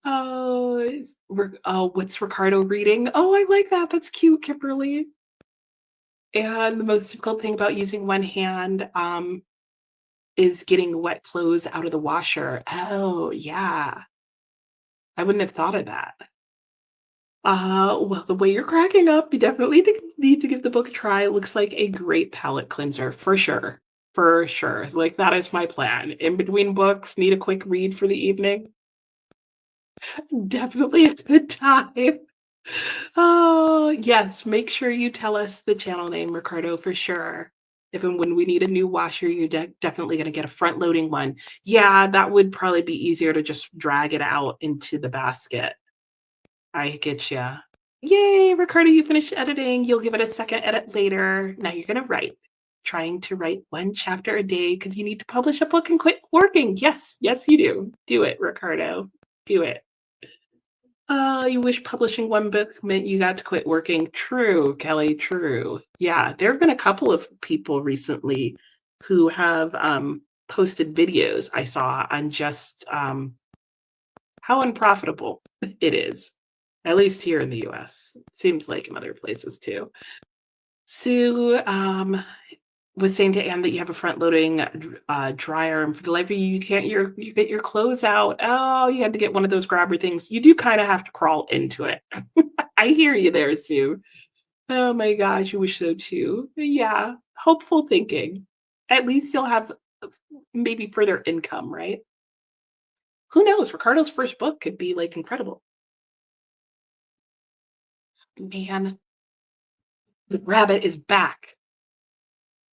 Oh, what's Ricardo reading? Oh, I like that. That's cute, Kimberly. And the most difficult thing about using one hand is getting wet clothes out of the washer. Oh, yeah. I wouldn't have thought of that. Well, the way you're cracking up, you definitely need to give the book a try. It looks like a great palate cleanser for sure. For sure. Like that is my plan. In between books, need a quick read for the evening. Definitely a good time. Oh, yes. Make sure you tell us the channel name, Ricardo, for sure. If and when we need a new washer, you're definitely going to get a front loading one. Yeah, that would probably be easier to just drag it out into the basket. I get you. Yay, Ricardo, you finished editing. You'll give it a second edit later. Now you're going to write. Trying to write one chapter a day because you need to publish a book and quit working. Yes, yes, you do. Do it, Ricardo. Do it. You wish publishing one book meant you got to quit working. True, Kelly, true. Yeah, there have been a couple of people recently who have posted videos I saw on just how unprofitable it is, at least here in the US. It seems like in other places too. Sue was saying to Anne that you have a front loading dryer, and for the life of you, you can't you get your clothes out. Oh, you had to get one of those grabber things. You do kind of have to crawl into it. I hear you there, Sue. Oh my gosh, you wish so too. Yeah, hopeful thinking. At least you'll have maybe further income, right? Who knows? Ricardo's first book could be like incredible. Man, the rabbit is back.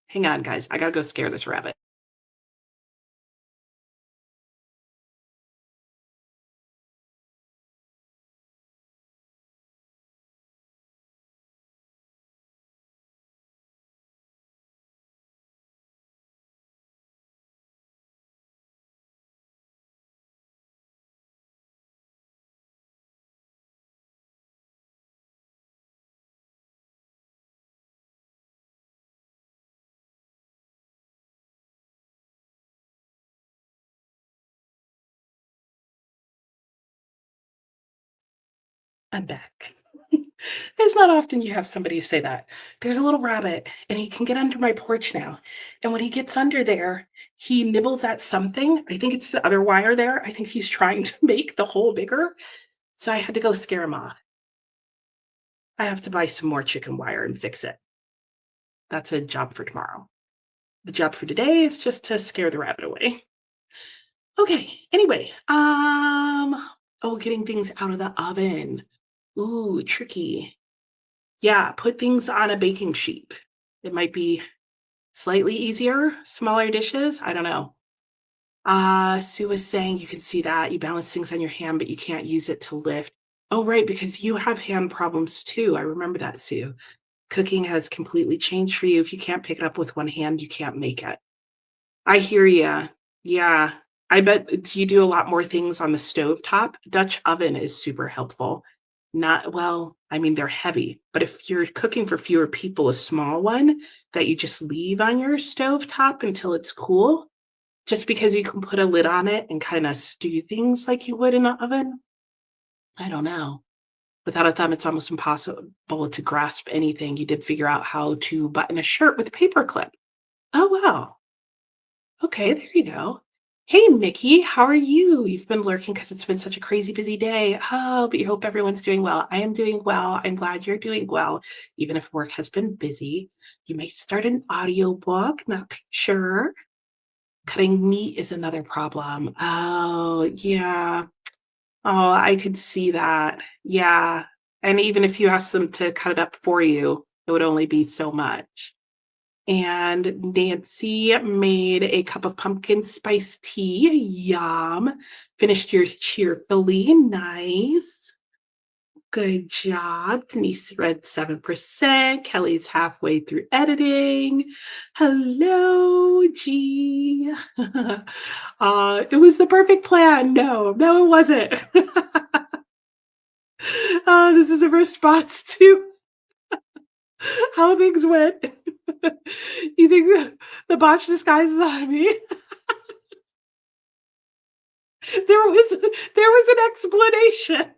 Hang on, guys. I gotta go scare this rabbit. I'm back. It's not often you have somebody say that. There's a little rabbit, and he can get under my porch now. And when he gets under there, he nibbles at something. I think it's the other wire there. I think he's trying to make the hole bigger. So I had to go scare him off. I have to buy some more chicken wire and fix it. That's a job for tomorrow. The job for today is just to scare the rabbit away. Okay, anyway, oh, getting things out of the oven. Ooh, tricky. Yeah, put things on a baking sheet. It might be slightly easier, smaller dishes, I don't know. Sue was saying you can see that you balance things on your hand, but you can't use it to lift. Oh, right, because you have hand problems too. I remember that, Sue. Cooking has completely changed for you. If you can't pick it up with one hand, you can't make it. I hear ya. Yeah. I bet do you do a lot more things on the stove top? Dutch oven is super helpful. Not well, I mean, they're heavy, but if you're cooking for fewer people, a small one that you just leave on your stove top until it's cool, just because you can put a lid on it and kinda stew things like you would in an oven? I don't know. Without a thumb, it's almost impossible to grasp anything. You did figure out how to button a shirt with a paper clip. Oh, wow. Okay, there you go. Hey, Mickey, how are you? You've been lurking because it's been such a crazy busy day. Oh, but you hope everyone's doing well. I am doing well. I'm glad you're doing well, even if work has been busy. You may start an audiobook, not too sure. Cutting meat is another problem. Oh, yeah. Oh, I could see that. Yeah. And even if you ask them to cut it up for you, it would only be so much. And Nancy made a cup of pumpkin spice tea. Yum. Finished yours cheerfully. Nice. Good job. Denise read 7%. Kelly's halfway through editing. Hello, G. It was the perfect plan. No, no, it wasn't. This is a response to how things went. You think the botch disguise is on me? There was an explanation.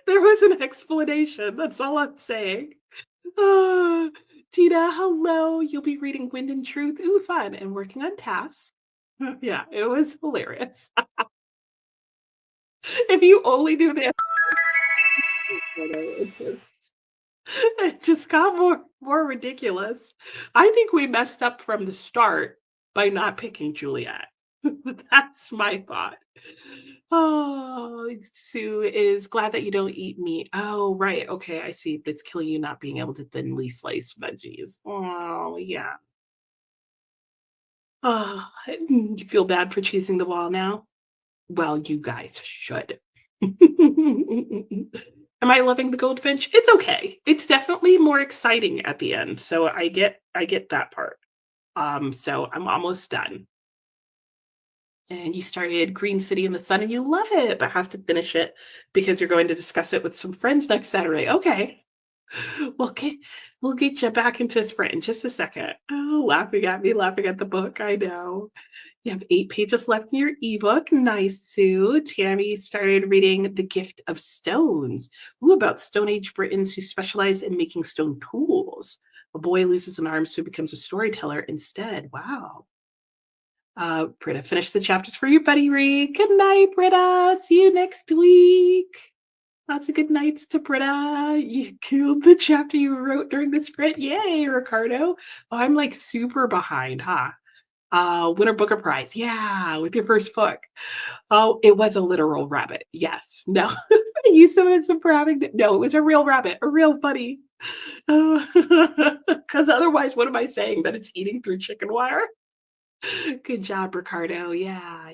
There was an explanation. That's all I'm saying. Ah, Tina, hello. You'll be reading Wind and Truth. Ooh, fun. And working on tasks. Yeah, it was hilarious. If you only knew this. You know, it just got more ridiculous. I think we messed up from the start by not picking Juliet. That's my thought. Oh, Sue is glad that you don't eat meat. Oh, right. Okay, I see. But it's killing you not being able to thinly slice veggies. Oh, yeah. Oh, you feel bad for choosing the wall now? Well, you guys should. Am I loving the goldfinch? It's okay. It's definitely more exciting at the end, so I get that part. So I'm almost done. And you started Green City in the Sun and you love it, but have to finish it because you're going to discuss it with some friends next Saturday. Okay. We'll get we'll get you back into a sprint in just a second. Oh, laughing at me, laughing at the book. I know. You have 8 pages left in your ebook. Nice, Sue. Tammy started reading The Gift of Stones. Ooh, about Stone Age Britons who specialize in making stone tools. A boy loses an arm, so becomes a storyteller instead. Wow. Britta, finish the chapters for you, buddy Reed. Good night, Britta. See you next week. Lots of good nights to Britta. You killed the chapter you wrote during the sprint. Yay, Ricardo. Oh, I'm like super behind, huh? Winner Booker Prize. Yeah, with your first book. Oh, it was a literal rabbit. Yes. No. Euphemism for having no, it was a real rabbit, a real bunny. Because otherwise, what am I saying? That it's eating through chicken wire? Good job, Ricardo. Yeah.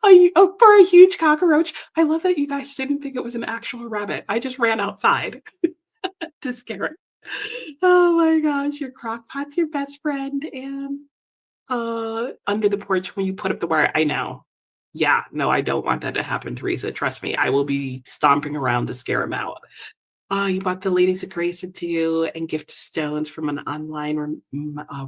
Oh, for a huge cockroach. I love that you guys didn't think it was an actual rabbit. I just ran outside to scare it. Oh my gosh, your crock pot's your best friend, and under the porch when you put up the wire. I know. Yeah, no, I don't want that to happen, Teresa. Trust me, I will be stomping around to scare him out. You bought the Ladies of Grace into you and gift stones from an online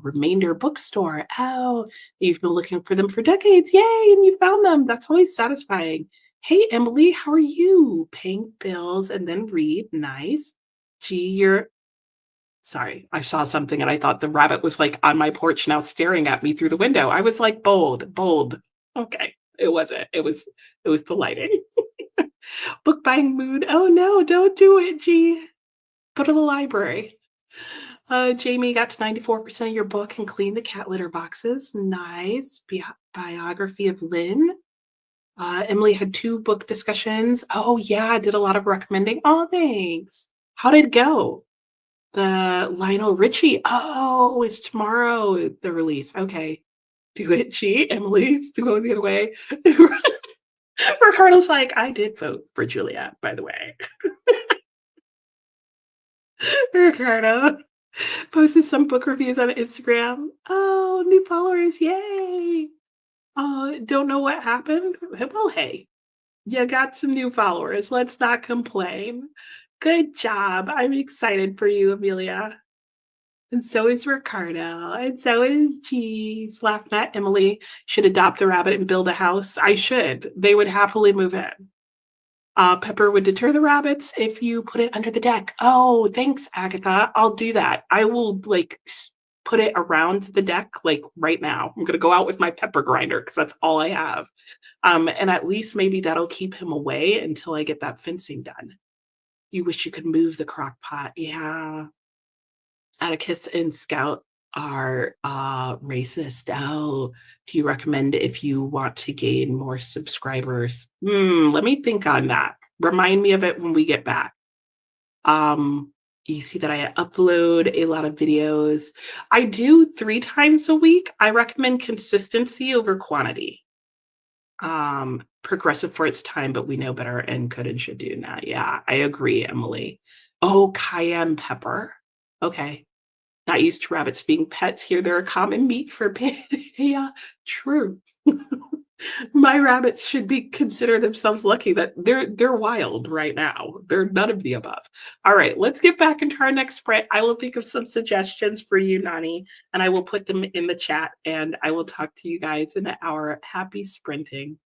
remainder bookstore. Oh, you've been looking for them for decades. Yay, and you found them. That's always satisfying. Hey, Emily, how are you? Paying bills and then read. Nice. Gee, you're sorry. I saw something and I thought the rabbit was like on my porch now staring at me through the window. I was like, bold, bold. Okay. It wasn't. It was the lighting. Book buying mood. Oh no, don't do it, G. Go to the library. Jamie got to 94% of your book and cleaned the cat litter boxes. Nice. Biography of Lynn. Emily had 2 book discussions. Oh, yeah, I did a lot of recommending. Oh, thanks. How did it go? The Lionel Richie. Oh, it's tomorrow, the release. Okay. Do it, G. Emily's going the other way. Ricardo's like, I did vote for Juliet, by the way. Ricardo posted some book reviews on Instagram. Oh, new followers. Yay. Don't know what happened. Well, hey, you got some new followers. Let's not complain. Good job. I'm excited for you, Amelia. And so is Ricardo. And so is Cheese. Laughing at Emily. Should adopt a rabbit and build a house. I should. They would happily move in. Pepper would deter the rabbits if you put it under the deck. Oh, thanks, Agatha. I'll do that. I will like put it around the deck like right now. I'm gonna go out with my pepper grinder because that's all I have. And at least maybe that'll keep him away until I get that fencing done. You wish you could move the crock pot. Yeah. Atticus and Scout are racist. Oh, do you recommend if you want to gain more subscribers? Let me think on that. Remind me of it when we get back. Um, you see that I upload a lot of videos. I do 3 times a week. I recommend consistency over quantity. Progressive for its time, but we know better and could and should do now. Yeah, I agree, Emily. Oh, cayenne pepper. Okay. Not used to rabbits being pets. Here they're a common meat for pig. Yeah, true. My rabbits should be consider themselves lucky that they're wild right now. They're none of the above. All right, let's get back into our next sprint. I will think of some suggestions for you, Nani, and I will put them in the chat. And I will talk to you guys in an hour. Happy sprinting.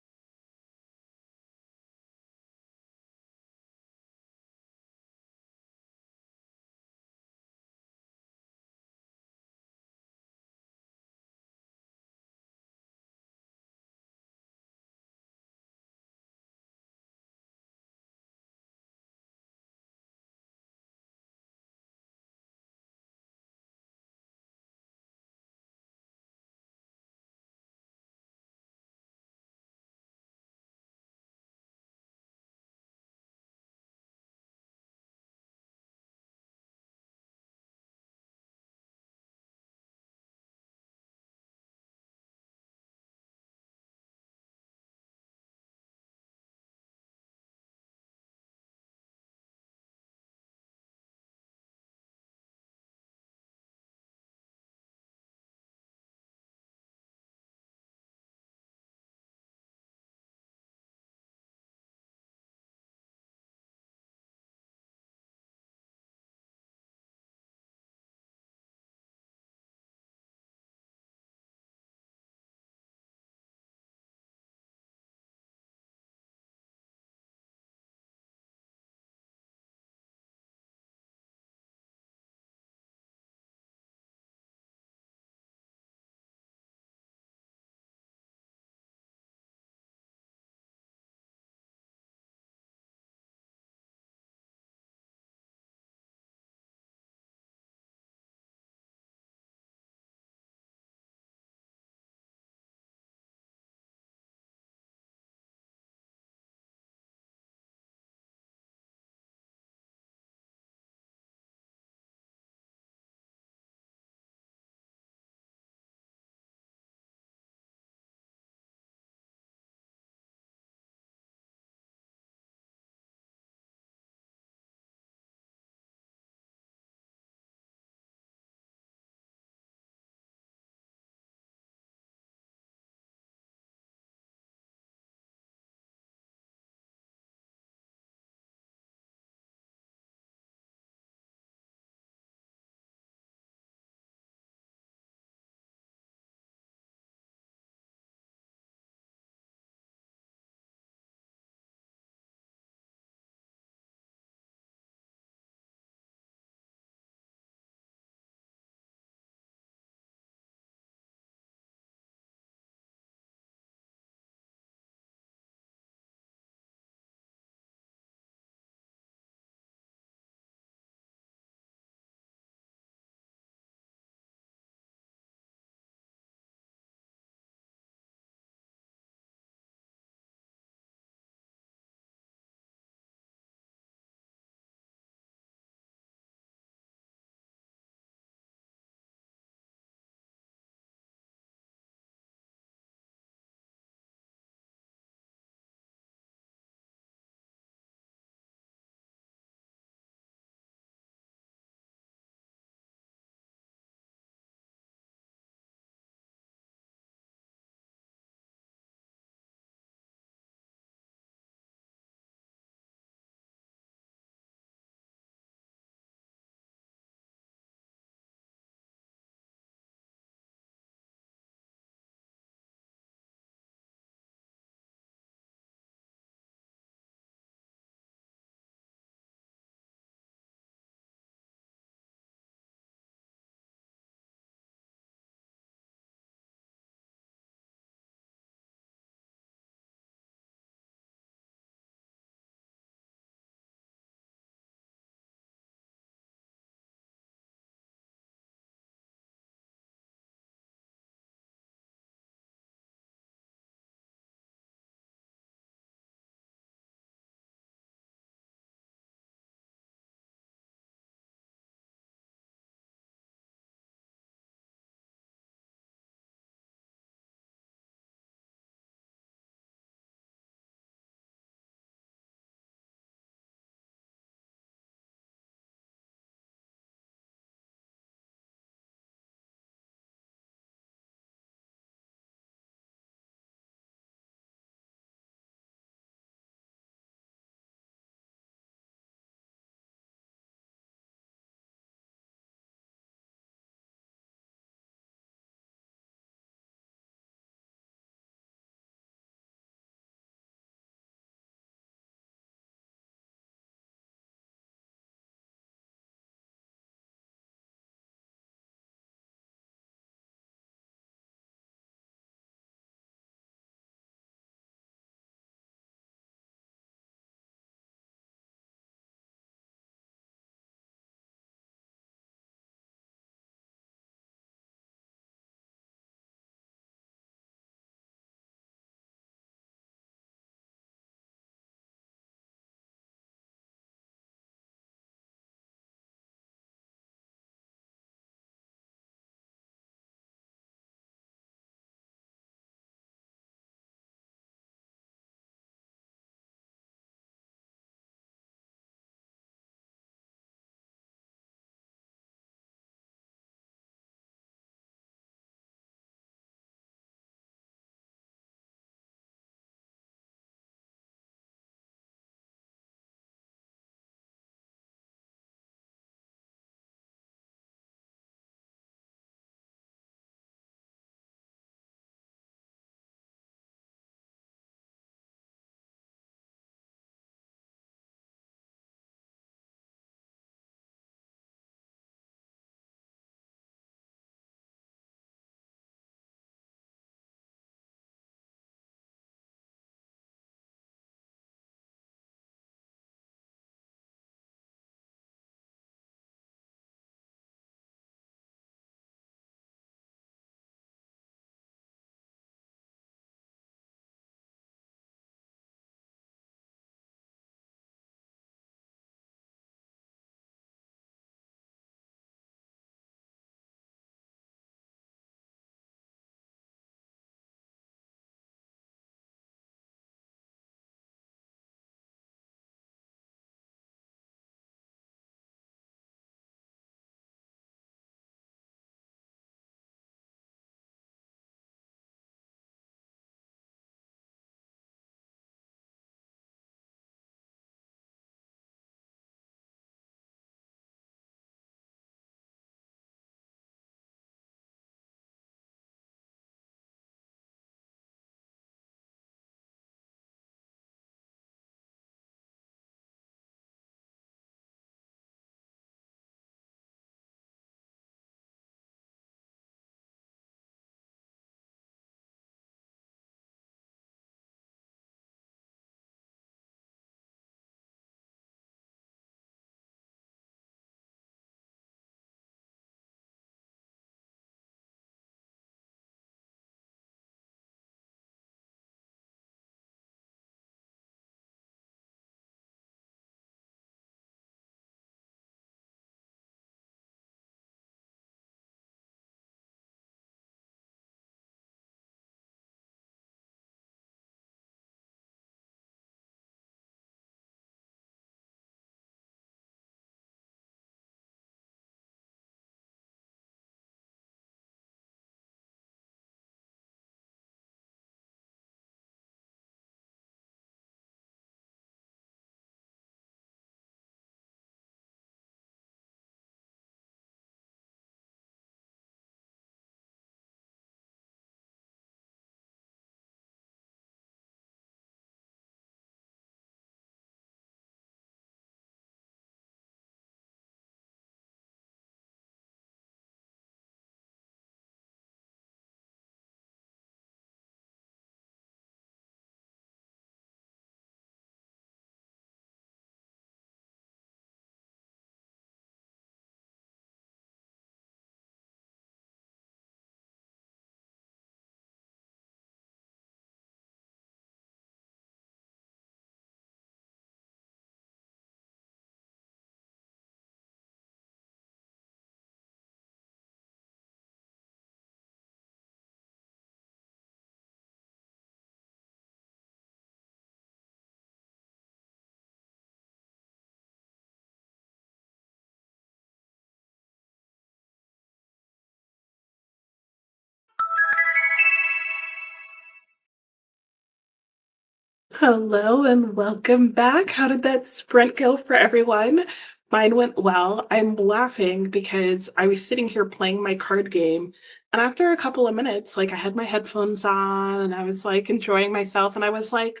Hello and welcome back. How did that sprint go for everyone? Mine went well. I'm laughing because I was sitting here playing my card game, and after a couple of minutes, like I had my headphones on and I was like enjoying myself, and I was like,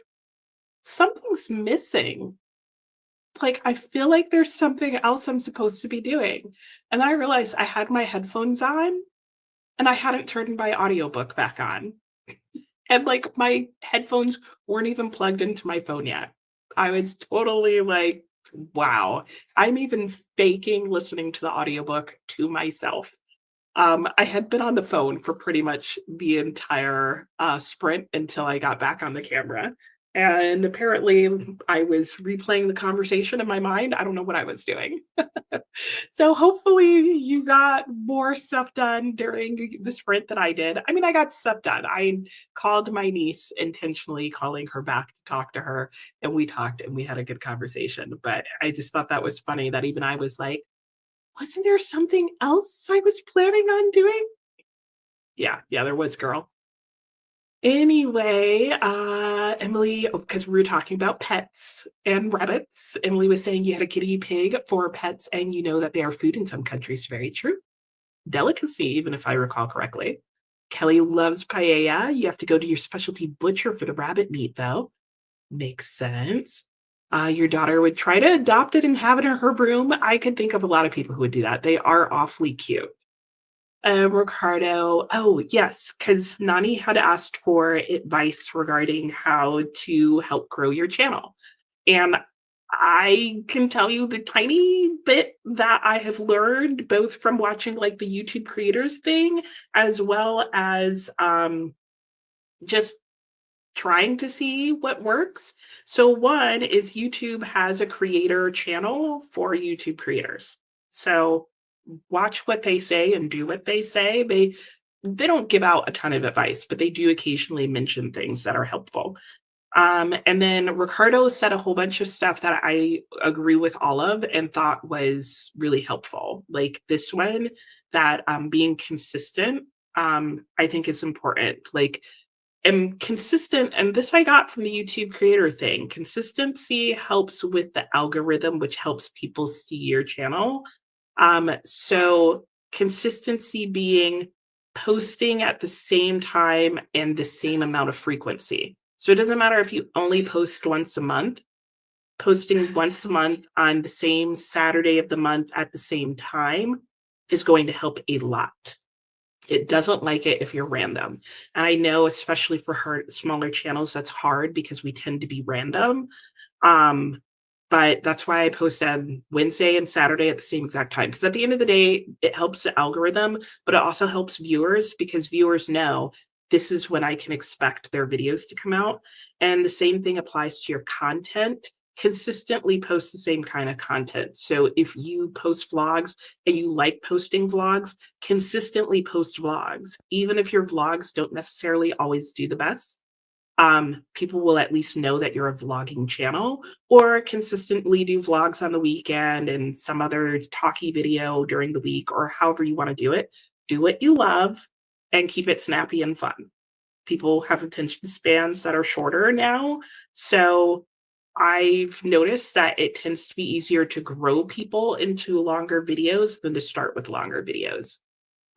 something's missing. Like, I feel like there's something else I'm supposed to be doing. And then I realized I had my headphones on and I hadn't turned my audiobook back on. And, like, my headphones weren't even plugged into my phone yet. I was totally like, "Wow." I'm even faking listening to the audiobook to myself. I had been on the phone for pretty much the entire, sprint until I got back on the camera, and apparently I was replaying the conversation in my mind. I don't know what I was doing. So hopefully you got more stuff done during the sprint than I did. I mean, I got stuff done. I called my niece intentionally, calling her back to talk to her, and we talked and we had a good conversation. But I just thought that was funny that even I was like, wasn't there something else I was planning on doing? Yeah, yeah, there was, girl. Anyway, Emily, because we were talking about pets and rabbits, Emily was saying you had a guinea pig for pets, and you know that they are food in some countries. Very true. Delicacy, even if I recall correctly. Kelly loves paella. You have to go to your specialty butcher for the rabbit meat, though. Makes sense. Your daughter would try to adopt it and have it in her room. I could think of a lot of people who would do that. They are awfully cute. Ricardo, oh, yes, because Nani had asked for advice regarding how to help grow your channel. And I can tell you the tiny bit that I have learned, both from watching like the YouTube creators thing, as well as just trying to see what works. So, one is YouTube has a creator channel for YouTube creators. So, watch what they say and do what they say. They don't give out a ton of advice, but they do occasionally mention things that are helpful. And then Ricardo said a whole bunch of stuff that I agree with all of and thought was really helpful. Like this one, that being consistent, I think is important. Like, am consistent, and this I got from the YouTube creator thing. Consistency helps with the algorithm, which helps people see your channel. So consistency being posting at the same time and the same amount of frequency. So it doesn't matter if you only post once a month, posting once a month on the same Saturday of the month at the same time is going to help a lot. It doesn't like it if you're random. And I know, especially for her smaller channels, that's hard because we tend to be random. Um, but that's why I post on Wednesday and Saturday at the same exact time. Because at the end of the day, it helps the algorithm, but it also helps viewers because viewers know this is when I can expect their videos to come out. And the same thing applies to your content. Consistently post the same kind of content. So if you post vlogs and you like posting vlogs, consistently post vlogs, even if your vlogs don't necessarily always do the best. People will at least know that you're a vlogging channel, or consistently do vlogs on the weekend and some other talky video during the week, or however you want to do it. Do what you love and keep it snappy and fun. People have attention spans that are shorter now. So I've noticed that it tends to be easier to grow people into longer videos than to start with longer videos.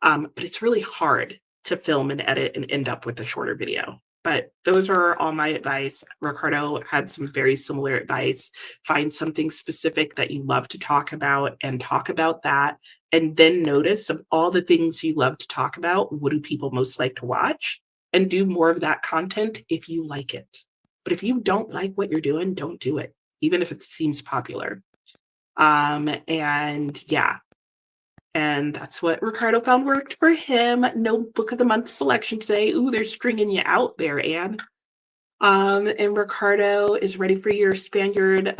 But it's really hard to film and edit and end up with a shorter video. But those are all my advice. Ricardo had some very similar advice. Find something specific that you love to talk about and talk about that. And then notice of all the things you love to talk about, what do people most like to watch? And do more of that content if you like it. But if you don't like what you're doing, don't do it, even if it seems popular. And yeah, and that's what Ricardo found worked for him. No book of the month selection today. Ooh, they're stringing you out there, Anne. And Ricardo is ready for your Spaniard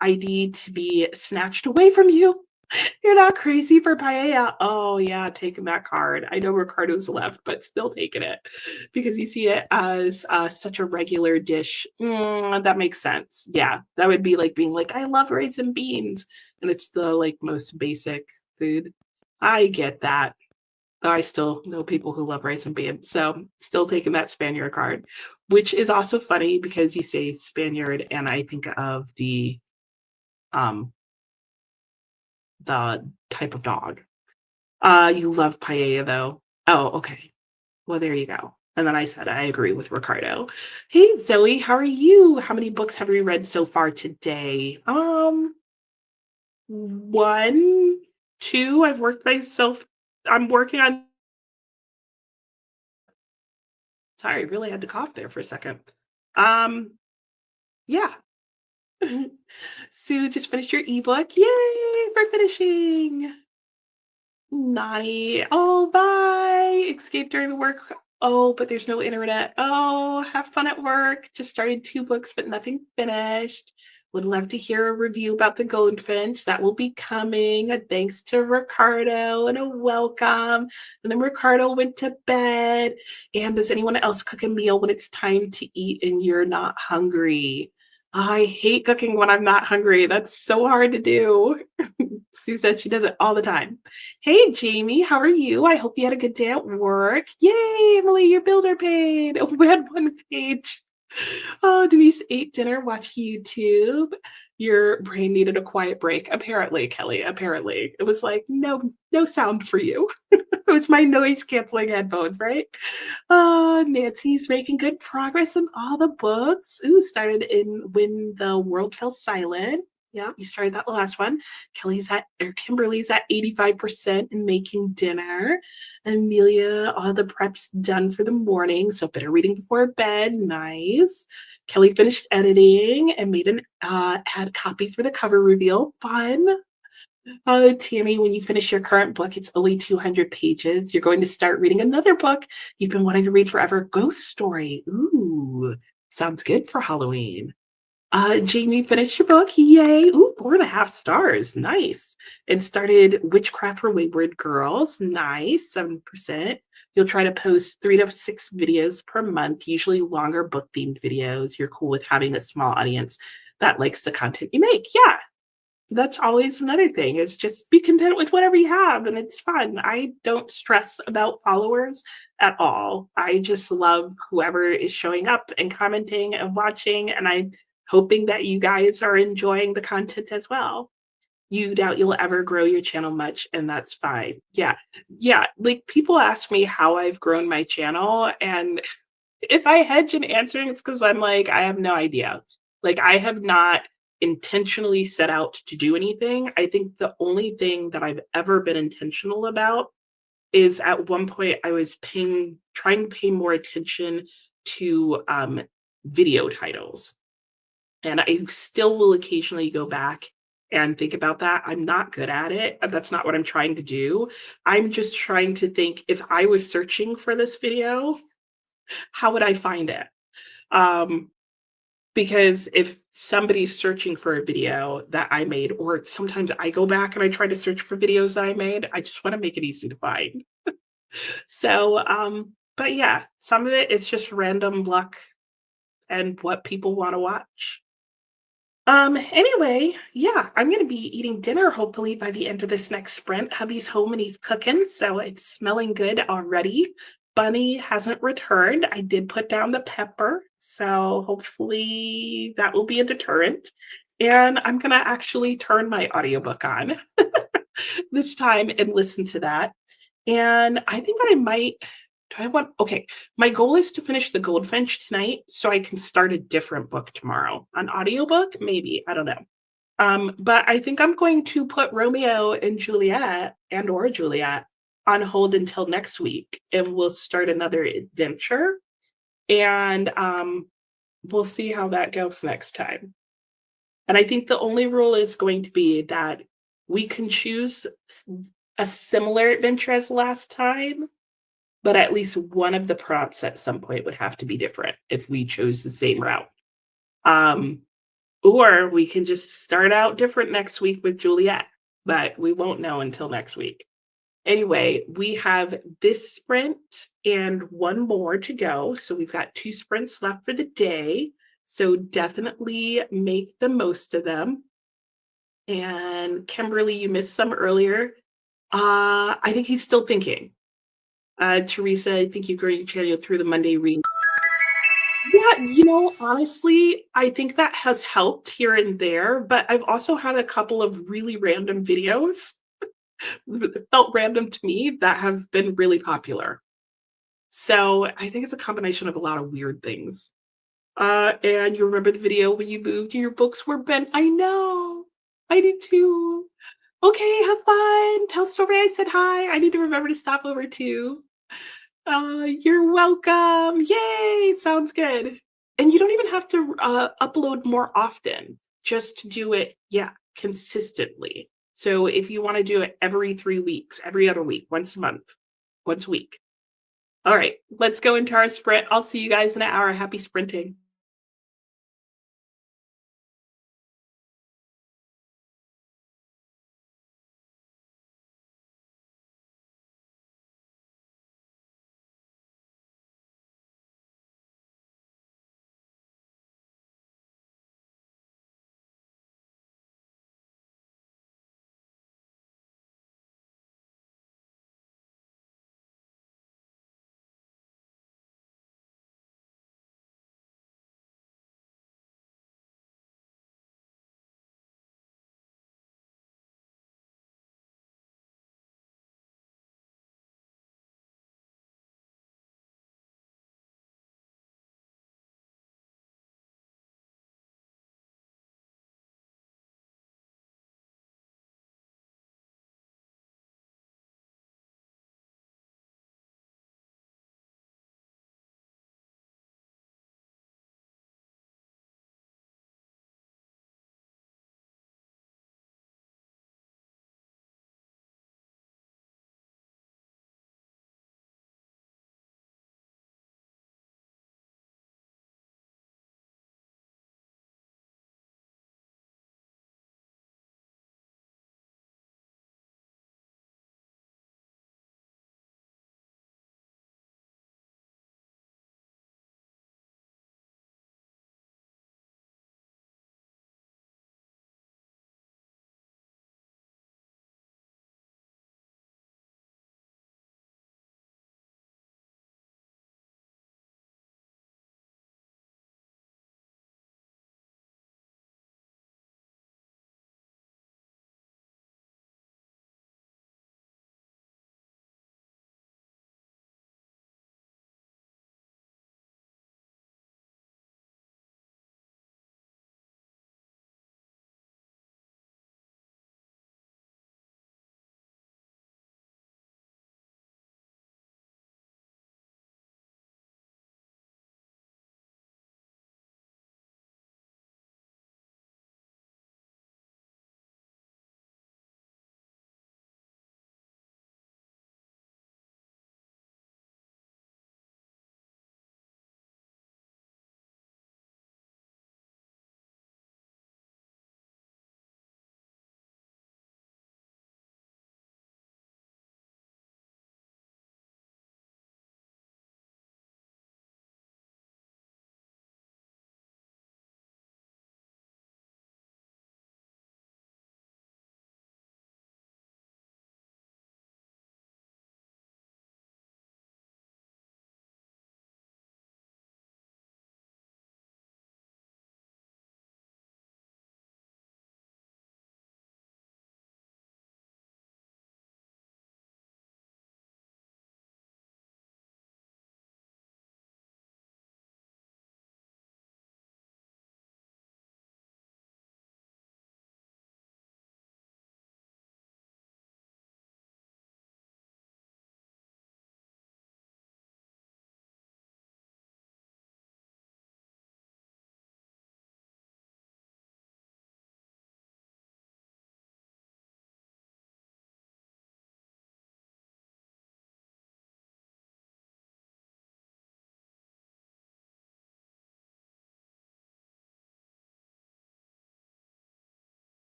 ID to be snatched away from you. You're not crazy for paella. Oh, yeah, taking that card. I know Ricardo's left, but still taking it because you see it as such a regular dish. That makes sense. Yeah, that would be like being like, I love rice and beans. And it's the like most basic food. I get that. though I still know people who love rice and beans, so still taking that Spaniard card, which is also funny because you say Spaniard and I think of um, the type of dog. You love paella though. Oh, okay. Well, there you go. And then I said, I agree with Ricardo. Hey, Zoe, how are you? How many books have you read so far today? One, two. I've worked myself. I'm working on. Sorry, I really had to cough there for a second. Um, yeah. Sue just finished your ebook. Yay for finishing. Naughty. Oh, bye. Escape during the work. Oh, but there's no internet. Oh, have fun at work. Just started 2 books, but nothing finished. Would love to hear a review about the Goldfinch. That will be coming. A thanks to Ricardo and a welcome. And then Ricardo went to bed. And does anyone else cook a meal when it's time to eat and you're not hungry? I hate cooking when I'm not hungry. That's so hard to do. Sue said she does it all the time. Hey, Jamie, how are you? I hope you had a good day at work. Yay, Emily, your bills are paid. Oh, we had one page. Oh, Denise ate dinner, watched YouTube. Your brain needed a quiet break. Apparently, Kelly, apparently. It was like, no sound for you. It was my noise canceling headphones, right? Nancy's making good progress in all the books. Ooh, started in When the World Fell Silent. Yeah, you started that last one. Kimberly's at 85% in making dinner. Amelia, all the preps done for the morning. So better reading before bed. Nice. Kelly finished editing and made an ad copy for the cover reveal. Fun. Tammy, when you finish your current book, it's only 200 pages. You're going to start reading another book you've been wanting to read forever, Ghost Story. Ooh, sounds good for Halloween. Jamie finished your book. Yay. Ooh, 4.5 stars. Nice. And started Witchcraft for Wayward Girls. Nice. 7%. You'll try to post 3 to 6 videos per month, usually longer book themed videos. You're cool with having a small audience that likes the content you make. Yeah, that's always another thing is just be content with whatever you have and it's fun. I don't stress about followers at all. I just love whoever is showing up and commenting and watching, and I'm hoping that you guys are enjoying the content as well. You doubt you'll ever grow your channel much, and that's fine. Yeah. Yeah, like people ask me how I've grown my channel, and if I hedge in answering, it's because I'm like, I have no idea. Like, I have not intentionally set out to do anything. I think the only thing that I've ever been intentional about is at one point I was trying to pay more attention to video titles. And I still will occasionally go back and think about that. I'm not good at it. That's not what I'm trying to do. I'm just trying to think if I was searching for this video, how would I find it? Um, because if somebody's searching for a video that I made, or sometimes I go back and I try to search for videos that I made, I just want to make it easy to find. So, but yeah, some of it is just random luck and what people want to watch. Anyway, yeah, I'm gonna be eating dinner hopefully by the end of this next sprint. Hubby's home and he's cooking, so it's smelling good already. Bunny hasn't returned. I did put down the pepper, so hopefully that will be a deterrent. And I'm gonna actually turn my audiobook on this time and listen to that. And I think I might do I want okay, my goal is to finish The Goldfinch tonight so I can start a different book tomorrow. An audiobook? Maybe, I don't know. But I think I'm going to put Romeo and Juliet and/or Juliet on hold until next week, and we'll start another adventure, and, we'll see how that goes next time. And I think the only rule is going to be that we can choose a similar adventure as last time, but at least one of the prompts at some point would have to be different if we chose the same route. Um, or we can just start out different next week with Juliet, but we won't know until next week. Anyway, we have this sprint and one more to go. So we've got 2 sprints left for the day. So definitely make the most of them. And Kimberly, you missed some earlier. I think he's still thinking. Teresa, I think you great channel through the Monday read. Yeah, honestly, I think that has helped here and there, but I've also had a couple of really random videos that felt random to me that have been really popular. So I think it's a combination of a lot of weird things. And you remember the video when you moved and your books were bent? I know. I did too. Okay, have fun. Tell Story I said hi. I need to remember to stop over too. You're welcome. Yay! Sounds good. And you don't even have to upload more often. Just do it, yeah, consistently. So if you want to do it every 3 weeks, every other week, once a month, once a week. All right, let's go into our sprint. I'll see you guys in an hour. Happy sprinting.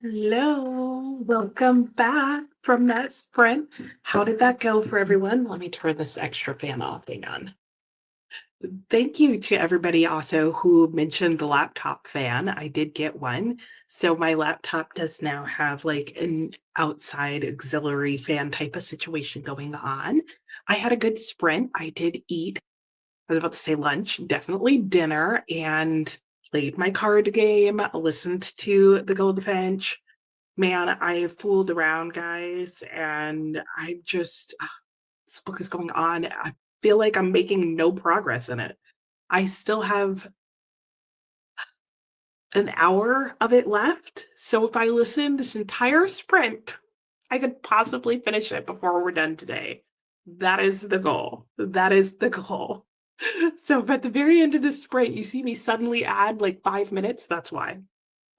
Hello, welcome back from that sprint. How did that go for everyone? Let me turn this extra fan off. Hang on. Thank you to everybody also who mentioned the laptop fan. I did get one. So my laptop does now have like an outside auxiliary fan type of situation going on. I had a good sprint. I did eat, I was about to say lunch, definitely dinner, and played my card game, listened to the Goldfinch. Man, I fooled around, guys, and I just this book is going on. I feel like I'm making no progress in it. I still have an hour of it left, so if I listen this entire sprint, I could possibly finish it before we're done today. That is the goal. That is the goal. So if at the very end of this sprint, you see me suddenly add like 5 minutes, that's why.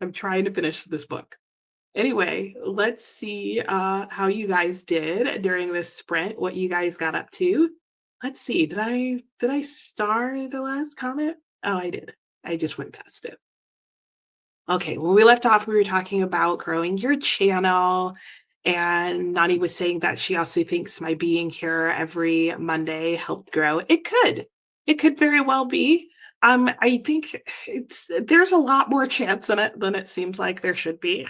I'm trying to finish this book. Anyway, let's see, how you guys did during this sprint, what you guys got up to. Let's see, did I star the last comment? Oh, I did. I just went past it. Okay, when we left off, we were talking about growing your channel, and Nani was saying that she also thinks my being here every Monday helped grow. It could. It could very well be. I think there's a lot more chance in it than it seems like there should be.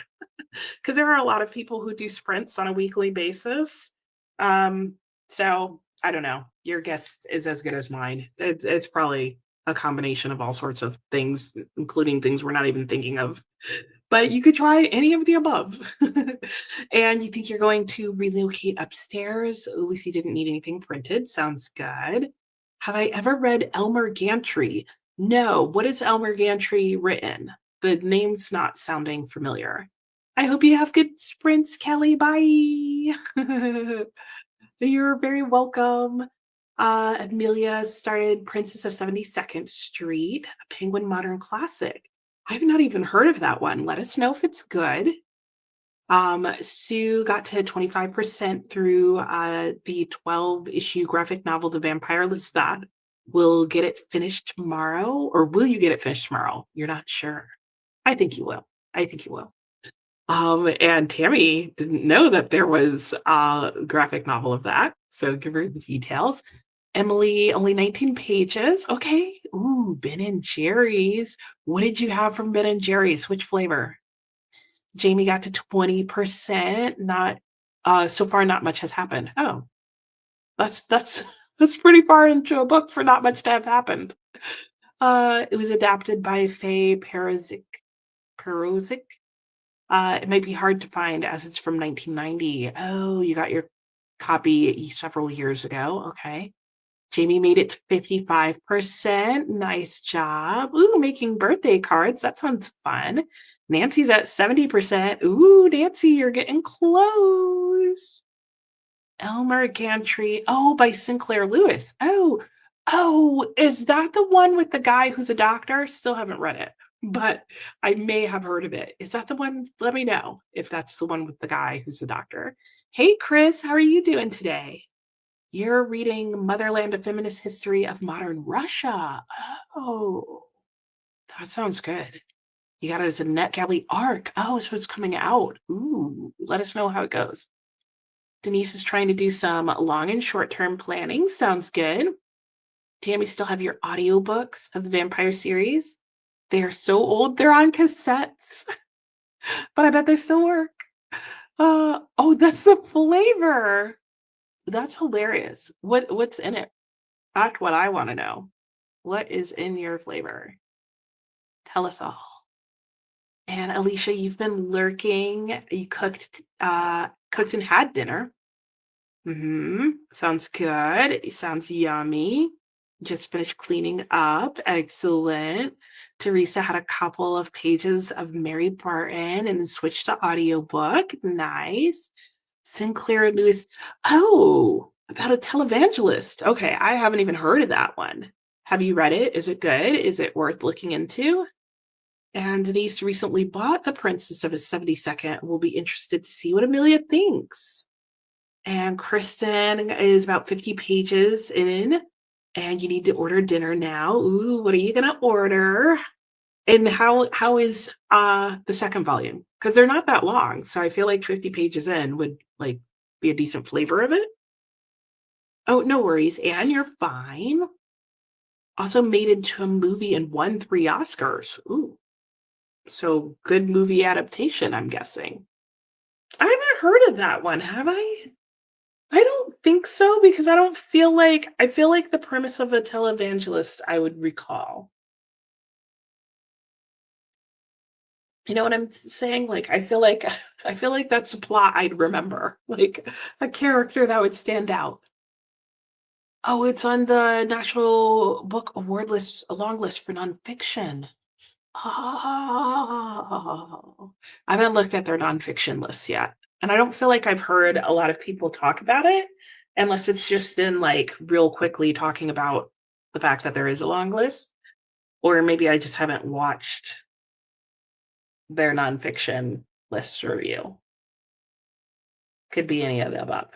Because there are a lot of people who do sprints on a weekly basis. Um, so I don't know. Your guess is as good as mine. It's probably a combination of all sorts of things, including things we're not even thinking of. But you could try any of the above. And you think you're going to relocate upstairs? Lucy didn't need anything printed. Sounds good. Have I ever read Elmer Gantry? No. What is Elmer Gantry written? The name's not sounding familiar. I hope you have good sprints, Kelly. Bye. You're very welcome. Amelia started Princess of 72nd Street, a Penguin Modern Classic. I've not even heard of that one. Let us know if it's good. Sue got to 25% through the 12-issue graphic novel, The Vampire Lestat. Will get it finished tomorrow, or will you get it finished tomorrow? You're not sure. I think you will. I think you will. And Tammy didn't know that there was a graphic novel of that, so give her the details. Emily, only 19 pages. Okay. Ooh, Ben and Jerry's. What did you have from Ben and Jerry's? Which flavor? Jamie got to 20%. Not so far, not much has happened. Oh, that's that's pretty far into a book for not much to have happened. It was adapted by Faye Perozic. It might be hard to find as it's from 1990. Oh, you got your copy several years ago. Okay. Jamie made it to 55%. Nice job. Ooh, making birthday cards. That sounds fun. Nancy's at 70%. Ooh, Nancy, you're getting close. Elmer Gantry. Oh, by Sinclair Lewis. Oh, is that the one with the guy who's a doctor? Still haven't read it, but I may have heard of it. Is that the one? Let me know if that's the one with the guy who's a doctor. Hey, Chris, how are you doing today? You're reading Motherland: A Feminist History of Modern Russia. Oh, that sounds good. You got it as a NetGalley arc. Oh, so it's coming out. Ooh, let us know how it goes. Denise is trying to do some long and short term planning. Sounds good. Tammy, still have your audiobooks of the vampire series. They are so old, they're on cassettes, but I bet they still work. Oh, that's the flavor. That's hilarious. What's in it? That's what I want to know. What is in your flavor? Tell us all. And Alicia, you've been lurking. You cooked and had dinner. Sounds good. It sounds yummy. Just finished cleaning up. Excellent. Teresa had a couple of pages of Mary Barton and then switched to audiobook. Nice. Sinclair Lewis. Oh, about a televangelist. Okay, I haven't even heard of that one. Have you read it? Is it good? Is it worth looking into? And Denise recently bought The Princess of his 72nd. We'll be interested to see what Amelia thinks. And Kristen is about 50 pages in, and you need to order dinner now. Ooh, what are you going to order? And how is, the second volume? Because 'Cause they're not that long, so I feel like 50 pages in would, like, be a decent flavor of it. Oh, no worries, and you're fine. Also made into a movie and won 3 Oscars. Ooh, so good movie adaptation, I'm guessing. I haven't heard of that one, have I? I don't think so because I feel like the premise of a televangelist I would recall. You know what I'm saying? Like, I feel like I feel like that's a plot I'd remember, like, a character that would stand out. Oh, it's on the National Book Award list, a long list for nonfiction. Oh, I haven't looked at their nonfiction lists yet, and I don't feel like I've heard a lot of people talk about it, unless it's just in, like, real quickly talking about the fact that there is a long list, or maybe I just haven't watched their nonfiction list review. Could be any of the above.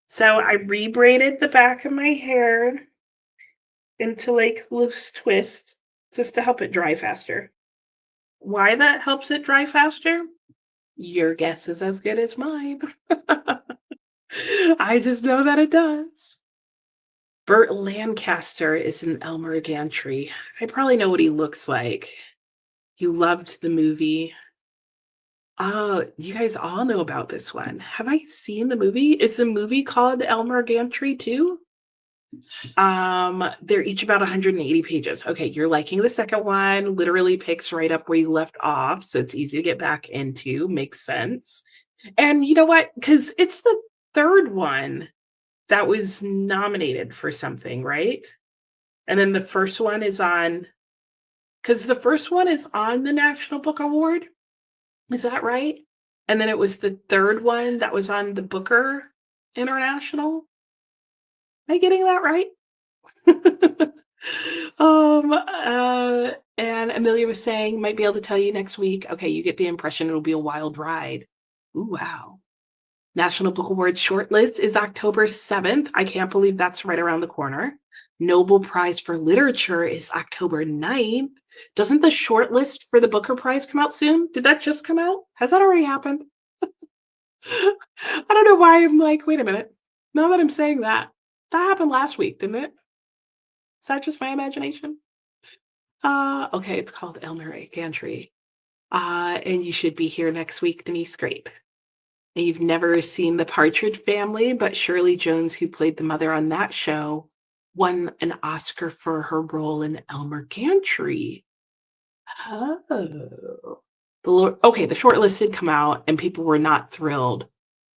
So I rebraided the back of my hair into, like, loose twists just to help it dry faster. Why that helps it dry faster? Your guess is as good as mine. I just know that it does. Burt Lancaster is an Elmer Gantry. I probably know what he looks like. You loved the movie. Oh, you guys all know about this one. Have I seen the movie? Is the movie called Elmer Gantry too? They're each about 180 pages. Okay, you're liking the second one, literally picks right up where you left off, so it's easy to get back into, makes sense. And you know what? Because it's the third one that was nominated for something, right? And then the first one is on, because the first one is on the National Book Award, is that right? And then it was the third one that was on the Booker International? Am I getting that right? And Amelia was saying, "Might be able to tell you next week." Okay, you get the impression it'll be a wild ride. Ooh, wow. National Book Award shortlist is October 7th. I can't believe that's right around the corner. Nobel Prize for Literature is October 9th. Doesn't the shortlist for the Booker Prize come out soon? Did that just come out? Has that already happened? I don't know why I'm like, "Wait a minute." Now that I'm saying that, that happened last week, didn't it? Is that just my imagination? Okay, it's called Elmer Gantry. And you should be here next week, Denise. Great. And you've never seen The Partridge Family, but Shirley Jones, who played the mother on that show, won an Oscar for her role in Elmer Gantry. Oh. Okay, the shortlist did come out and people were not thrilled.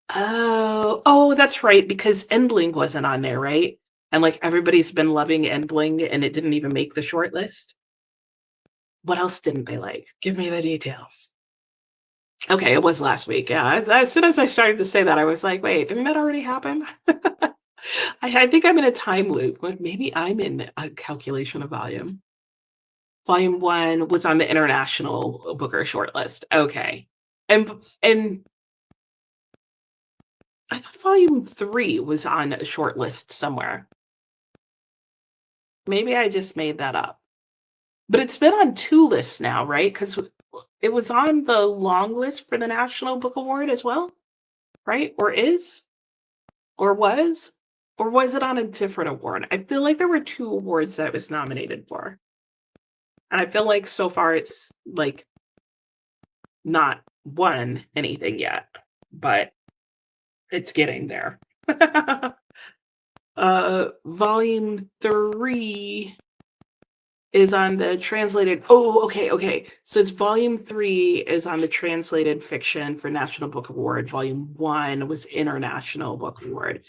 Oh, that's right, because Endling wasn't on there, right? And like everybody's been loving Endling and it didn't even make the shortlist. What else didn't they like? Give me the details. Okay, it was last week. Yeah, as soon as I started to say that, I was like, "Wait, didn't that already happen?" I think I'm in a time loop, but maybe I'm in a calculation of volume. Volume 1 was on the international Booker shortlist. Okay. And I thought volume 3 was on a shortlist somewhere. Maybe I just made that up. But it's been on 2 lists now, right? Because it was on the long list for the National Book Award as well, right? Or is? Or was? Or was it on a different award? I feel like there were 2 awards that it was nominated for. And I feel like so far it's, like, not won anything yet, but it's getting there. Volume 3 is on the translated okay. So it's volume 3 is on the translated fiction for National Book Award. Volume 1 was International Book Award.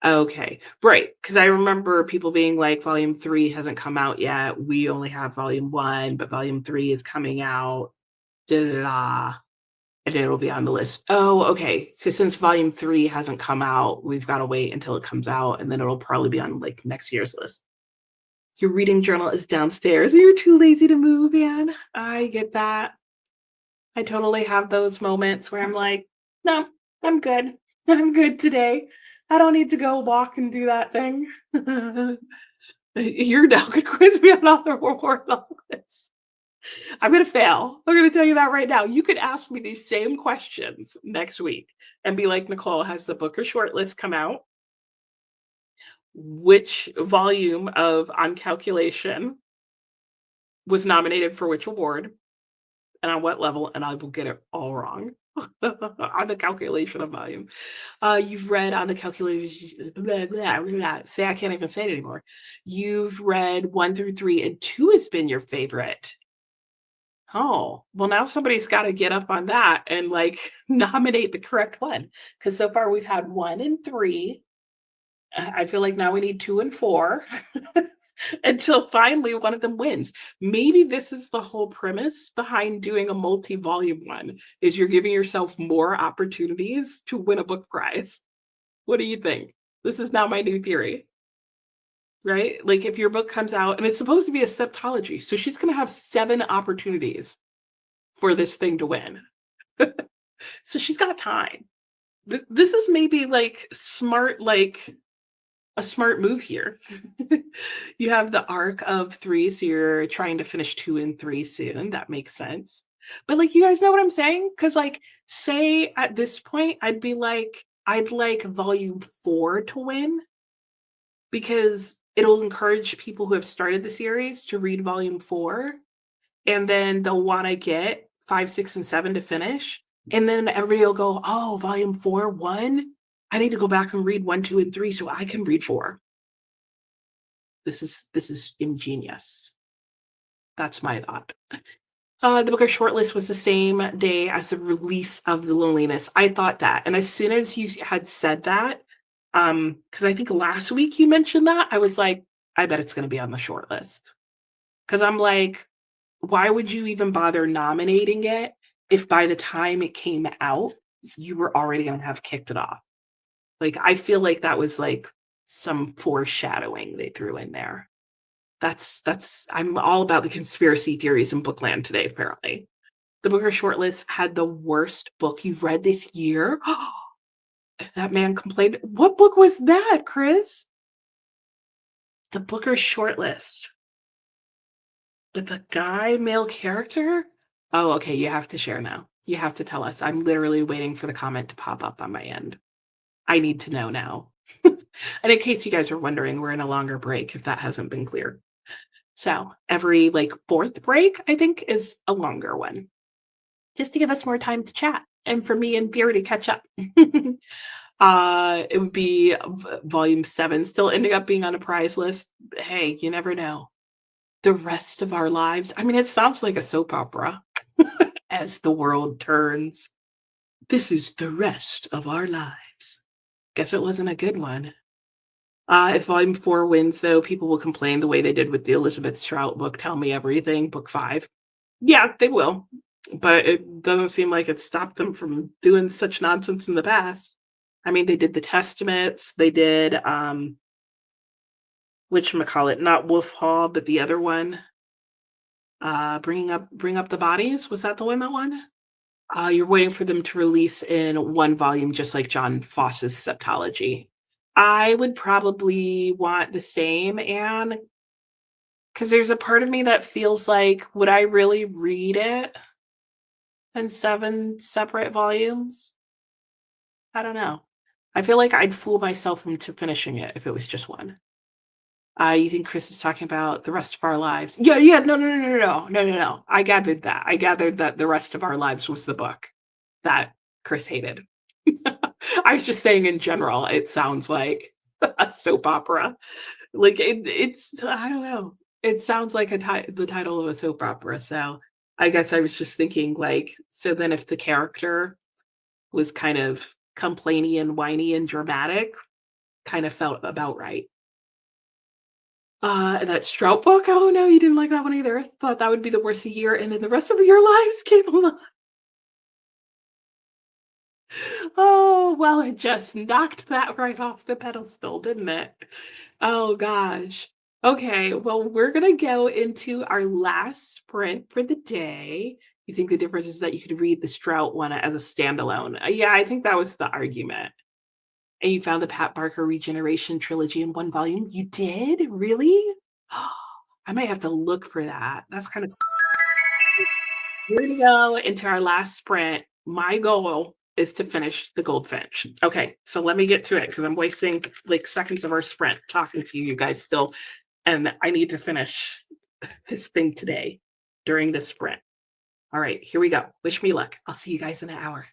Okay. Right. Because I remember people being like, volume 3 hasn't come out yet. We only have volume 1, but volume 3 is coming out. Da da da. And it'll be on the list. Oh, okay. So since volume 3 hasn't come out, we've got to wait until it comes out, and then it'll probably be on like next year's list. Your reading journal is downstairs. You're too lazy to move, Anne. I get that. I totally have those moments where I'm like, no, I'm good. I'm good today. I don't need to go walk and do that thing. You're now gonna quiz me on all the reward levels. I'm gonna fail. I'm gonna tell you that right now. You could ask me these same questions next week and be like, "Nicole, has the Booker shortlist come out? Which volume of On Calculation was nominated for which award and on what level?" And I will get it all wrong on the calculation of volume. You've read On the Calculation blah, blah, blah. Say I can't even say it anymore. You've read 1 through 3 and 2 has been your favorite. Oh, well, now somebody's gotta get up on that and, like, nominate the correct one. Because so far we've had 1 and 3. I feel like now we need 2 and 4 until finally one of them wins. Maybe this is the whole premise behind doing a multi-volume one, is you're giving yourself more opportunities to win a book prize. What do you think? This is now my new theory, right? Like, if your book comes out and it's supposed to be a septology, so she's gonna have 7 opportunities for this thing to win. So she's got time. This is maybe, like, smart, like, a smart move here. You have the arc of 3, so you're trying to finish 2 and 3 soon, that makes sense. But, like, you guys know what I'm saying? Because, like, say at this point, I'd be like, I'd like volume 4 to win because it'll encourage people who have started the series to read volume 4, and then they'll wanna get 5, 6, and 7 to finish, and then everybody will go, "Oh, volume 4 won? I need to go back and read 1, 2, and 3 so I can read 4." This is ingenious. That's my thought. The Booker shortlist was the same day as the release of The Loneliness. I thought that, and as soon as you had said that, because I think last week you mentioned that, I was like, "I bet it's gonna be on the shortlist." Because 'Cause I'm like, why would you even bother nominating it if by the time it came out, you were already gonna have kicked it off? Like, I feel like that was, like, some foreshadowing they threw in there. That's I'm all about the conspiracy theories in Bookland today, apparently. The Booker shortlist had the worst book you've read this year. That man complained. What book was that, Chris? The Booker shortlist with a guy male character? Oh, okay, you have to share now. You have to tell us. I'm literally waiting for the comment to pop up on my end. I need to know now. And in case you guys are wondering, we're in a longer break if that hasn't been clear. So every like fourth break, I think, is a longer one, just to give us more time to chat and for me and Pierre to catch up. It would be volume 7, still ending up being on a prize list. Hey, you never know. The rest of our lives. I mean, it sounds like a soap opera. As the world turns. This is the rest of our lives. Guess it wasn't a good one. If volume 4 wins, though, people will complain the way they did with the Elizabeth Strout book, Tell Me Everything, book 5. Yeah, they will. But it doesn't seem like it stopped them from doing such nonsense in the past. I mean, they did the Testaments, they did whatchamacallit, not Wolf Hall, but the other one, Bring Up the Bodies. Was that the one that won? You're waiting for them to release in 1 volume, just like John Foss's Septology. I would probably want the same, Anne, because there's a part of me that feels like, would I really read it in 7 separate volumes? I don't know. I feel like I'd fool myself into finishing it if it was just 1. You think Chris is talking about The Rest of Our Lives? Yeah, yeah, no, no, no, no, no, no, no, no. I gathered that. I gathered that The Rest of Our Lives was the book that Chris hated. I was just saying in general, it sounds like a soap opera. Like it's I don't know. It sounds like the title of a soap opera. So I guess I was just thinking like, so then if the character was kind of complainy and whiny and dramatic, kind of felt about right. And that Strout book, oh no, you didn't like that one either. Thought that would be the worst year, and then the rest of your lives came along. Oh, well, it just knocked that right off the pedestal, didn't it? Oh gosh. Okay, well, we're gonna go into our last sprint for the day. You think the difference is that you could read the Strout one as a standalone? Yeah, I think that was the argument. And you found the Pat Barker Regeneration trilogy in 1 volume? You did? Really? I might have to look for that. That's kind of We're gonna go into our last sprint. My goal is to finish the goldfinch. Okay, so let me get to it because I'm wasting like seconds of our sprint talking to you guys still, and I need to finish this thing today during this sprint. All right, here we go. Wish me luck. I'll see you guys in an hour.